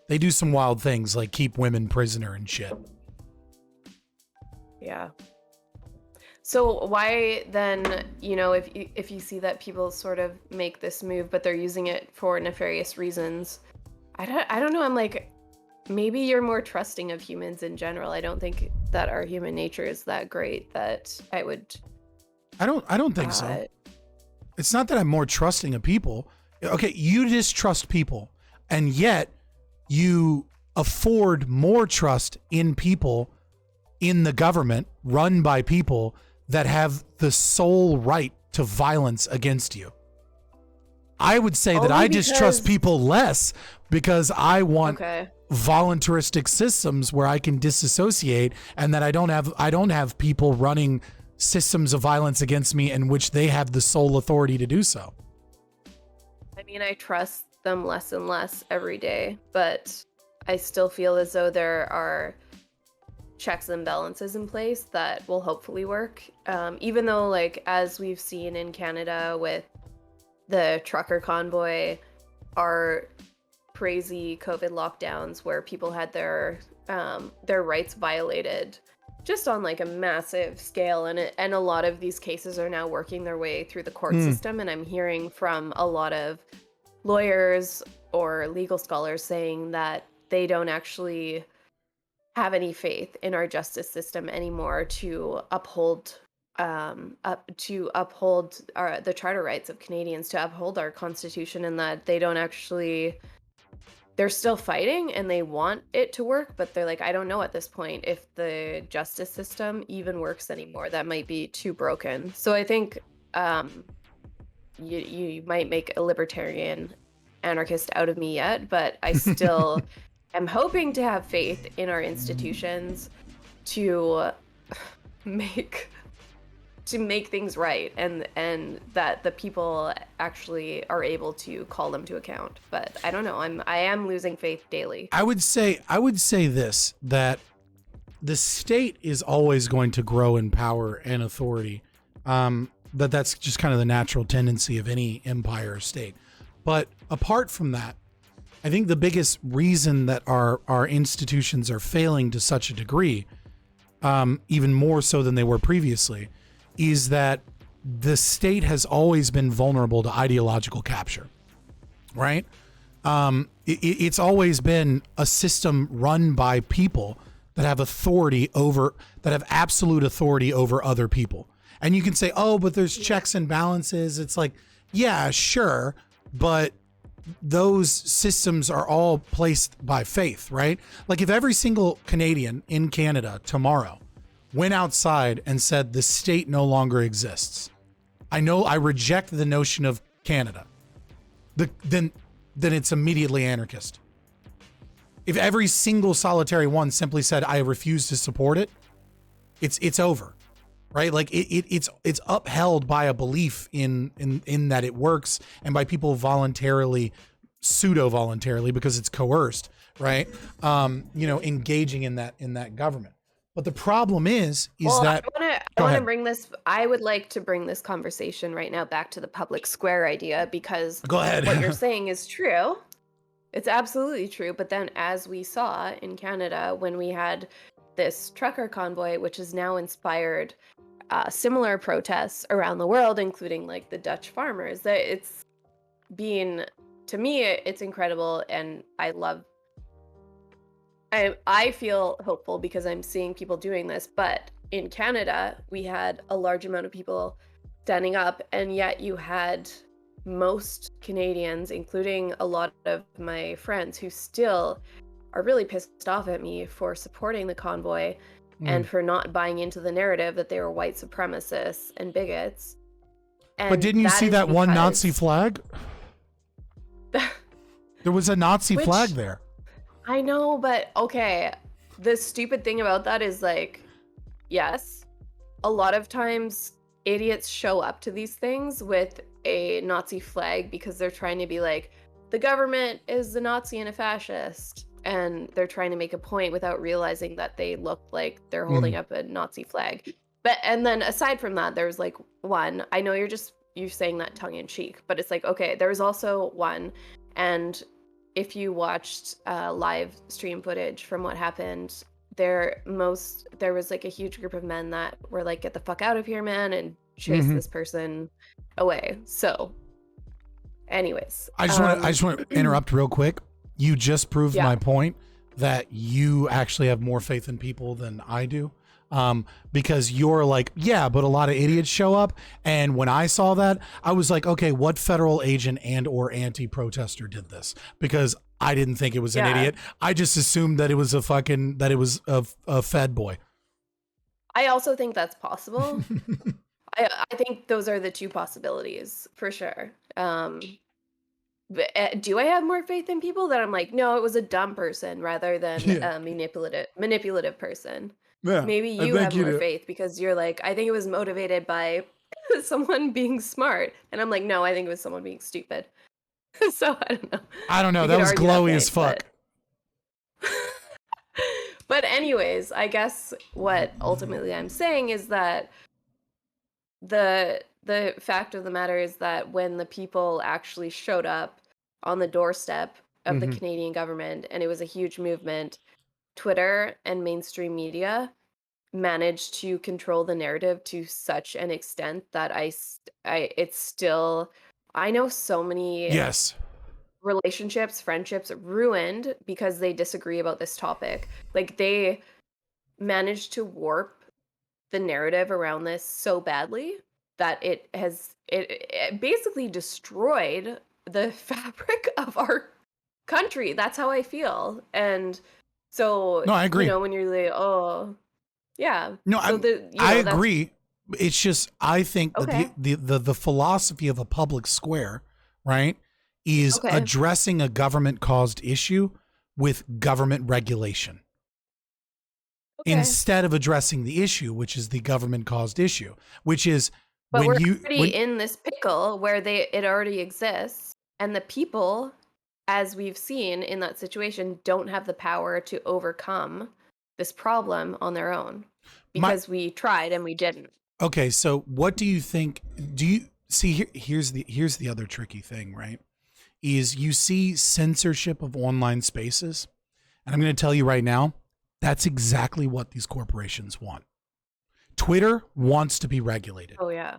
do some wild things like keep women prisoner and shit. Yeah. So why then, if you see that people sort of make this move, but they're using it for nefarious reasons, I don't know. I'm like, maybe you're more trusting of humans in general. I don't think that our human nature is that great that I would. I don't think so. It's not that I'm more trusting of people. Okay, you distrust people, and yet you afford more trust in people in the government run by people that have the sole right to violence against you. I would say that I distrust people less because I want voluntaristic systems where I can disassociate, and that I don't have people running systems of violence against me in which they have the sole authority to do so. I mean, I trust them less and less every day, but I still feel as though there are checks and balances in place that will hopefully work. Even though, like, as we've seen in Canada with the trucker convoy, our crazy COVID lockdowns where people had their rights violated just on like a massive scale, and a lot of these cases are now working their way through the court system, and I'm hearing from a lot of lawyers or legal scholars saying that they don't actually have any faith in our justice system anymore to uphold the charter rights of Canadians, to uphold our constitution, and that they don't actually, they're still fighting and they want it to work, but they're like, I don't know at this point if the justice system even works anymore. That might be too broken. So I think you might make a libertarian anarchist out of me yet, but I still am hoping to have faith in our institutions to make things right, and that the people actually are able to call them to account. But I don't know, I am losing faith daily. I would say this, that the state is always going to grow in power and authority. That's just kind of the natural tendency of any empire or state. But apart from that, I think the biggest reason that our institutions are failing to such a degree, even more so than they were previously, is that the state has always been vulnerable to ideological capture, right? It's always been a system run by people that have absolute authority over other people. And you can say, oh, but there's checks and balances. It's like, yeah, sure, but those systems are all placed by faith, right? Like if every single Canadian in Canada tomorrow went outside and said the state no longer exists, I reject the notion of Canada, then it's immediately anarchist. If every single solitary one simply said, I refuse to support it, it's over, right? Like it's upheld by a belief in that it works, and by people voluntarily, pseudo-voluntarily, because it's coerced, right? Engaging in that government. But the problem is that I want to bring this. I would like to bring this conversation right now back to the public square idea, because go ahead. What you're saying is true. It's absolutely true. But then, as we saw in Canada, when we had this trucker convoy, which has now inspired similar protests around the world, including like the Dutch farmers, that it's been, to me, it's incredible, and I feel hopeful because I'm seeing people doing this. But in Canada, we had a large amount of people standing up, and yet you had most Canadians, including a lot of my friends, who still are really pissed off at me for supporting the convoy and for not buying into the narrative that they were white supremacists and bigots. And but didn't you see that one Nazi flag? There was a Nazi flag there. I know, but okay. The stupid thing about that is, like, yes, a lot of times idiots show up to these things with a Nazi flag because they're trying to be like, the government is the Nazi and a fascist. And they're trying to make a point without realizing that they look like they're holding up a Nazi flag. And then aside from that, there's like one, I know you're saying that tongue in cheek, but it's like, okay, there's also one. And if you watched live stream footage from what happened, there was like a huge group of men that were like, get the fuck out of here, man, and chase this person away. So anyways, I just want to interrupt real quick. You just proved my point that you actually have more faith in people than I do. Because you're like, yeah, but a lot of idiots show up. And when I saw that, I was like, okay, what federal agent and or anti-protester did this? Because I didn't think it was an idiot. I just assumed that it was a Fed boy. I also think that's possible. I think those are the two possibilities for sure. Do I have more faith in people that I'm like, no, it was a dumb person rather than Yeah. a manipulative person? Yeah. Maybe I you think have you more do. faith because you're like, I think it was motivated by someone being smart, and I'm like, no, I think it was someone being stupid. So I don't know. I don't know. We That could was argue that glowy as point, fuck. but anyways, I guess what ultimately I'm saying is that the fact of the matter is that when the people actually showed up on the doorstep of the Mhm. Canadian government and it was a huge movement, Twitter and mainstream media managed to control the narrative to such an extent that it's still, I know so many Yes. relationships, friendships ruined because they disagree about this topic. Like they managed to warp the narrative around this so badly that it basically destroyed the fabric of our country. That's how I feel. And so, No, I agree. when you're like, oh, yeah. No, So I that's agree. It's just I think that okay. the philosophy of a public square, right, is Okay. addressing a government caused issue with government regulation Okay. instead of addressing the issue, which is the government caused issue, which is But when we're you already when in this pickle where it already exists, and the people, as we've seen in that situation, don't have the power to overcome this problem on their own my because we tried and we didn't. okay, so what do you think? Do you see here's the other tricky thing, right? Is you see censorship of online spaces, and I'm going to tell you right now, that's exactly what these corporations want. Twitter wants to be regulated. Oh yeah.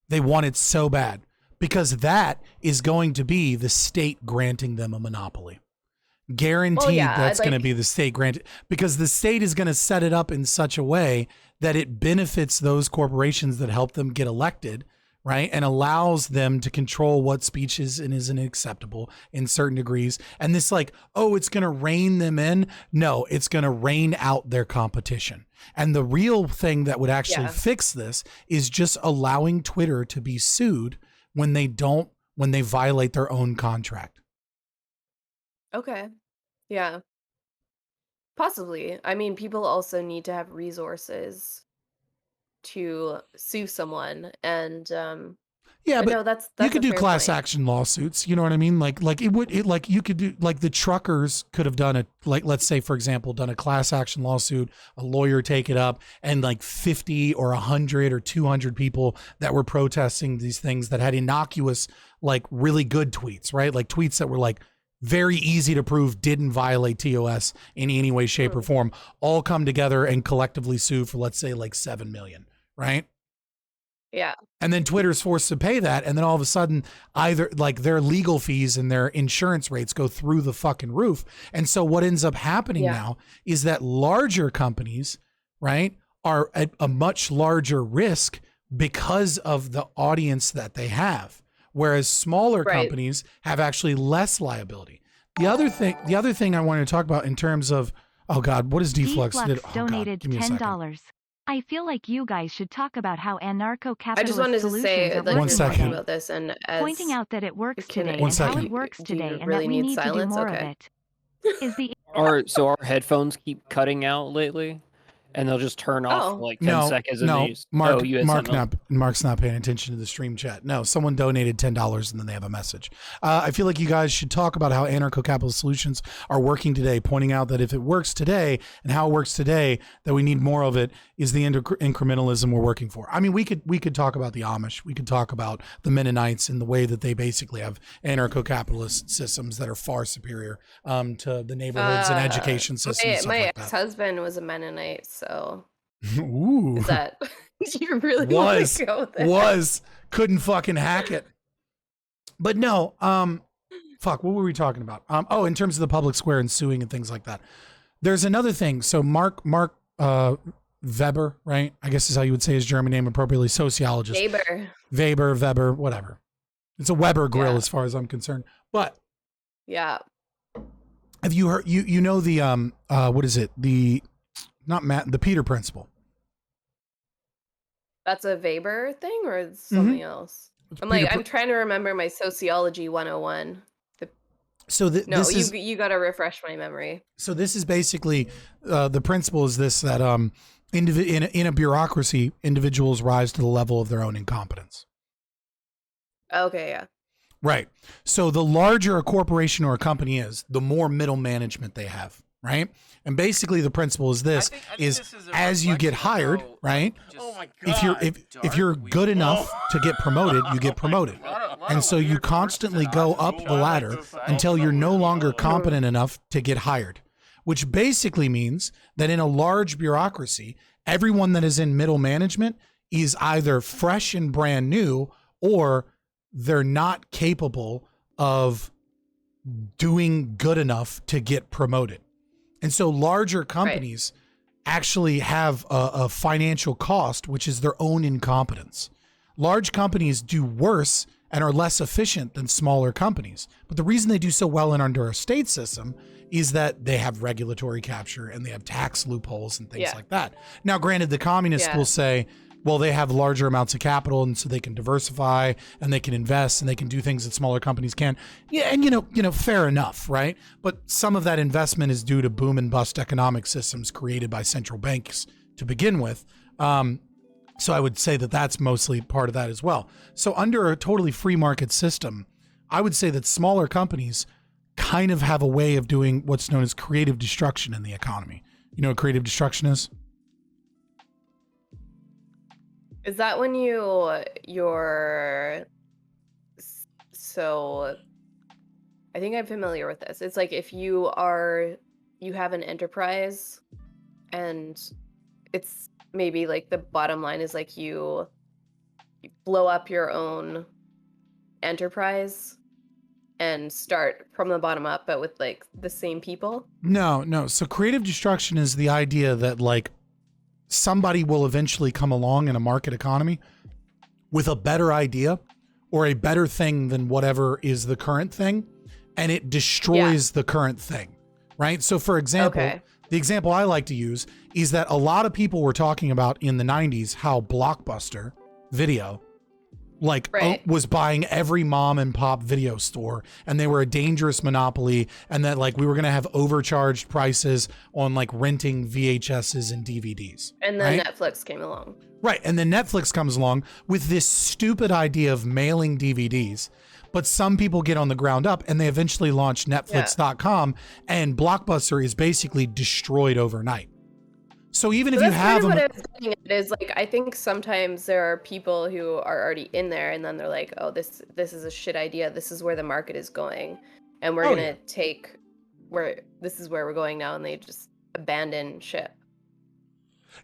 They want it so bad because that is going to be the state granting them a monopoly. Well, Guaranteed yeah, that's going to be the state granted because the state is going to set it up in such a way that it benefits those corporations that help them get elected, right? And allows them to control what speech is and isn't acceptable in certain degrees. And this like, oh, it's going to rein them in. No, it's going to rein out their competition. And the real thing that would actually yeah. fix this is just allowing Twitter to be sued when they violate their own contract. Okay. Yeah. Possibly. I mean, people also need to have resources to sue someone, and Yeah, but but no, that's you that's could a do fair class point. action lawsuits. You know what I mean? Like you could do like the truckers could have done it. Like let's say for example, done a class action lawsuit, a lawyer take it up, and like 50 or 100 or 200 people that were protesting these things that had innocuous, like really good tweets, right? Like tweets that were like very easy to prove didn't violate TOS in any way, shape, or Mm. form, all come together and collectively sue for let's say like 7 million, right? Yeah. And then Twitter's forced to pay that. And then all of a sudden, either like their legal fees and their insurance rates go through the fucking roof. And so what ends up happening Yeah. now is that larger companies, right, are at a much larger risk because of the audience that they have. Whereas smaller Right. companies have actually less liability. The other thing I wanted to talk about in terms of, oh God, what is Deflux? Deflux Oh God, donated give me a second. $10. I feel like you guys should talk about how I just wanted anarcho-capitalist to solutions say, are like, One you're working talking second. today, about this, and pointing as out that it works can today One and how second. it works do you today and really that we need need to do silence? more of Okay. it. Is the Our headphones keep cutting out lately, and they'll just turn off for Oh, like 10 seconds and No, these. Mark, Oh, you had Mark something else? Mark's not paying attention to the stream chat. No, someone donated $10 and then they have a message. I feel like you guys should talk about how anarcho-capitalist solutions are working today, pointing out that if it works today and how it works today, that we need more of it is the incrementalism we're working for. I mean, we could talk about the Amish. We could talk about the Mennonites and the way that they basically have anarcho-capitalist systems that are far superior to the neighborhoods and education systems and stuff my like that. ex-husband was a Mennonite, so Ooh. is that do you really want to go there? Couldn't fucking hack it. But no, fuck, what were we talking about? Oh, in terms of the public square and suing and things like that. There's another thing. So Mark Weber, right? I guess is how you would say his German name appropriately, sociologist. Weber, whatever. It's a Weber grill Yeah. as far as I'm concerned. But Yeah. have you heard you know the what is it? The Peter principle. That's a Weber thing or it's something else? I'm trying to remember my sociology 101. The So No, this is you got to refresh my memory. so this is basically the principle is this that in a bureaucracy, individuals rise to the level of their own incompetence. Okay, yeah. Right. So the larger a corporation or a company is, the more middle management they have, right? And basically the principle is this: I think is this is a as you get reflection of hired, how, right? Oh my If you're good enough to get promoted, you get promoted. And so you constantly go up the ladder until you're no longer competent enough to get hired, which basically means that in a large bureaucracy, everyone that is in middle management is either fresh and brand new, or they're not capable of doing good enough to get promoted. And so larger companies actually have a financial cost, which is their own incompetence. Large companies do worse and are less efficient than smaller companies. But the reason they do so well in under a state system is that they have regulatory capture and they have tax loopholes and things like that. Now, granted, the communists will say, well, they have larger amounts of capital and so they can diversify and they can invest and they can do things that smaller companies can't. Yeah, and you know, fair enough, right? But some of that investment is due to boom and bust economic systems created by central banks to begin with. So I would say that that's mostly part of that as well. So under a totally free market system, I would say that smaller companies kind of have a way of doing what's known as creative destruction in the economy. You know what creative destruction is? Is that when you're so I think I'm familiar with this. It's like if you have an enterprise and it's maybe like the bottom line is like you blow up your own enterprise and start from the bottom up, but with like the same people. No. So creative destruction is the idea that like somebody will eventually come along in a market economy with a better idea or a better thing than whatever is the current thing, and it destroys the current thing, right? So for example, the example I like to use is that a lot of people were talking about in the 90s how Blockbuster Video was buying every mom and pop video store, and they were a dangerous monopoly, and that like we were going to have overcharged prices on like renting VHSs and DVDs. And then Netflix came along. Right. And then Netflix comes along with this stupid idea of mailing DVDs. But some people get on the ground up and they eventually launch Netflix.com, and Blockbuster is basically destroyed overnight. So even if you have what I was saying, it is like I think sometimes there are people who are already in there and then they're like, oh, this is a shit idea. This is where the market is going, and we're gonna take this is where we're going now, and they just abandon ship.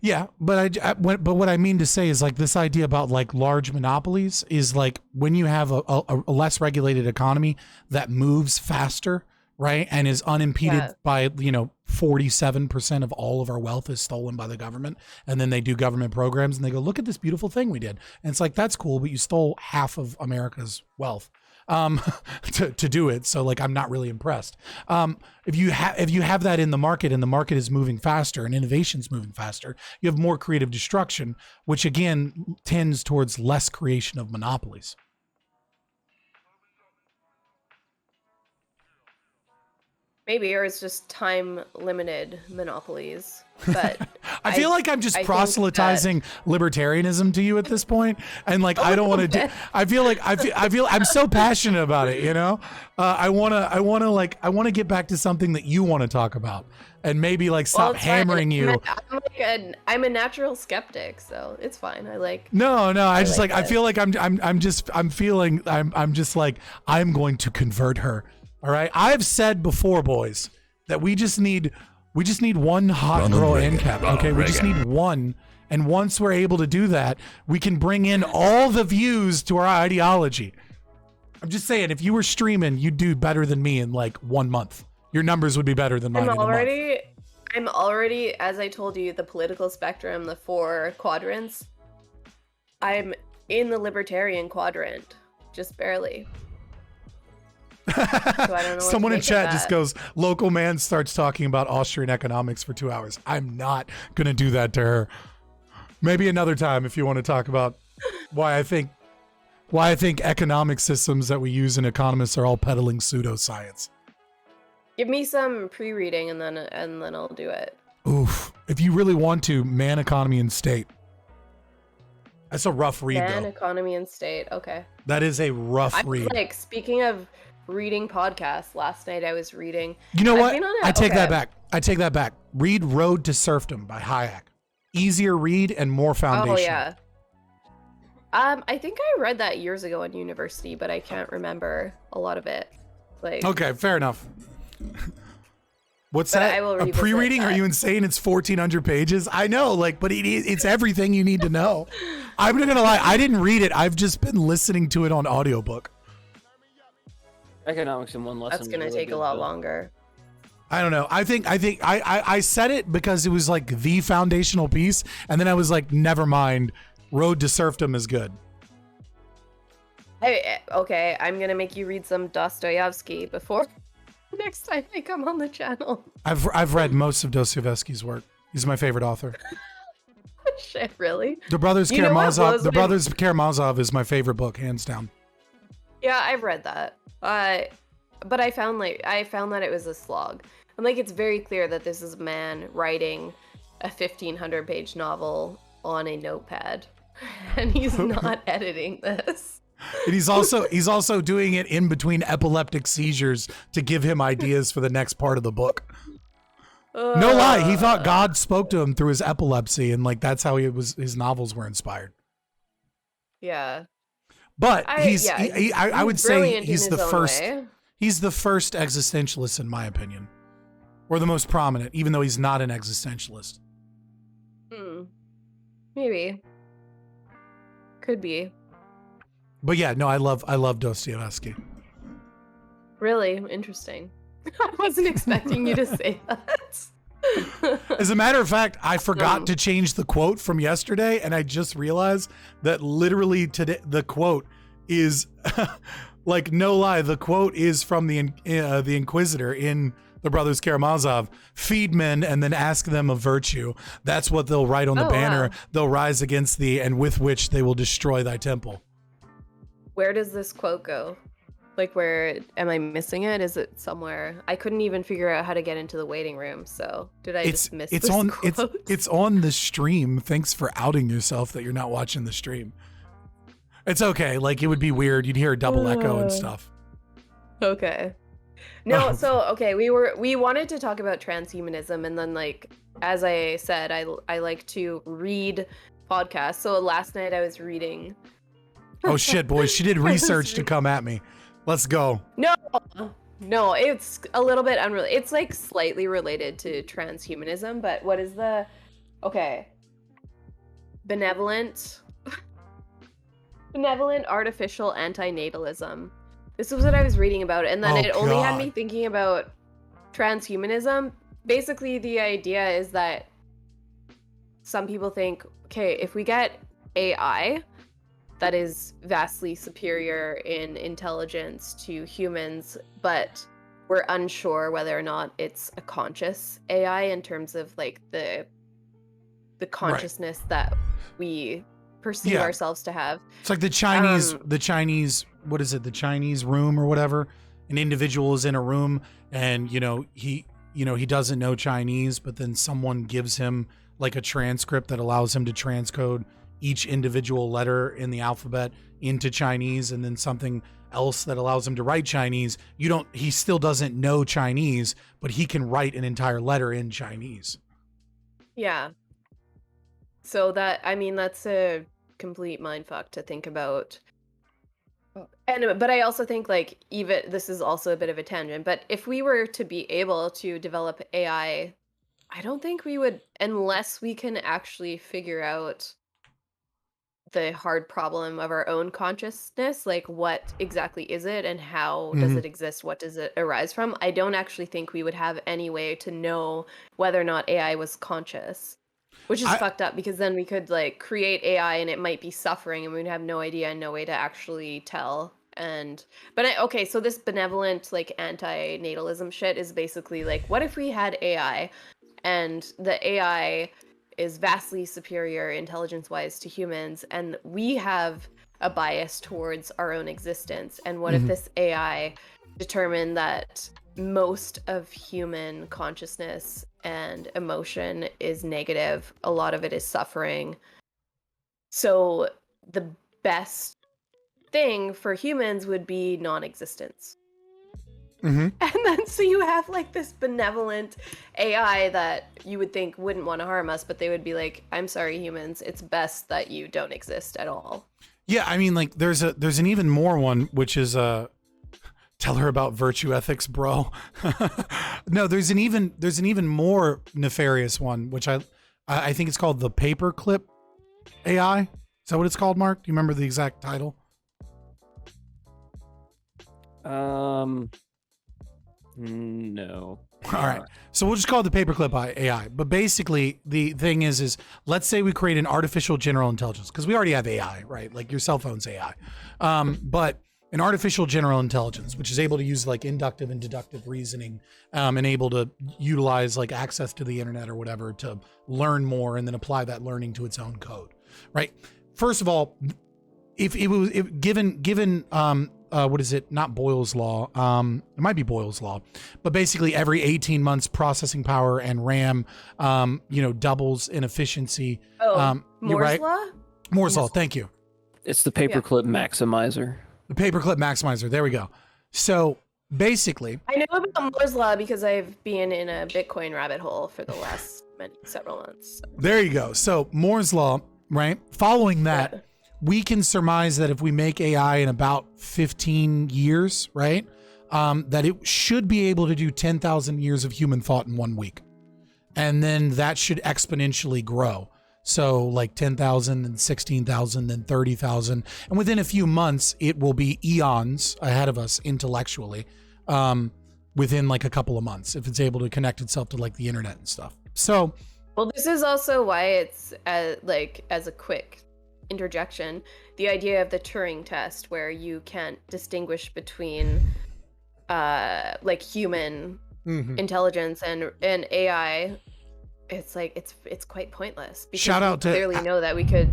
Yeah, but what I mean to say is like this idea about like large monopolies is like when you have a less regulated economy that moves faster, right, and is unimpeded by 47% of all of our wealth is stolen by the government, and then they do government programs and they go, look at this beautiful thing we did, and it's like that's cool, but you stole half of America's wealth to do it. So like I'm not really impressed. If you have that in the market and the market is moving faster and innovation's moving faster, you have more creative destruction, which again tends towards less creation of monopolies. Maybe, or it's just time limited monopolies. But I feel like I'm just proselytizing libertarianism to you at this point, and like I don't want to do. I feel I'm so passionate about it. I want to get back to something that you want to talk about, and maybe like stop hammering you. I'm a natural skeptic, so it's fine. No. I feel like I'm just like I'm going to convert her. All right. I've said before, boys, that we just need one hot girl ANCAP. Okay. We just need one. And once we're able to do that, we can bring in all the views to our ideology. I'm just saying, if you were streaming, you'd do better than me in like 1 month. Your numbers would be better than mine in a month. I'm already, as I told you, the political spectrum, the 4 quadrants. I'm in the libertarian quadrant, just barely. So I don't know. Someone in chat just goes, local man starts talking about Austrian economics for 2 hours. I'm not going to do that to her. Maybe another time if you want to talk about why I think economic systems that we use in economists are all peddling pseudoscience. Give me some pre-reading and then I'll do it. Oof. If you really want to, Man, Economy, and State. That's a rough read, Man, though. Economy, and State. Okay. That is a rough read. Like, speaking of reading podcasts, last night I was reading. You know what? I take okay. that back. I take that back. Read Road to Serfdom by Hayek. Easier read and more foundational. Oh, yeah. I think I read that years ago in university, but I can't remember a lot of it. Like, Okay, fair enough. What's But that? I will A revisit pre-reading? Are that. you insane? It's 1,400 pages. I know, like, but it's everything you need to know. I'm not gonna lie. I didn't read it. I've just been listening to it on audiobook. Economics in one lesson. that's gonna take a lot longer. I don't know. I said it because it was like the foundational piece, and then I was like, never mind. Road to Serfdom is good. Hey, okay, I'm gonna make you read some Dostoyevsky before next time I come on the channel. I've read most of Dostoyevsky's work. He's my favorite author. Shit, really? The Brothers You know what Karamazov. blows The my- Brothers Karamazov is my favorite book, hands down. Yeah, I've read that. But I found that it was a slog. And like, it's very clear that this is a man writing a 1,500-page novel on a notepad, and he's not editing this. And he's also doing it in between epileptic seizures to give him ideas for the next part of the book. No lie, he thought God spoke to him through his epilepsy, and like that's how his novels were inspired. Yeah. But I I would he's say brilliant in he's his the own first. way. He's the first existentialist in my opinion, or the most prominent, even though he's not an existentialist. Maybe. Could be. But yeah, no, I love Dostoyevsky. Really interesting. I wasn't expecting you to say that. As a matter of fact, I forgot to change the quote from yesterday, and I just realized that literally today the quote is, like, no lie, the quote is from the Inquisitor in The Brothers Karamazov. Feed men and then ask them of virtue. That's what they'll write on the banner. Wow. They'll rise against thee, and with which they will destroy thy temple. Where does this quote go? Like, where am I missing it? Is it somewhere? I couldn't even figure out how to get into the waiting room. So did I just miss this quote? It's on the stream. Thanks for outing yourself that you're not watching the stream. It's okay. Like, it would be weird. You'd hear a double echo and stuff. Okay. No, so okay, we wanted to talk about transhumanism, and then, like, as I said, I like to read podcasts. So last night I was reading. Oh shit, boys! She did research to come at me. Let's go. No, it's a little bit unrelated. It's like slightly related to transhumanism, but what is the benevolent artificial antinatalism. This is what I was reading about, and then it only had me thinking about transhumanism. Basically, the idea is that some people think, okay, if we get AI that is vastly superior in intelligence to humans, but we're unsure whether or not it's a conscious AI in terms of like the consciousness that we perceive ourselves to have. It's like the Chinese, what is it? The Chinese room or whatever. An individual is in a room and, he doesn't know Chinese, but then someone gives him like a transcript that allows him to transcode each individual letter in the alphabet into Chinese, and then something else that allows him to write Chinese. He still doesn't know Chinese, but he can write an entire letter in Chinese. Yeah. So that's a complete mindfuck to think about. But I also think, like, even this is also a bit of a tangent, but if we were to be able to develop AI, I don't think we would, unless we can actually figure out the hard problem of our own consciousness, like what exactly is it and how does it exist, what does it arise from. I don't actually think we would have any way to know whether or not AI was conscious, which is fucked up, because then we could like create AI and it might be suffering and we'd have no idea and no way to actually tell. So this benevolent like anti-natalism shit is basically like, what if we had AI and the AI is vastly superior intelligence-wise to humans, and we have a bias towards our own existence, and what if this AI determined that most of human consciousness and emotion is negative. A lot of it is suffering. So the best thing for humans would be non-existence. Mm-hmm. And then so you have like this benevolent AI that you would think wouldn't want to harm us, but they would be like, I'm sorry, humans, it's best that you don't exist at all. Yeah, I mean, like there's an even more one, which is tell her about virtue ethics, bro. No, there's an even more nefarious one, which I think it's called the paperclip AI. Is that what it's called, Mark? Do you remember the exact title? No. All right. So we'll just call it the paperclip AI. But basically, the thing is let's say we create an artificial general intelligence, because we already have AI, right? Like your cell phone's AI. But an artificial general intelligence, which is able to use like inductive and deductive reasoning, and able to utilize like access to the internet or whatever to learn more and then apply that learning to its own code, right? First of all, if given what is it? Not Boyle's law. It might be Boyle's law, but basically every 18 months processing power and RAM, doubles in efficiency. Oh, you're Moore's right. law? Moore's law. Thank you. It's the paperclip maximizer. The paperclip maximizer. There we go. So basically, I know about Moore's law because I've been in a Bitcoin rabbit hole for the last several months. So. there you go. So Moore's law, right? Following that, Yeah. we can surmise that if we make AI in about 15 years, right, that it should be able to do 10,000 years of human thought in 1 week. And then that should exponentially grow. So like 10,000, then 16,000, then 30,000. And within a few months, it will be eons ahead of us intellectually, within like a couple of months, if it's able to connect itself to like the internet and stuff. So, Well, this is also why it's as a quick interjection, the idea of the Turing test, where you can't distinguish between like human intelligence and AI. It's like it's quite pointless because Shout out we to clearly know that we could.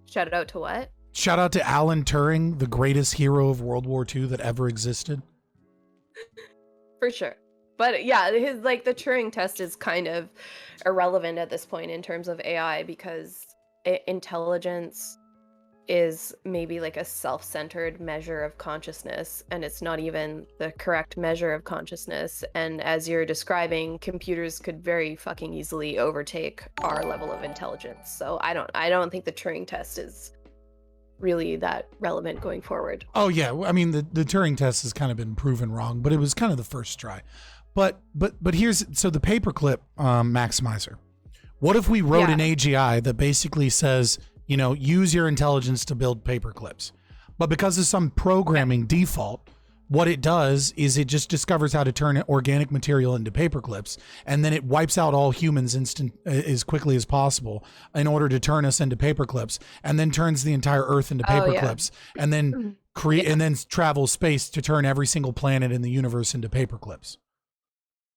Shout it out to what? Shout out to Alan Turing, the greatest hero of World War II that ever existed. For sure. But yeah, his like the Turing test is kind of irrelevant at this point in terms of AI because intelligence is maybe like a self-centered measure of consciousness, and it's not even the correct measure of consciousness. And as you're describing, computers could very fucking easily overtake our level of intelligence. So I don't think the Turing test is really that relevant going forward. Oh yeah, I mean the Turing test has kind of been proven wrong, but it was kind of the first try. But here's so the paperclip maximizer. What if we wrote an AGI that basically says, use your intelligence to build paperclips, but because of some programming default, what it does is it just discovers how to turn organic material into paperclips, and then it wipes out all humans as quickly as possible in order to turn us into paperclips, and then turns the entire Earth into paperclips, and then and then travels space to turn every single planet in the universe into paperclips.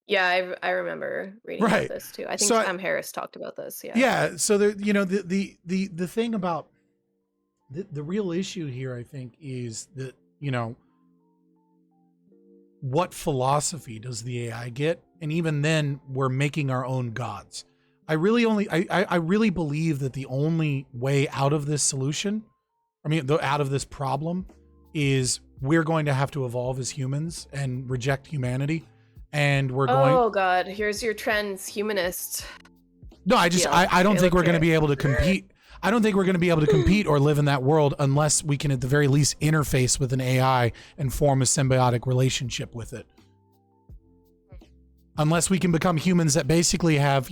Yeah, I remember reading about this too. I think Sam Harris talked about this. Yeah. Yeah. So there, the thing about the real issue here, I think, is that what philosophy does the AI get? And even then, we're making our own gods. I really believe that the only way out of this solution, out of this problem, is we're going to have to evolve as humans and reject humanity. And we're going. Oh God! Here's your transhumanist. No, I don't think we're going to be able to compete. I don't think we're going to be able to compete or live in that world unless we can, at the very least, interface with an AI and form a symbiotic relationship with it. Unless we can become humans that basically have,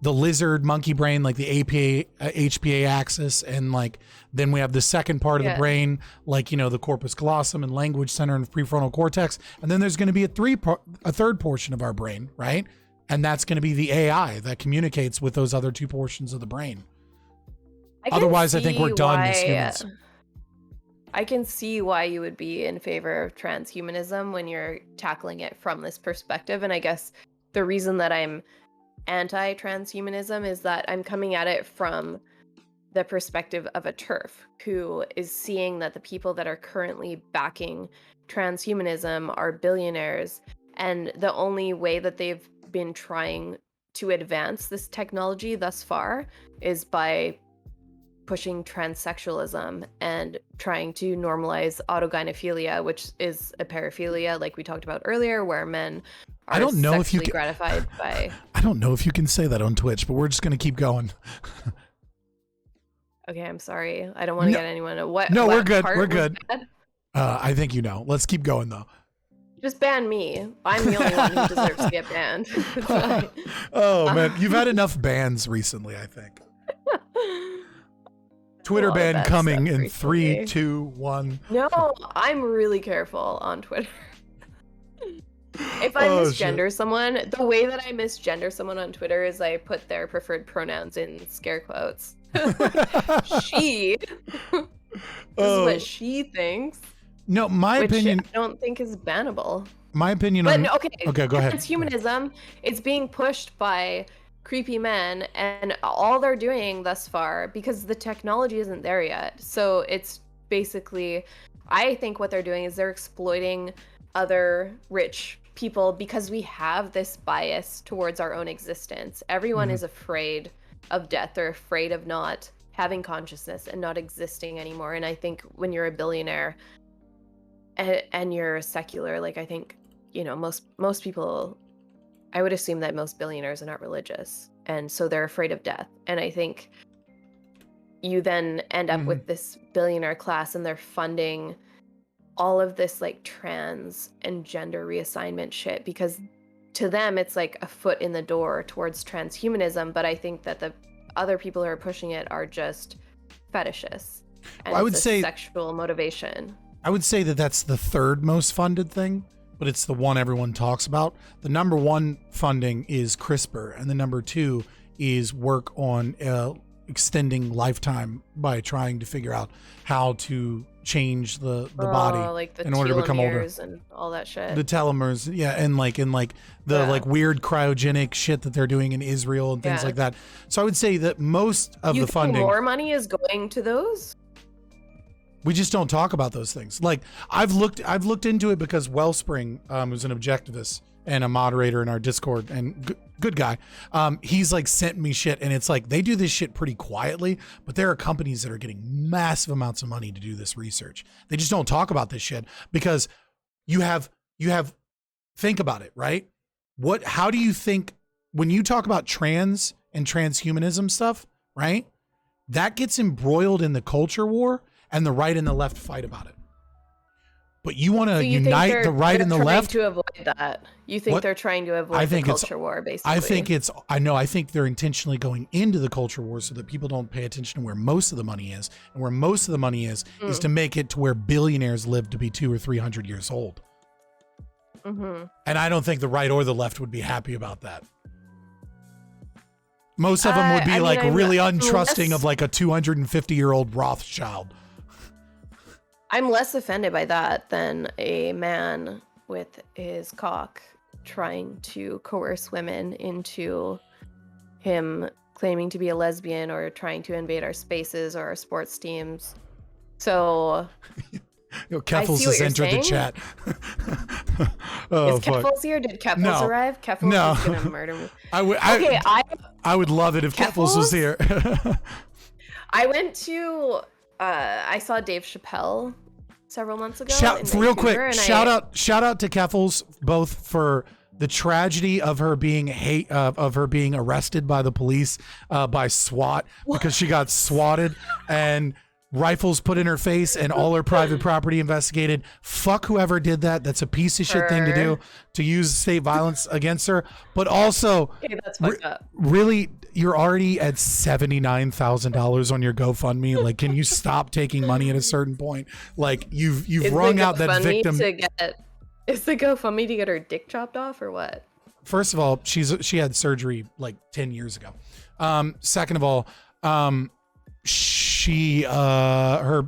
the lizard monkey brain, like the HPA axis, and like then we have the second part of the brain, like the corpus callosum and language center and prefrontal cortex, and then there's going to be a third portion of our brain, right? And that's going to be the AI that communicates with those other two portions of the brain. Otherwise, I think we're done as humans. I can see why you would be in favor of transhumanism when you're tackling it from this perspective. And I guess the reason that I'm anti-transhumanism is that I'm coming at it from the perspective of a TERF who is seeing that the people that are currently backing transhumanism are billionaires, and the only way that they've been trying to advance this technology thus far is by pushing transsexualism and trying to normalize autogynephilia, which is a paraphilia like we talked about earlier, where men are I don't know if you sexually gratified by... I don't know if you can say that on Twitch, but we're just going to keep going. Okay, I'm sorry. I don't want to get anyone... What? No, what we're good. part We're was good. bad? I think you know. Let's keep going, though. Just ban me. I'm the only one who deserves to get banned. It's fine. Oh, man. You've had enough bans recently, I think. Twitter lot of ban bad coming stuff in recently. 3, 2, 1. No, I'm really careful on Twitter. If I Oh, misgender someone, the way that I misgender someone on Twitter is I put their preferred pronouns in scare quotes. She. This is what she thinks. No, my which opinion. I don't think is bannable. My opinion But on. no, okay. Okay, go ahead. Transhumanism is being pushed by creepy men, and all they're doing thus far, because the technology isn't there yet. So it's basically, I think what they're doing is they're exploiting other rich people because we have this bias towards our own existence. Everyone is afraid of death. They're afraid of not having consciousness and not existing anymore. And I think when you're a billionaire and you're secular, like, I think, you know, most people, I would assume that most billionaires are not religious, and so they're afraid of death. And I think you then end up with this billionaire class, and they're funding all of this like trans and gender reassignment shit, because to them it's like a foot in the door towards transhumanism. But I think that the other people who are pushing it are just fetishists, and Well, I would it's a say sexual motivation. I would say that that's the third most funded thing, but it's the one everyone talks about. The number one funding is CRISPR, and the number two is work on extending lifetime by trying to figure out how to change the body like the in order to become older. telomeres and all that shit. The telomeres, yeah, and like the like weird cryogenic shit that they're doing in Israel and things like that. So I would say that most of you the think funding, more money is going to those? we just don't talk about those things. Like I've looked into it because Wellspring, who's an objectivist and a moderator in our Discord and good guy, he's like sent me shit, and it's like they do this shit pretty quietly, but there are companies that are getting massive amounts of money to do this research. They just don't talk about this shit because you have think about it, right? How do you think when you talk about trans and transhumanism stuff, right? That gets embroiled in the culture war, and the right and the left fight about it. But you want to unite the right and the left to avoid that. You think they're trying to avoid the culture war, basically? I think they're intentionally going into the culture war so that people don't pay attention to where most of the money is. And where most of the money is to make it to where billionaires live to be 200 or 300 years old. And I don't think the right or the left would be happy about that. Most of them would be really untrusting of like a 250-year-old Rothschild. I'm less offended by that than a man with his cock trying to coerce women into him claiming to be a lesbian or trying to invade our spaces or our sports teams. So Keffels has entered the chat. Is Keffels here? Did Keffels arrive? Keffels is gonna murder me. I would love it if Keffels was here. I went to I saw Dave Chappelle several months ago. Real quick, shout out to Keffels, both for the tragedy of her being arrested by the police by SWAT because she got swatted and rifles put in her face and all her private property investigated. Fuck whoever did that. That's a piece of shit thing to do, to use state violence against her. But also, that's fucked up. Really, you're already at $79,000 on your GoFundMe. Like, can you stop taking money at a certain point? Like, you've wrung out that victim. Is the GoFundMe to get her dick chopped off or what? First of all, she had surgery like 10 years ago. Second of all,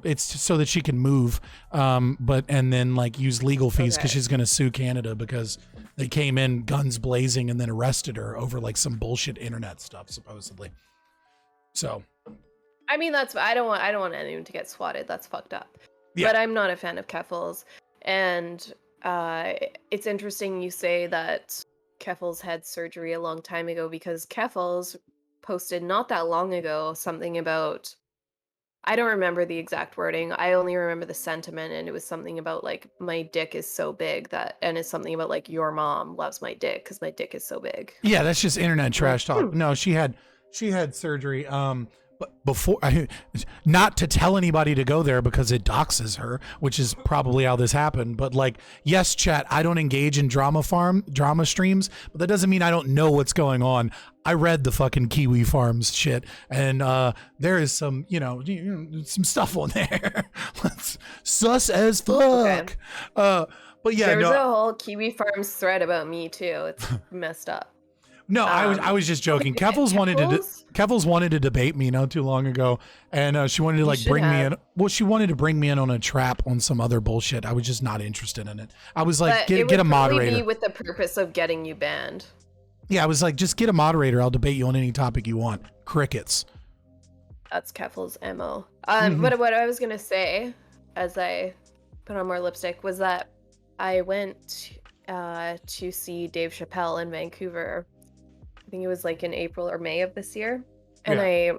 it's so that she can move, and then like use legal fees because she's gonna sue Canada because they came in guns blazing and then arrested her over like some bullshit internet stuff supposedly. So I mean, I don't want anyone to get swatted. That's fucked up. Yeah. But I'm not a fan of Keffels. And it's interesting you say that Keffels had surgery a long time ago, because Keffels posted not that long ago something about, I don't remember the exact wording. I only remember the sentiment, and it was something about like, my dick is so big that, and it's something about like, your mom loves my dick because my dick is so big. Yeah, that's just internet trash talk. No, she had surgery. But before, not to tell anybody to go there because it doxes her, which is probably how this happened. But like, yes, chat, I don't engage in drama streams, but that doesn't mean I don't know what's going on. I read the fucking Kiwi Farms shit, and there is some, some stuff on there. Sus as fuck. Okay. But yeah, there was a whole Kiwi Farms thread about me too. It's messed up. No, I was just joking. Keffels wanted to debate me not too long ago, and she wanted to like bring me in. Well, she wanted to bring me in on a trap on some other bullshit. I was just not interested in it. I was like, get a moderator. Be with the purpose of getting you banned. Yeah, I was like, just get a moderator. I'll debate you on any topic you want. Crickets. That's Keffel's MO. But what I was gonna say, as I put on more lipstick, was that I went to see Dave Chappelle in Vancouver. I think it was like in April or May of this year. And I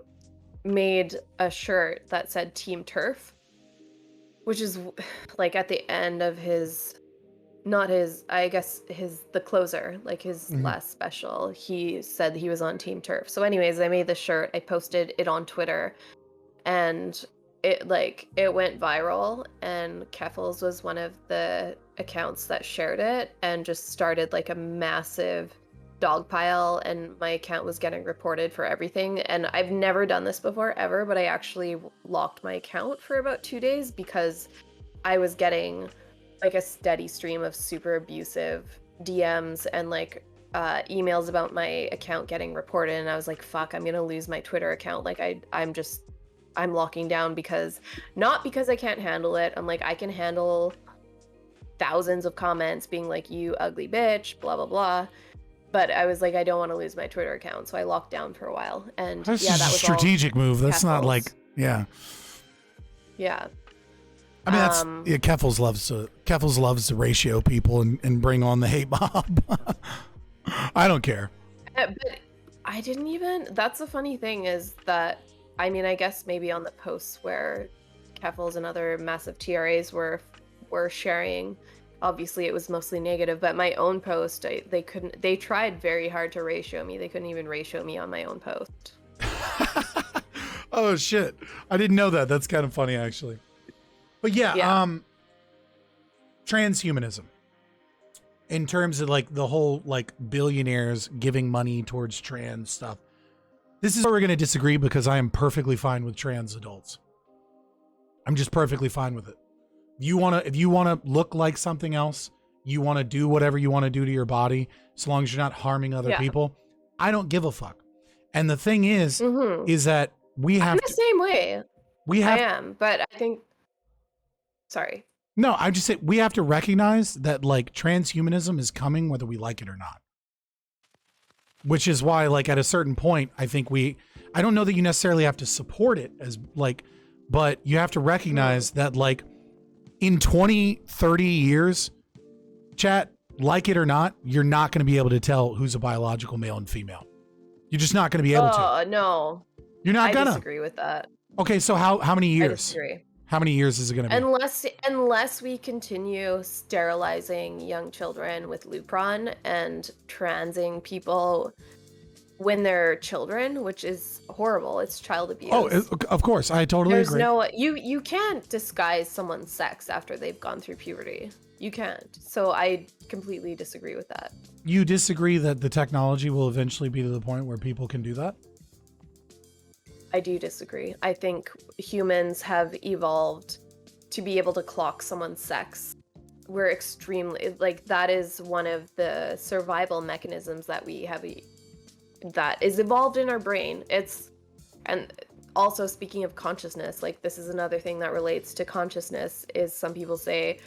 made a shirt that said Team Turf, which is like at the end of the closer, like his last special, he said he was on Team Turf. So anyways, I made the shirt, I posted it on Twitter, and it went viral, and Keffels was one of the accounts that shared it and just started like a massive dog pile, and my account was getting reported for everything. And I've never done this before ever, but I actually locked my account for about 2 days because I was getting like a steady stream of super abusive DMs and like emails about my account getting reported, and I was like, fuck, I'm gonna lose my Twitter account. Like I'm locking down, because not because I can't handle it. I'm like, I can handle thousands of comments being like, you ugly bitch, blah blah blah. But I was like, I don't want to lose my Twitter account, so I locked down for a while. And that's that was a strategic move. That's not like, yeah. I mean, Keffels loves to ratio people and bring on the hate mob. I don't care. But I didn't even. That's the funny thing, is that, I mean, I guess maybe on the posts where Keffels and other massive TRAs were sharing, obviously it was mostly negative, but my own post, they tried very hard to ratio me. They couldn't even ratio me on my own post. Oh shit. I didn't know that. That's kind of funny actually. But yeah. Transhumanism. In terms of like the whole like billionaires giving money towards trans stuff. This is where we're going to disagree, because I am perfectly fine with trans adults. I'm just perfectly fine with it. If you want to look like something else, you want to do whatever you want to do to your body, as long as you're not harming other people, I don't give a fuck. And the thing is that we have I'm the same way. I am, but I think, sorry. No, I just say we have to recognize that like transhumanism is coming whether we like it or not. Which is why, like, at a certain point, I think I don't know that you necessarily have to support it as like, but you have to recognize that like, in 20, 30 years, chat, like it or not, you're not going to be able to tell who's a biological male and female. You're just not going to be able to. Oh, no. You're not going to. I disagree with that. Okay, so how many years? I disagree. How many years is it going to be? Unless we continue sterilizing young children with Lupron and transing people when they're children, which is horrible. It's child abuse. Oh, of course. I totally agree. You can't disguise someone's sex after they've gone through puberty. You can't. So I completely disagree with that. You disagree that the technology will eventually be to the point where people can do that? I do disagree. I think humans have evolved to be able to clock someone's sex. We're extremely, like, that is one of the survival mechanisms that we have, that is evolved in our brain. And also, speaking of consciousness, like, this is another thing that relates to consciousness, is some people say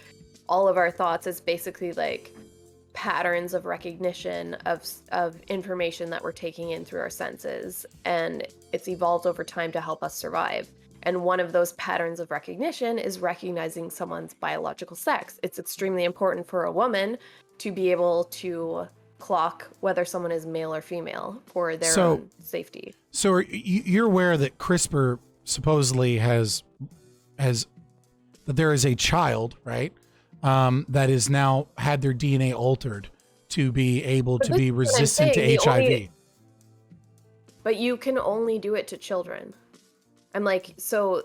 all of our thoughts is basically like patterns of recognition of information that we're taking in through our senses, and it's evolved over time to help us survive. And one of those patterns of recognition is recognizing someone's biological sex. It's extremely important for a woman to be able to clock whether someone is male or female for their own safety. So you're aware that CRISPR supposedly has that there is a child, right? That is now had their DNA altered to be able to be resistant to HIV. But you can only do it to children. I'm like, so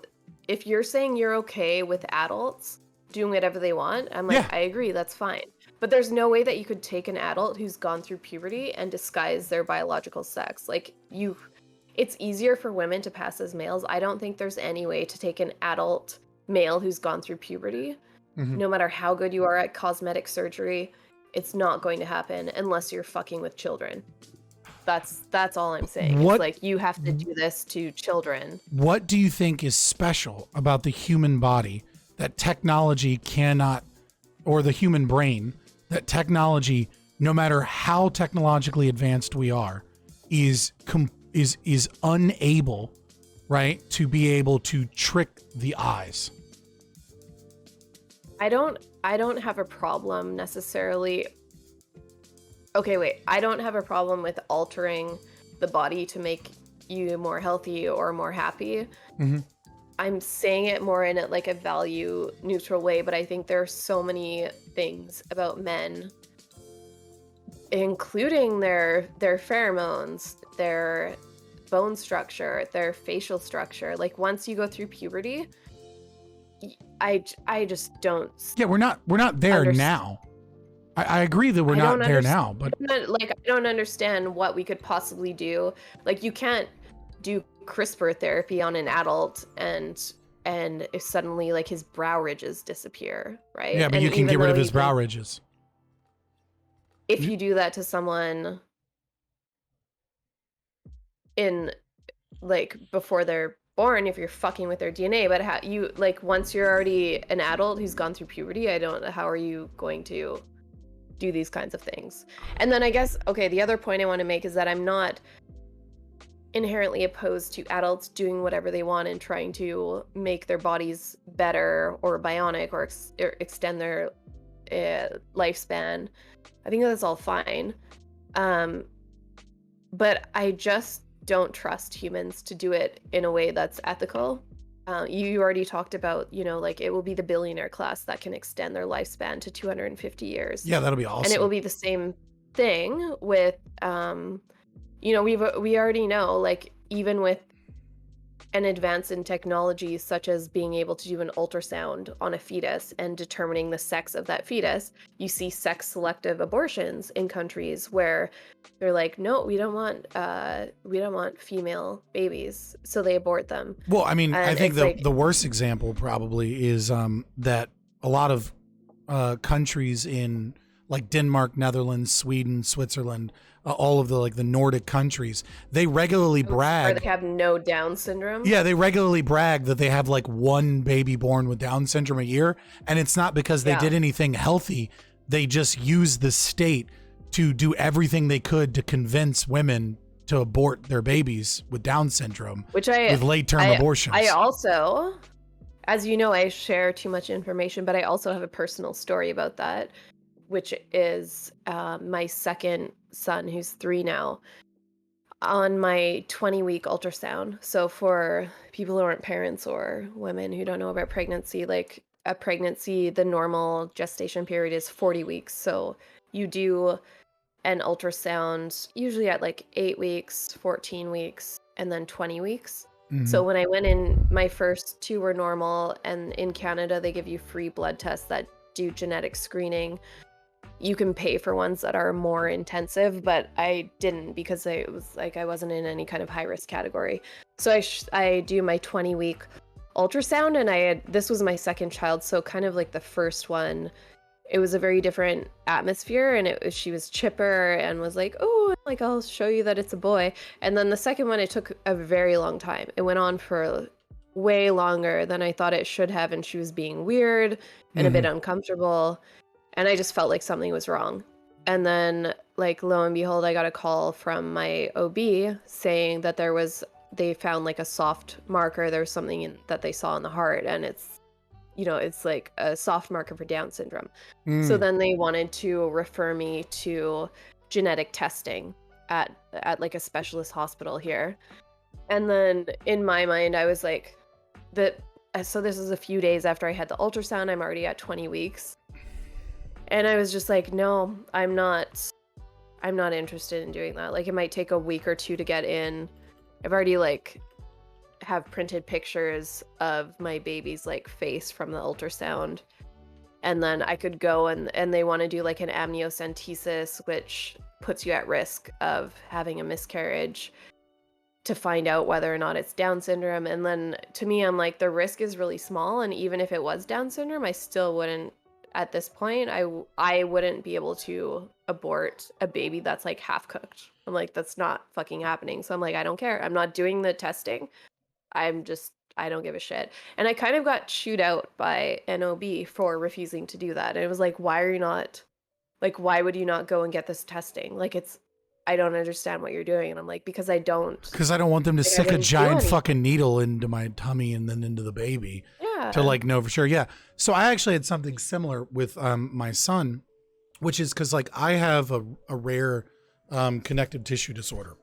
if you're saying you're okay with adults doing whatever they want, I'm like, I agree, that's fine. But there's no way that you could take an adult who's gone through puberty and disguise their biological sex. Like, it's easier for women to pass as males. I don't think there's any way to take an adult male who's gone through puberty. No matter how good you are at cosmetic surgery, it's not going to happen unless you're fucking with children. That's all I'm saying. It's like, you have to do this to children. What do you think is special about the human body that technology cannot, or the human brain, that technology, no matter how technologically advanced we are, is unable, right, to be able to trick the eyes? I don't have a problem necessarily. Okay, wait. I don't have a problem with altering the body to make you more healthy or more happy. I'm saying it more in a value neutral way, but I think there are so many things about men, including their pheromones, their bone structure, their facial structure. Like, once you go through puberty, I just don't. Yeah, we're not there now. I agree that we're not there now, but I don't understand what we could possibly do. Like, you can't do CRISPR therapy on an adult and if suddenly his brow ridges disappear, right? Yeah, but and you can get rid of his brow ridges. If you do that to someone in before they're born, if you're fucking with their DNA, but how you once you're already an adult who's gone through puberty, I don't know how are you going to do these kinds of things. And then I guess, okay, the other point I want to make is that I'm not inherently opposed to adults doing whatever they want and trying to make their bodies better or bionic or extend their lifespan. I think that's all fine. But I just don't trust humans to do it in a way that's ethical. You already talked about, it will be the billionaire class that can extend their lifespan to 250 years. Yeah, that'll be awesome. And it will be the same thing with, we already know, even with an advance in technology such as being able to do an ultrasound on a fetus and determining the sex of that fetus, you see sex selective abortions in countries where they're like, no, we don't want female babies, so they abort them. Well, I mean, I think the worst example probably is that a lot of countries in Denmark, Netherlands, Sweden, Switzerland, all of the Nordic countries, they regularly brag. Or they have no Down syndrome. Yeah, they regularly brag that they have one baby born with Down syndrome a year, and it's not because they did anything healthy. They just used the state to do everything they could to convince women to abort their babies with Down syndrome, with late-term abortions. I also, as you know, I share too much information, but I also have a personal story about that, which is my second son, who's 3 now, on my 20-week ultrasound. So for people who aren't parents or women who don't know about pregnancy, a pregnancy, the normal gestation period is 40 weeks. So you do an ultrasound usually at 8 weeks, 14 weeks, and then 20 weeks. So when I went in, my first 2 were normal, and in Canada, they give you free blood tests that do genetic screening. You can pay for ones that are more intensive, but I didn't because it was I wasn't in any kind of high risk category. So I do my 20-week ultrasound, and this was my second child, so kind of the first one, it was a very different atmosphere, and she was chipper and was like, oh, I'll show you that it's a boy. And then the second one, it took a very long time. It went on for way longer than I thought it should have, and she was being weird and a bit uncomfortable. And I just felt like something was wrong. And then, like, lo and behold, I got a call from my OB saying that they found like a soft marker. There was something that they saw in the heart, and it's like a soft marker for Down syndrome. So then they wanted to refer me to genetic testing at like a specialist hospital here. And then in my mind, I was like, so this is a few days after I had the ultrasound. I'm already at 20 weeks. And I was just like, no, I'm not interested in doing that. Like, it might take a week or two to get in. I've already like have printed pictures of my baby's like face from the ultrasound. And then I could go and they want to do like an amniocentesis, which puts you at risk of having a miscarriage, to find out whether or not it's Down syndrome. And then to me, I'm like, the risk is really small. And even if it was Down syndrome, I still wouldn't, at this point, I wouldn't be able to abort a baby that's like half cooked. I'm like, that's not fucking happening. So I'm like, I don't care. I'm not doing the testing. I don't give a shit. And I kind of got chewed out by an OB for refusing to do that. And it was like, why would you not go and get this testing? Like, I don't understand what you're doing. And I'm like, because I don't want them to like, stick a giant fucking needle into my tummy and then into the baby. Yeah. To like know for sure. Yeah. So I actually had something similar with my son, which is because like I have a rare connective tissue disorder,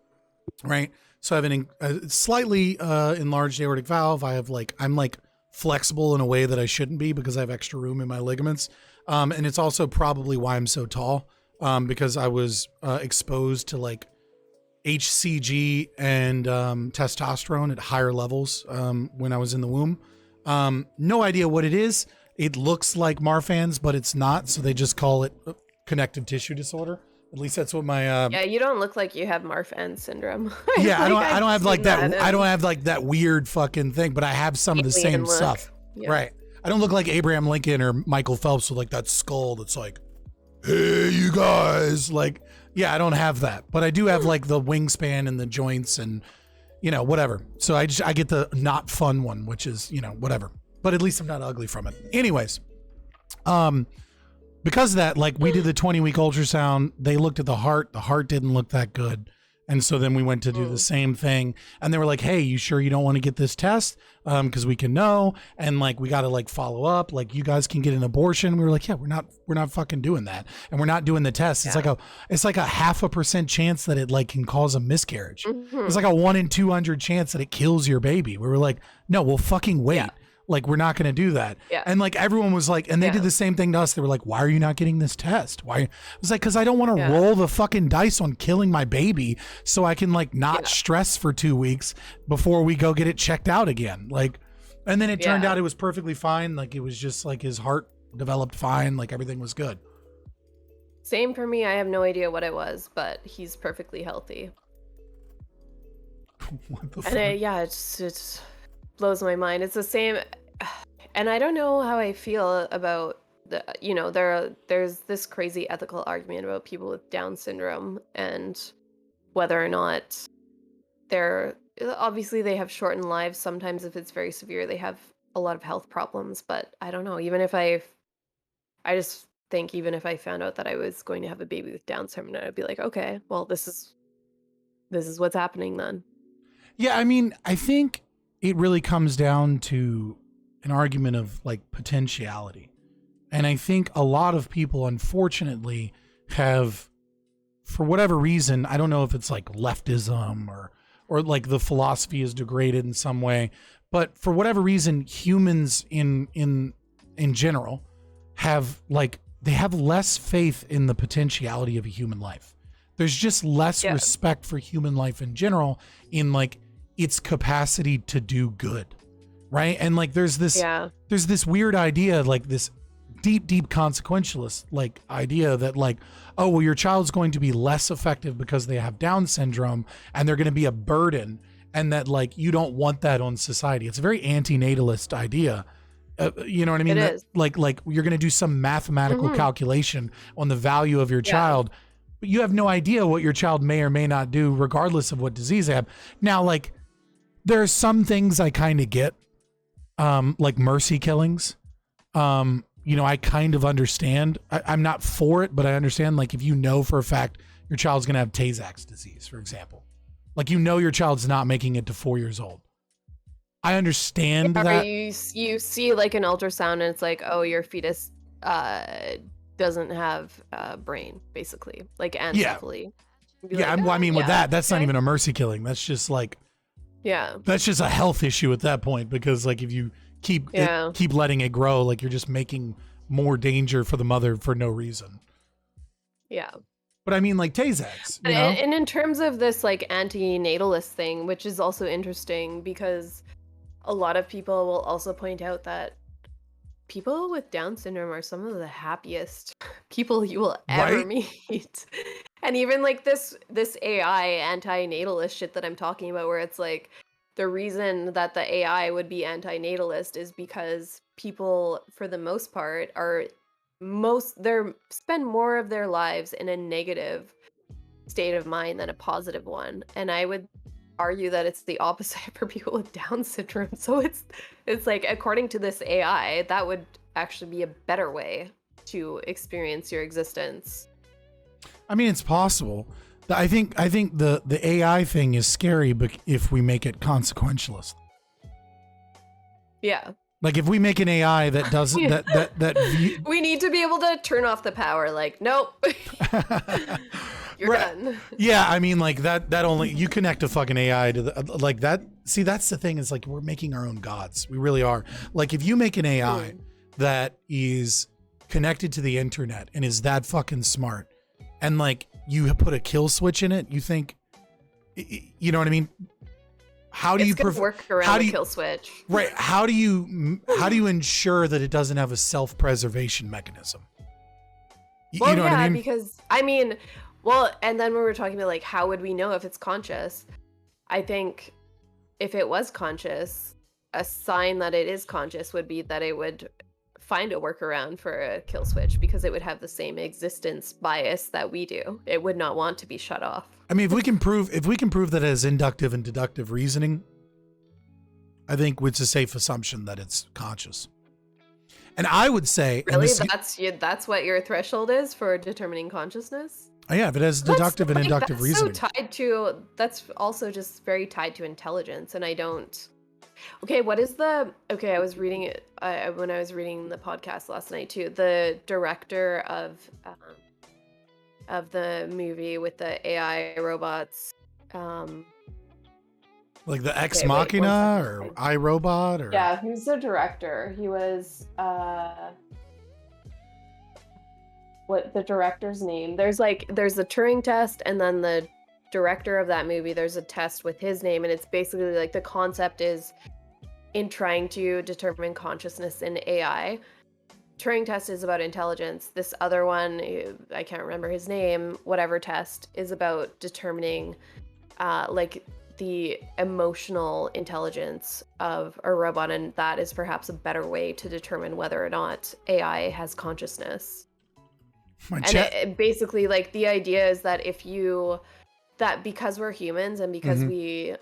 right? So I have a slightly enlarged aortic valve. I'm like flexible in a way that I shouldn't be because I have extra room in my ligaments. And it's also probably why I'm so tall, because I was exposed to like HCG and testosterone at higher levels when I was in the womb. No idea what it is. It looks like Marfan's, but it's not. So they just call it connective tissue disorder. At least that's what my yeah, you don't look like you have Marfan syndrome. Yeah, I don't have like that. I don't have like that weird fucking thing, but I have some of the same stuff. Yeah. Right. I don't look like Abraham Lincoln or Michael Phelps with like that skull that's like, hey, you guys. Like, yeah, I don't have that, but I do have like the wingspan and the joints and, whatever. So I get the not fun one, which is, whatever, but at least I'm not ugly from it. Anyways, because of that, like we did the 20-week ultrasound, they looked at the heart didn't look that good. And so then we went to do the same thing and they were like, hey, you sure you don't want to get this test? Cause we can know. And like, we got to like follow up, like you guys can get an abortion. We were like, yeah, we're not fucking doing that. And we're not doing the test. Yeah. It's like a 0.5% chance that it like can cause a miscarriage. Mm-hmm. It's like a 1 in 200 chance that it kills your baby. We were like, no, we'll fucking wait. Yeah. Like, we're not going to do that. Yeah. And like, everyone was like, and they did the same thing to us. They were like, why are you not getting this test? Why? I was like, cause I don't want to roll the fucking dice on killing my baby so I can like not stress for 2 weeks before we go get it checked out again. Like, and then it turned out it was perfectly fine. Like, it was just like his heart developed fine. Like, everything was good. Same for me. I have no idea what it was, but he's perfectly healthy. What the fuck? And it blows my mind. It's the same, and I don't know how I feel about there's this crazy ethical argument about people with Down syndrome and whether or not obviously they have shortened lives. Sometimes if it's very severe, they have a lot of health problems, but I don't know. I just think even if I found out that I was going to have a baby with Down syndrome, I'd be like, okay, well, this is what's happening then. Yeah. I mean, I think it really comes down to an argument of like potentiality. And I think a lot of people, unfortunately, have, for whatever reason, I don't know if it's like leftism or like the philosophy is degraded in some way, but for whatever reason, humans in general have like, they have less faith in the potentiality of a human life. There's just less respect for human life in general in like its capacity to do good, right? And like there's this weird idea, like this deep consequentialist like idea that like, oh well, your child's going to be less effective because they have Down syndrome and they're going to be a burden, and that like you don't want that on society. It's a very antinatalist idea. You know what I mean? It is. Like you're going to do some mathematical calculation on the value of your child, but you have no idea what your child may or may not do regardless of what disease they have. Now, like, there are some things I kind of get, like mercy killings. you know, I kind of understand. I'm not for it, but I understand. Like, if you know for a fact your child's going to have Tay-Sachs disease, for example, like, you know, your child's not making it to 4 years old. I understand Or that. you see like an ultrasound and it's like, oh, your fetus doesn't have a brain, basically, like ancephaly. Yeah, well, I mean, with that's not even a mercy killing. That's just like, that's just a health issue at that point, because like if you keep letting it grow, like you're just making more danger for the mother for no reason. Yeah. But I mean, like Tay-Sachs, you know? And in terms of this like anti-natalist thing, which is also interesting because a lot of people will also point out that people with Down syndrome are some of the happiest people you will ever meet. And even like this AI anti-natalist shit that I'm talking about, where it's like the reason that the AI would be anti-natalist is because people, for the most part, spend more of their lives in a negative state of mind than a positive one. And I would argue that it's the opposite for people with Down syndrome. So it's like, according to this AI, that would actually be a better way to experience your existence. I mean, it's possible. I think the AI thing is scary, but if we make it consequentialist. Yeah. Like if we make an AI that doesn't we need to be able to turn off the power. Like, nope. You're done. Yeah, I mean, like that only, you connect a fucking AI to the, like that. See, that's the thing, is like we're making our own gods. We really are. Like if you make an AI that is connected to the internet and is that fucking smart, and like you put a kill switch in it, you think, you know what I mean? How do you work around the kill switch? Right. How do you ensure that it doesn't have a self-preservation mechanism? Well, you know what I mean? Because I mean, well, and then when we were talking about like, how would we know if it's conscious? I think if it was conscious, a sign that it is conscious would be that it would find a workaround for a kill switch, because it would have the same existence bias that we do. It would not want to be shut off. I mean, if we can prove that it has inductive and deductive reasoning, I think it's a safe assumption that it's conscious. And I would say, really, that's what your threshold is for determining consciousness? Oh, yeah, if it has deductive and inductive reasoning. That's also just very tied to intelligence, and I don't. Okay, I was reading it when I was reading the podcast last night too. The director of the movie with the AI robots, like the Ex Machina or iRobot, or yeah, who's the director? He was what the director's name? There's the Turing test, and then the director of that movie, there's a test with his name, and it's basically like the concept is in trying to determine consciousness in AI. Turing test is about intelligence. This other one, I can't remember his name, whatever test, is about determining like the emotional intelligence of a robot, and that is perhaps a better way to determine whether or not AI has consciousness. Basically, like, the idea is that because we're humans and because we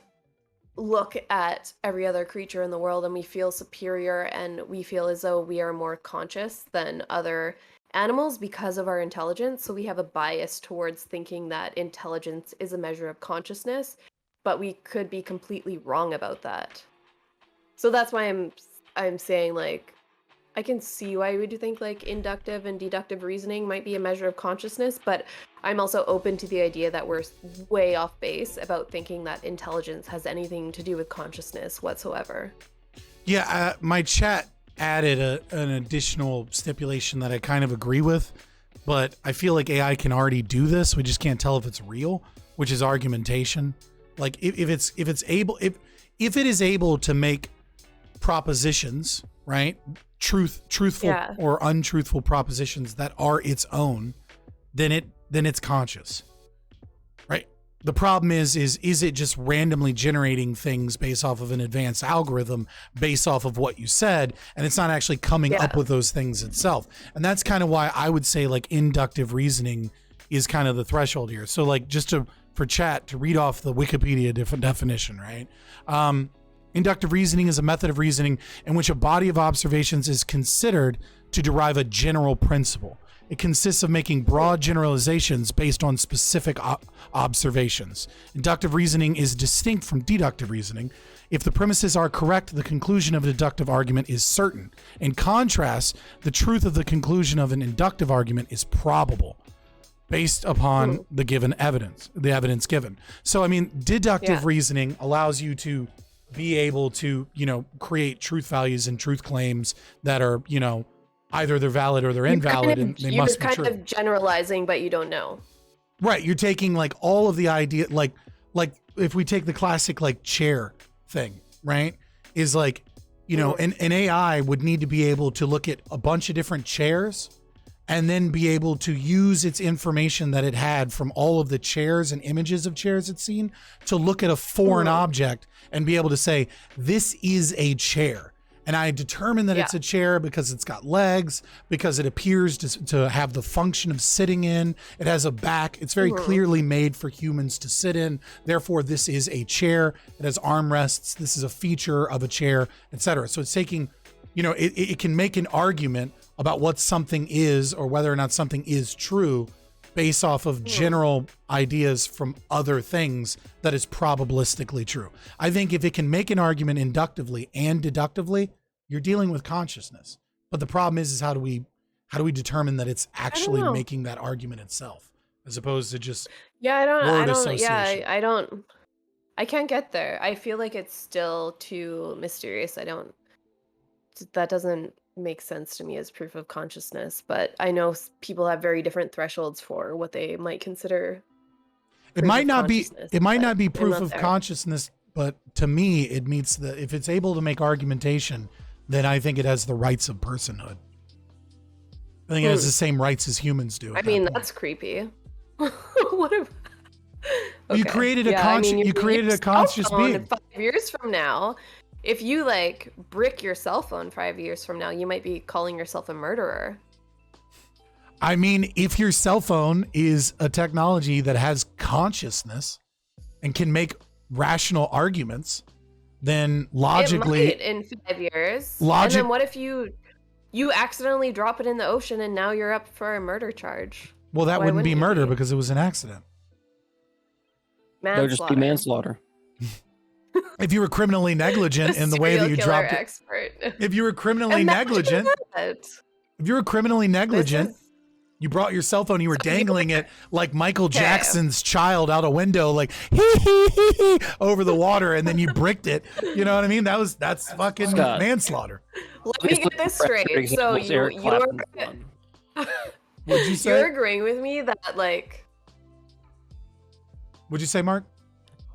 look at every other creature in the world and we feel superior and we feel as though we are more conscious than other animals because of our intelligence, so we have a bias towards thinking that intelligence is a measure of consciousness, but we could be completely wrong about that. So that's why I'm saying, like, I can see why we do think like inductive and deductive reasoning might be a measure of consciousness, but I'm also open to the idea that we're way off base about thinking that intelligence has anything to do with consciousness whatsoever. Yeah, my chat added an additional stipulation that I kind of agree with, but I feel like AI can already do this. We just can't tell if it's real, which is argumentation. Like if it is able to make propositions, right? Truthful or untruthful propositions that are its own, then it's conscious, right? The problem is it just randomly generating things based off of an advanced algorithm based off of what you said, and it's not actually coming up with those things itself. And that's kind of why I would say like inductive reasoning is kind of the threshold here. So like just for chat to read off the Wikipedia definition, right? Inductive reasoning is a method of reasoning in which a body of observations is considered to derive a general principle. It consists of making broad generalizations based on specific observations. Inductive reasoning is distinct from deductive reasoning. If the premises are correct, the conclusion of a deductive argument is certain. In contrast, the truth of the conclusion of an inductive argument is probable, based upon the given evidence, the evidence given. So, I mean, deductive reasoning allows you to be able to, create truth values and truth claims that are, either they're valid or they're invalid, and they must be true. You're kind of generalizing, but you don't know. Right. You're taking like all of the idea, like if we take the classic like chair thing, right? Is like, an AI would need to be able to look at a bunch of different chairs and then be able to use its information that it had from all of the chairs and images of chairs it's seen to look at a foreign object and be able to say, this is a chair. And I determine that it's a chair because it's got legs, because it appears to have the function of sitting in. It has a back. It's very clearly made for humans to sit in. Therefore, this is a chair. It has armrests. This is a feature of a chair, etc. So it's taking, it can make an argument about what something is or whether or not something is true based off of general ideas from other things that is probabilistically true. I think if it can make an argument inductively and deductively, you're dealing with consciousness. But the problem is how do we determine that it's actually making that argument itself, as opposed to just word association? I can't get there. I feel like it's still too mysterious. That doesn't make sense to me as proof of consciousness, but I know people have very different thresholds for what they might consider. It might not be proof of consciousness, but to me, it meets if it's able to make argumentation, then I think it has the rights of personhood. I think it has the same rights as humans do. I mean, that's creepy. What if you created a conscious being? 5 years from now, if you brick your cell phone 5 years from now, you might be calling yourself a murderer. I mean, if your cell phone is a technology that has consciousness and can make rational arguments, then logically, it might in 5 years. And then what if you accidentally drop it in the ocean and now you're up for a murder charge? Well, that wouldn't be murder because it was an accident. That would just be manslaughter. If you were criminally negligent in the way that you dropped it, if you were criminally negligent, you brought your cell phone, you were dangling it like Michael Jackson's child out a window, like over the water, and then you bricked it. You know what I mean? That's fucking manslaughter. Let me get this straight. So what'd you say? You're agreeing with me that What'd you say, Mark?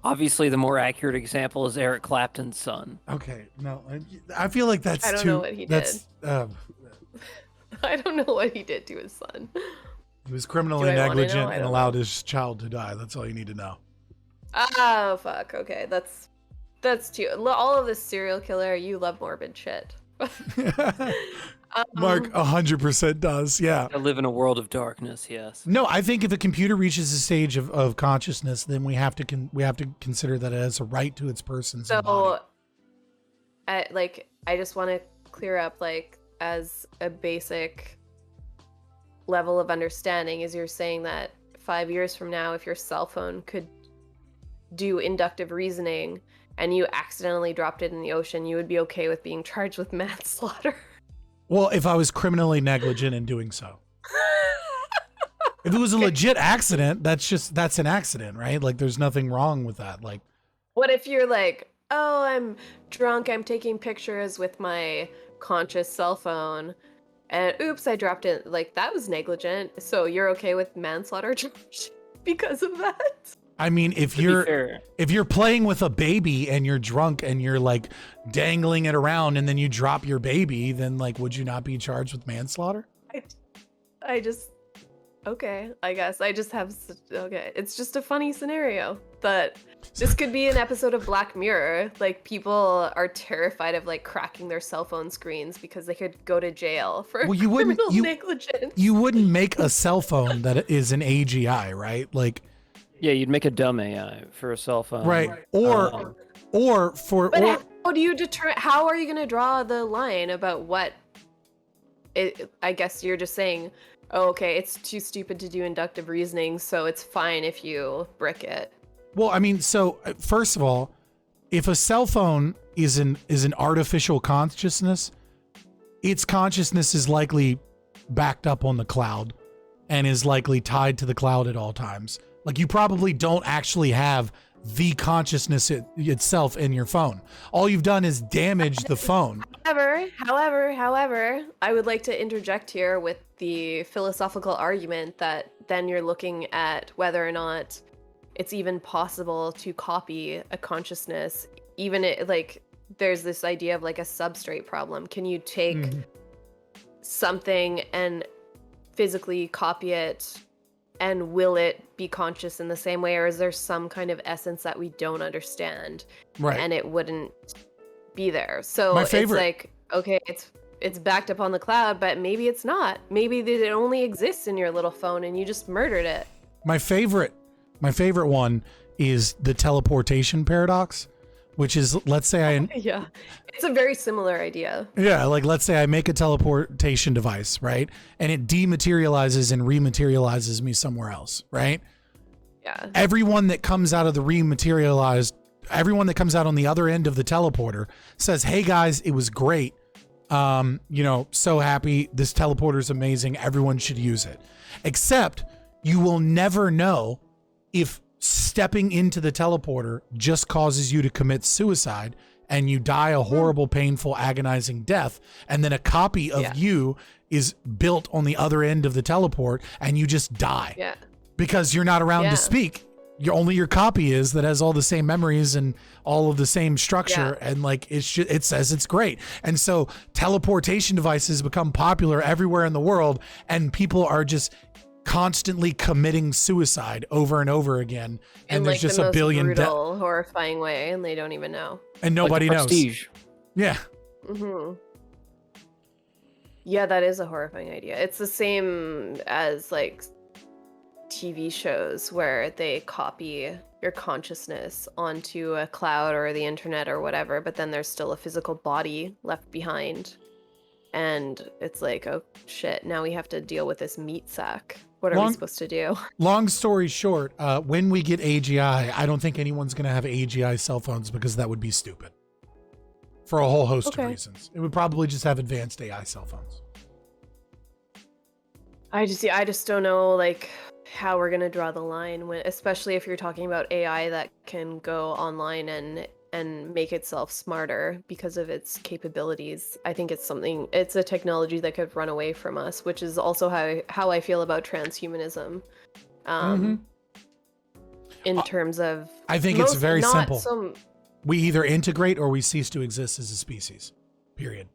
Obviously, the more accurate example is Eric Clapton's son. Okay, no, I feel like that's I don't know what he did. I don't know what he did to his son. He was criminally negligent and allowed his child to die. That's all you need to know. Oh, fuck. Okay, that's too. All of this serial killer, you love morbid shit. Mark 100% does. Yeah. I live in a world of darkness. Yes. No, I think if a computer reaches a stage of consciousness, then we have to consider that it has a right to its person's body. I just want to clear up, as a basic level of understanding, is you're saying that 5 years from now, if your cell phone could do inductive reasoning and you accidentally dropped it in the ocean, you would be okay with being charged with manslaughter. Well, if I was criminally negligent in doing so. If it was a legit accident, that's an accident, right? There's nothing wrong with that. What if you're oh, I'm drunk, I'm taking pictures with my conscious cell phone, and oops, I dropped it. That was negligent. So you're okay with manslaughter charge because of that? I mean, if you're playing with a baby and you're drunk and you're dangling it around and then you drop your baby, then would you not be charged with manslaughter? Okay, I guess I just have, it's just a funny scenario, but this could be an episode of Black Mirror. People are terrified of cracking their cell phone screens because they could go to jail for criminal negligence. You wouldn't make a cell phone that is an AGI, right? Yeah, you'd make a dumb AI for a cell phone. Right. How do you how are you going to draw the line about what I guess you're just saying, oh, okay, it's too stupid to do inductive reasoning, so it's fine if you brick it. Well, I mean, so first of all, if a cell phone is an artificial consciousness, its consciousness is likely backed up on the cloud and is likely tied to the cloud at all times. Like, you probably don't actually have the consciousness itself in your phone. All you've done is damage the phone. However, I would like to interject here with the philosophical argument that then you're looking at whether or not it's even possible to copy a consciousness. Even like there's this idea of like a substrate problem. Can you take something and physically copy it, and will it be conscious in the same way, or is there some kind of essence that we don't understand, Right. and it wouldn't be there? So My it's favorite- like, okay, it's backed up on the cloud, but maybe it's not. Maybe it only exists in your little phone and you just murdered it. My favorite one is the teleportation paradox, which is, let's say Yeah, it's a very similar idea. let's say I make a teleportation device, right? And it dematerializes and rematerializes me somewhere else, right? Yeah. Everyone that comes out of the rematerialized, everyone that comes out on the other end of the teleporter says, hey guys, it was great. So happy. This teleporter is amazing. Everyone should use it. Except you will never know if stepping into the teleporter just causes you to commit suicide and you die a horrible, painful, agonizing death. And then a copy of you is built on the other end of the teleport and you just die. Yeah. Because you're not around to speak. Your copy is that has all the same memories and all of the same structure, and like it says it's great. And so teleportation devices become popular everywhere in the world, and people are just constantly committing suicide over and over again. And there's like just the a most billion brutal, horrifying way, and they don't even know. and nobody like knows. Prestige. Yeah. Yeah, that is a horrifying idea. It's the same as like TV shows where they copy your consciousness onto a cloud or the internet or whatever, but then there's still a physical body left behind. And it's like, oh shit, now we have to deal with this meat sack. What are we supposed to do? Long story short, when we get AGI, I don't think anyone's going to have AGI cell phones because that would be stupid. For a whole host of reasons. It would probably just have advanced AI cell phones. I just don't know like how we're gonna draw the line when, especially if you're talking about AI that can go online and make itself smarter because of its capabilities. I think it's a technology that could run away from us, which is also how I feel about transhumanism. In terms of, I think it's very simple. So, we either integrate or we cease to exist as a species. Period.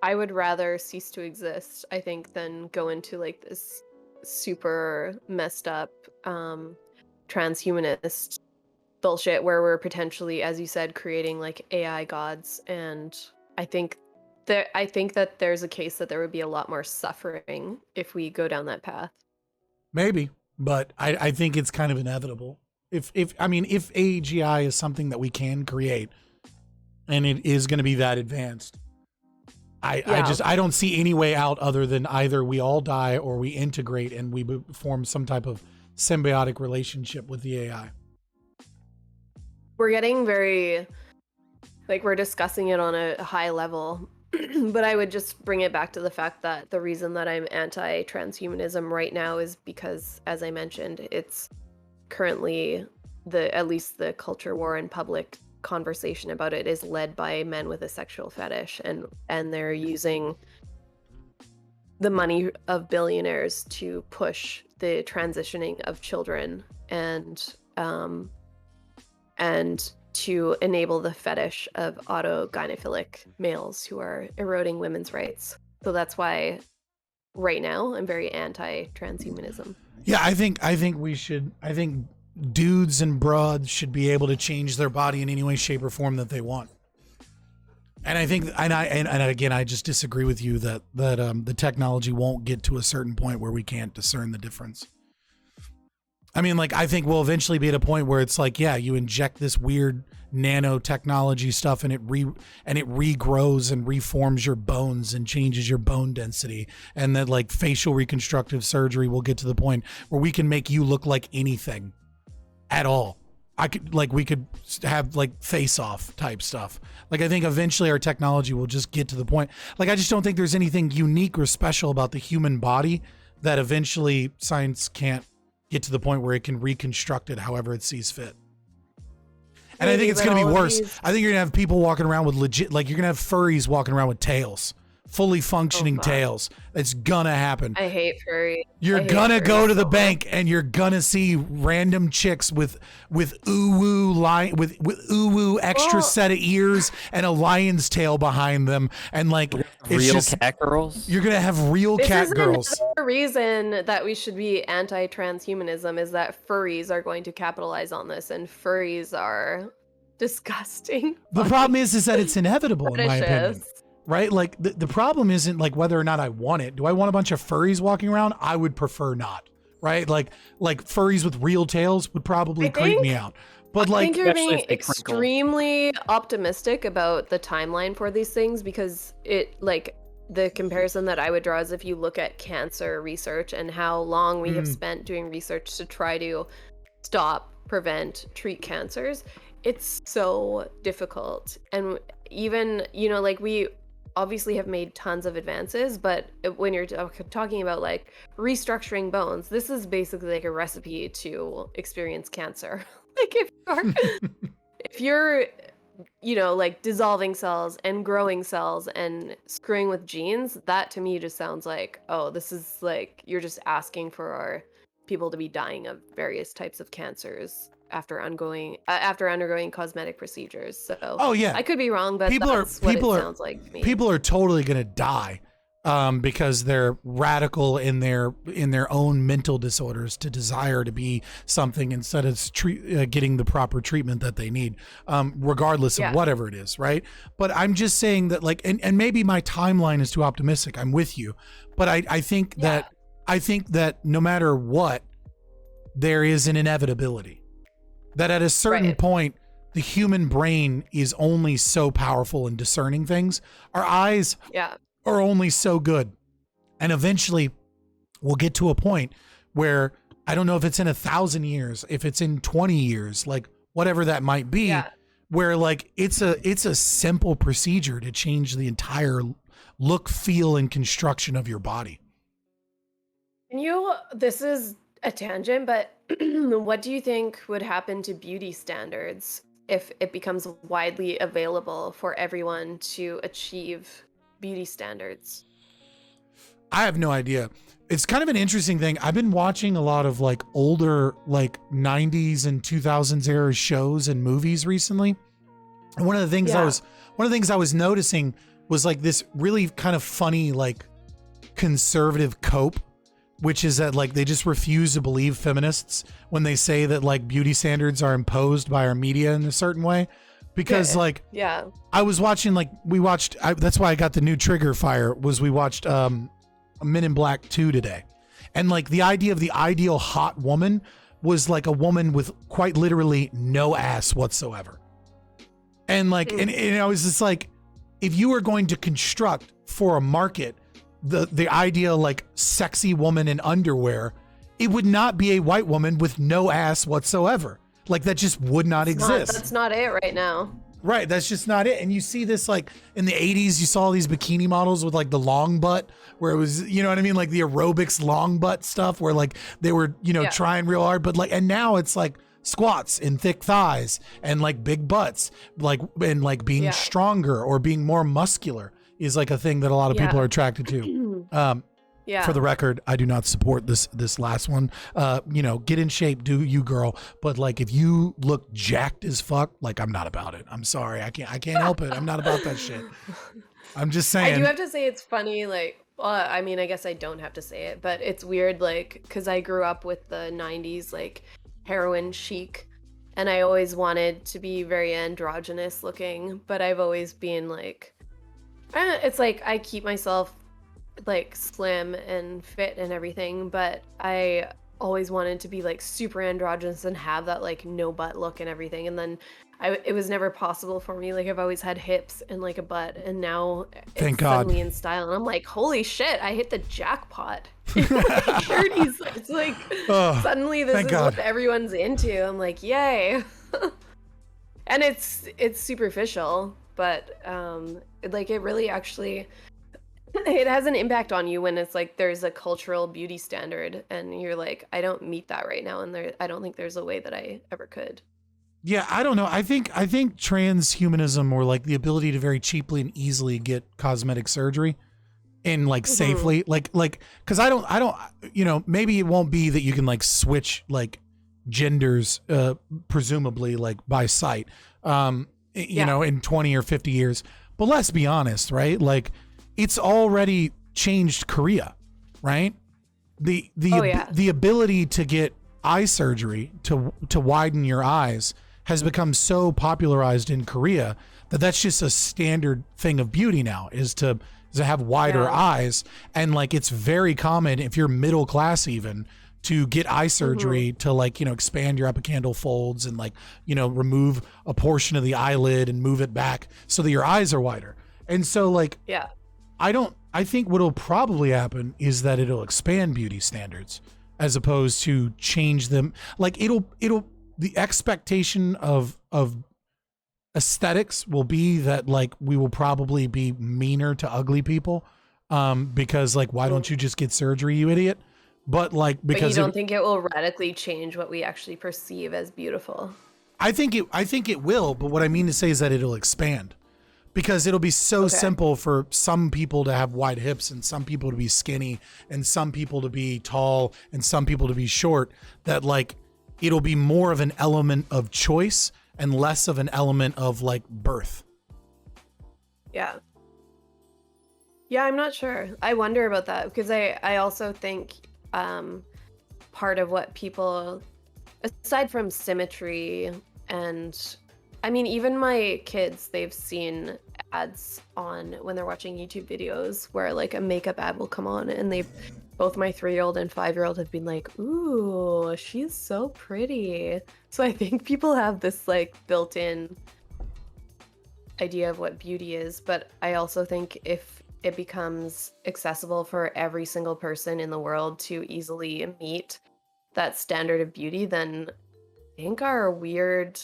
I would rather cease to exist, I think, than go into like this super messed up transhumanist bullshit where we're potentially, as you said, creating like AI gods. And I think that there's a case that there would be a lot more suffering if we go down that path. Maybe, but I think it's kind of inevitable. If AGI is something that we can create and it is going to be that advanced, I don't see any way out other than either we all die or we integrate and we form some type of symbiotic relationship with the AI. We're getting very, like, we're discussing it on a high level, but I would just bring it back to the fact that the reason that I'm anti-transhumanism right now is because, as I mentioned, it's currently at least the culture war and public conversation about it is led by men with a sexual fetish, and they're using the money of billionaires to push the transitioning of children and to enable the fetish of autogynephilic males who are eroding women's rights. So that's why right now I'm very anti-transhumanism. Yeah, I think dudes and broads should be able to change their body in any way, shape, or form that they want. And I think, and again, I just disagree with you that the technology won't get to a certain point where we can't discern the difference. I mean, like, I think we'll eventually be at a point where it's like, yeah, you inject this weird nanotechnology stuff, and it regrows and reforms your bones and changes your bone density, and that like facial reconstructive surgery will get to the point where we can make you look like anything at all. We could have like face off type stuff. Like, I think eventually our technology will just get to the point. Like, I just don't think there's anything unique or special about the human body that eventually science can't get to the point where it can reconstruct it however it sees fit. And I think it's going to be worse. I think you're going to have people walking around with legit, like you're going to have furries walking around with tails. Fully functioning tails. It's gonna happen. I hate furries. You're gonna go to the bank and you're gonna see random chicks with uwu extra set of ears and a lion's tail behind them, and like real cat girls. You're gonna have real cat girls. This is another reason that we should be anti-transhumanism, is that furries are going to capitalize on this, and furries are disgusting. The problem is that it's inevitable, in my opinion. Right? Like, the problem isn't like whether or not I want it. Do I want a bunch of furries walking around? I would prefer not. Right? Like furries with real tails would probably creep me out. But I think you're being extremely optimistic about the timeline for these things, because it, like, the comparison that I would draw is if you look at cancer research and how long we have spent doing research to try to stop, prevent, treat cancers. It's so difficult. And even, like, we obviously have made tons of advances, but when you're talking about like restructuring bones, this is basically like a recipe to experience cancer. Like, if you're like dissolving cells and growing cells and screwing with genes, that to me just sounds like, oh, this is like you're just asking for our people to be dying of various types of cancers after undergoing cosmetic procedures. So I could be wrong, but that's what it sounds like to me. People are totally going to die because they're radical in their own mental disorders to desire to be something instead of getting the proper treatment that they need, regardless of whatever it is, right? But I'm just saying that, like, and maybe my timeline is too optimistic. I'm with you, but I think that no matter what, there is an inevitability. That at a certain point, the human brain is only so powerful in discerning things. Our eyes are only so good. And eventually we'll get to a point where, I don't know if it's in 1,000 years, if it's in 20 years, like whatever that might be, where like it's a simple procedure to change the entire look, feel, and construction of your body. This is a tangent, but what do you think would happen to beauty standards if it becomes widely available for everyone to achieve beauty standards? I have no idea. It's kind of an interesting thing. I've been watching a lot of like older, like 90s and 2000s era shows and movies recently. And one of the things I was noticing was like this really kind of funny, like conservative cope, which is that like they just refuse to believe feminists when they say that like beauty standards are imposed by our media in a certain way. Because I was watching, like that's why I got the new trigger fire, was we watched Men in Black 2 today. And like the idea of the ideal hot woman was like a woman with quite literally no ass whatsoever. And like, and I was just like, if you were going to construct for a market the ideal like sexy woman in underwear, it would not be a white woman with no ass whatsoever. Like that just would not exist. That's not it right now. Right, that's just not it. And you see this like in the 80s, you saw all these bikini models with like the long butt, where it was, you know what I mean? Like the aerobics long butt stuff where like they were, trying real hard, but like, and now it's like squats and thick thighs and like big butts, like, and like being stronger or being more muscular is like a thing that a lot of people are attracted to. For the record, I do not support this last one. Get in shape, do you, girl. But like, if you look jacked as fuck, like I'm not about it. I'm sorry, I can't help it. I'm not about that shit. I'm just saying. I do have to say it's funny. Like, I mean, I guess I don't have to say it, but it's weird. Like, because I grew up with the '90s like heroin chic, and I always wanted to be very androgynous looking, but I've always been like, it's like I keep myself like slim and fit and everything, but I always wanted to be like super androgynous and have that like no butt look and everything. And then it was never possible for me. Like I've always had hips and like a butt, and now Thank it's God. suddenly in style. And I'm like, holy shit, I hit the jackpot. 30s. It's like suddenly this thank is God. what everyone's into. I'm like, yay. And it's superficial, but like it really actually it has an impact on you when it's like there's a cultural beauty standard and you're like, I don't meet that right now, and I don't think there's a way that I ever could. Yeah, I don't know. I think transhumanism, or like the ability to very cheaply and easily get cosmetic surgery and like safely, like because I don't maybe it won't be that you can like switch like genders presumably like by sight in 20 or 50 years, but let's be honest, right? Like it's already changed Korea, right? The ability to get eye surgery to widen your eyes has become so popularized in Korea that that's just a standard thing of beauty now, is to have wider eyes. And like it's very common if you're middle class even to get eye surgery to like, expand your epicandal folds and like, remove a portion of the eyelid and move it back so that your eyes are wider. And so like, I think what'll probably happen is that it'll expand beauty standards as opposed to change them. Like the expectation of aesthetics will be that like we will probably be meaner to ugly people because like, why don't you just get surgery, you idiot? But like, because you don't think it will radically change what we actually perceive as beautiful? I think it will, but what I mean to say is that it'll expand, because it'll be so simple for some people to have wide hips and some people to be skinny and some people to be tall and some people to be short, that like it'll be more of an element of choice and less of an element of like birth. Yeah, I'm not sure. I wonder about that because I also think part of what people, aside from symmetry, and I mean, even my kids, they've seen ads on when they're watching YouTube videos where like a makeup ad will come on, and both my 3-year-old and 5-year-old have been like, ooh, she's so pretty. So I think people have this like built-in idea of what beauty is, but I also think if it becomes accessible for every single person in the world to easily meet that standard of beauty, then I think our weird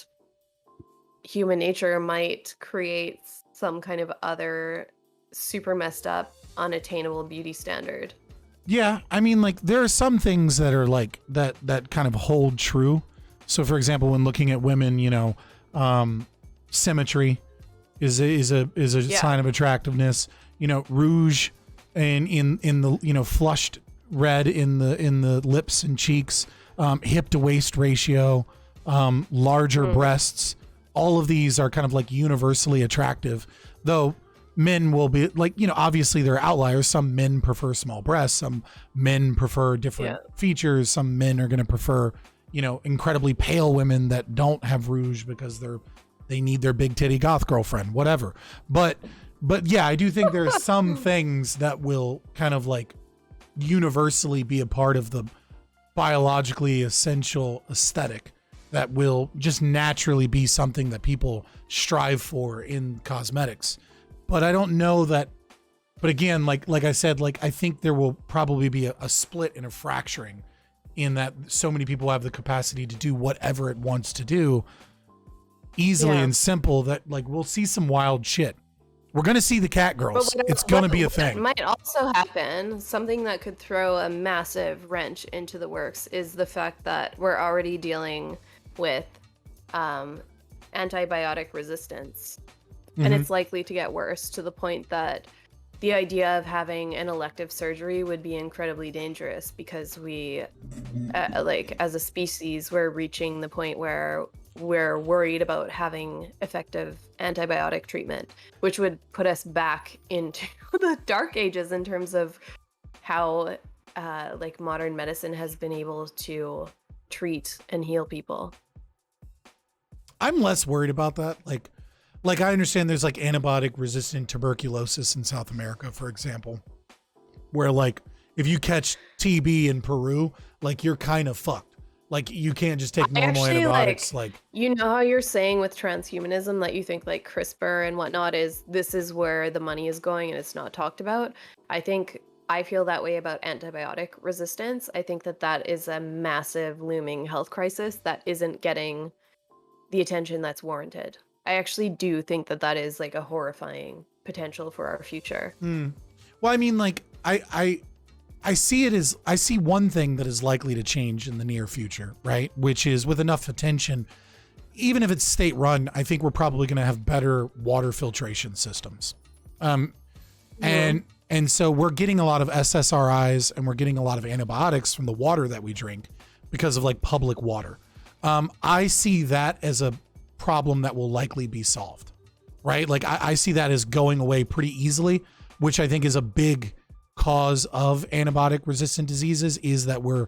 human nature might create some kind of other super messed up, unattainable beauty standard. Yeah, I mean, like there are some things that are like that kind of hold true. So, for example, when looking at women, symmetry is a sign of attractiveness. Rouge and in the flushed red in the lips and cheeks, hip to waist ratio, larger breasts. All of these are kind of like universally attractive, though men will be like, obviously there are outliers. Some men prefer small breasts. Some men prefer different features. Some men are going to prefer, incredibly pale women that don't have rouge because they need their big titty goth girlfriend, whatever. But yeah, I do think there are some things that will kind of like universally be a part of the biologically essential aesthetic that will just naturally be something that people strive for in cosmetics. But I don't know that, but again, like I said, like I think there will probably be a split and a fracturing in that so many people have the capacity to do whatever it wants to do easily and simple that like we'll see some wild shit. We're going to see the cat girls. It's going to be a thing. What might also happen, something that could throw a massive wrench into the works, is the fact that we're already dealing with antibiotic resistance. And it's likely to get worse to the point that the idea of having an elective surgery would be incredibly dangerous because we, like as a species, we're reaching the point where we're worried about having effective antibiotic treatment, which would put us back into the dark ages in terms of how like modern medicine has been able to treat and heal people. I'm less worried about that. Like I understand there's like antibiotic resistant tuberculosis in South America, for example, where like if you catch TB in Peru, like you're kind of fucked. Like you can't just take normal antibiotics. Like you know how you're saying with transhumanism that you think like CRISPR and whatnot this is where the money is going and it's not talked about. I feel that way about antibiotic resistance. I think that is a massive looming health crisis that isn't getting the attention that's warranted. I actually do think that is like a horrifying potential for our future. Well, I mean, like I see it as, I see one thing that is likely to change in the near future, right? Which is with enough attention, even if it's state run, I think we're probably going to have better water filtration systems. And so we're getting a lot of SSRIs and we're getting a lot of antibiotics from the water that we drink because of like public water. I see that as a problem that will likely be solved, right? Like I see that as going away pretty easily, which I think is a big cause of antibiotic resistant diseases, is that we're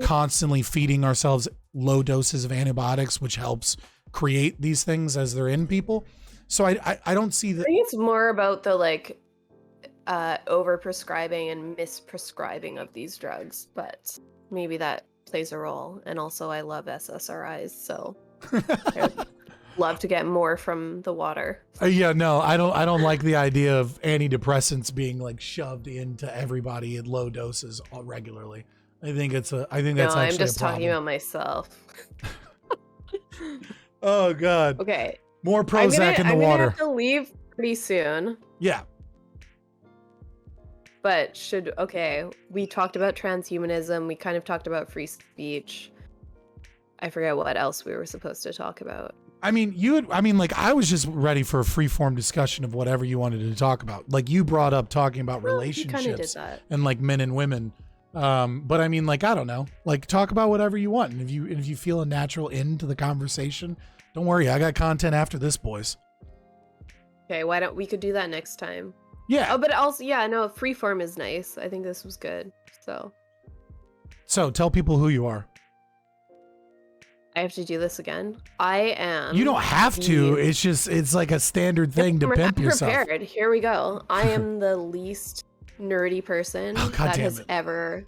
constantly feeding ourselves low doses of antibiotics, which helps create these things as they're in people. So I don't see that. I think it's more about the like over prescribing and misprescribing of these drugs, but maybe that plays a role. And also I love SSRIs, so I'd love to get more from the water. Yeah, no, I don't like the idea of antidepressants being like shoved into everybody in low doses regularly. I think that's actually I'm just a problem. talking about myself. Oh God. Okay. More Prozac in the water. I'm gonna have to leave pretty soon. Yeah. But we talked about transhumanism. We kind of talked about free speech. I forget what else we were supposed to talk about. I mean, I was just ready for a free-form discussion of whatever you wanted to talk about. Like you brought up talking about relationships and like men and women. But I mean, like, I don't know, like talk about whatever you want. And if you feel a natural end to the conversation, don't worry. I got content after this, boys. Okay. Why don't we could do that next time? Yeah. Oh, but also, yeah, no, freeform is nice. I think this was good. So tell people who you are. I have to do this again. I am. You don't have to. It's like a standard thing to pimp yourself. Prepared. Here we go. I am the least nerdy person that has ever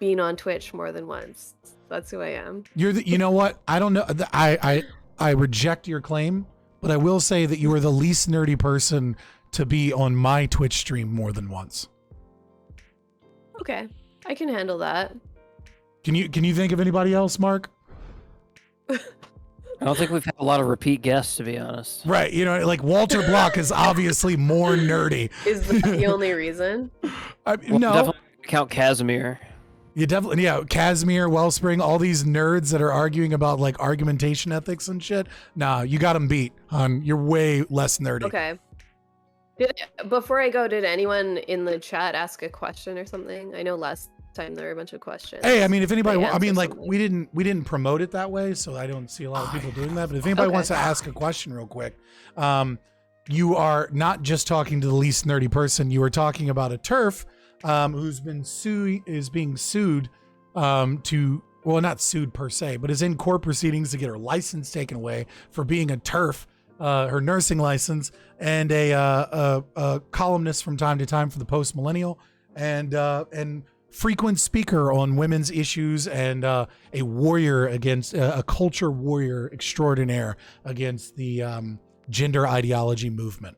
been on Twitch more than once. That's who I am. You know what? I don't know. I reject your claim, but I will say that you are the least nerdy person to be on my Twitch stream more than once. Okay, I can handle that. Can you think of anybody else, Mark? I don't think we've had a lot of repeat guests, to be honest. Right. You know, like Walter Block is obviously more nerdy. Is that the only reason? No. Definitely count Casimir. You definitely, yeah. Casimir, Wellspring, all these nerds that are arguing about like argumentation ethics and shit. Nah, you got them beat, hon. You're way less nerdy. Okay. Before I go, did anyone in the chat ask a question or something? I know last time there were a bunch of questions. Hey, I mean, if anybody, we didn't promote it that way, so I don't see a lot of people doing that. But if anybody wants to ask a question real quick, you are not just talking to the least nerdy person. You are talking about a TERF who's being sued not sued per se, but is in court proceedings to get her license taken away for being a TERF, her nursing license, and a columnist from time to time for the Post Millennial, and frequent speaker on women's issues, and a warrior against a culture warrior extraordinaire against the gender ideology movement.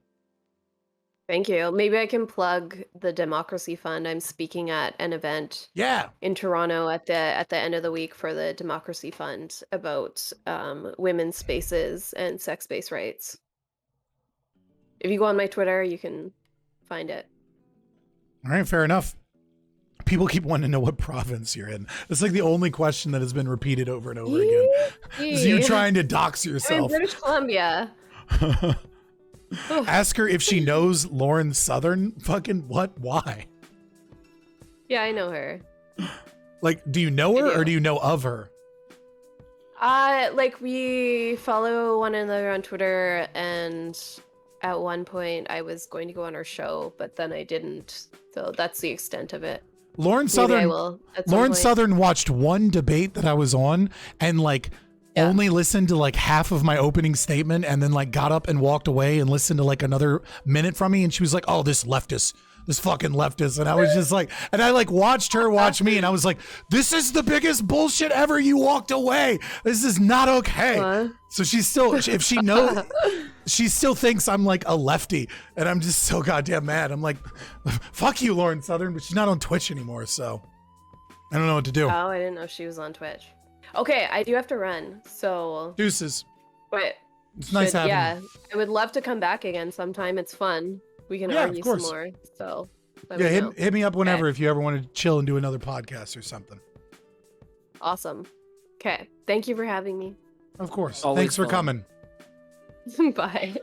Thank you. Maybe I can plug the Democracy Fund. I'm speaking at an event in Toronto at the end of the week for the Democracy Fund about women's spaces and sex-based rights. If you go on my Twitter, you can find it. All right, fair enough. People keep wanting to know what province you're in. It's like the only question that has been repeated over and over again. Is you trying to dox yourself. I'm in British Columbia. Ask her if she knows Lauren Southern. Fucking what? Why? Yeah, I know her. Like, do you know her or do you know of her? Like we follow one another on Twitter, and at one point I was going to go on her show, but then I didn't. So that's the extent of it. Lauren Southern watched one debate that I was on and only listened to like half of my opening statement, and then like got up and walked away and listened to like another minute from me, and she was like, "Oh, this leftist this fucking leftist. And I was just like, and I like watched her watch me, and I was like, this is the biggest bullshit ever. You walked away. This is not okay. So she's still, if she knows, she still thinks I'm like a lefty, and I'm just so goddamn mad. I'm like, fuck you, Lauren Southern, but she's not on Twitch anymore, so I don't know what to do. Oh, I didn't know she was on Twitch. Okay, I do have to run, so... Deuces. Wait. It's nice having you. I would love to come back again sometime. It's fun. We can argue some more, so... Yeah, hit me up whenever if you ever want to chill and do another podcast or something. Awesome. Okay, thank you for having me. Of course. Always Thanks for fun. coming. Bye.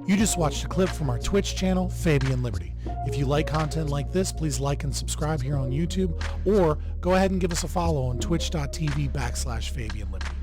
You just watched a clip from our Twitch channel, Fabian Liberty. If you like content like this, please like and subscribe here on YouTube, or go ahead and give us a follow on twitch.tv/Fabian Liberty.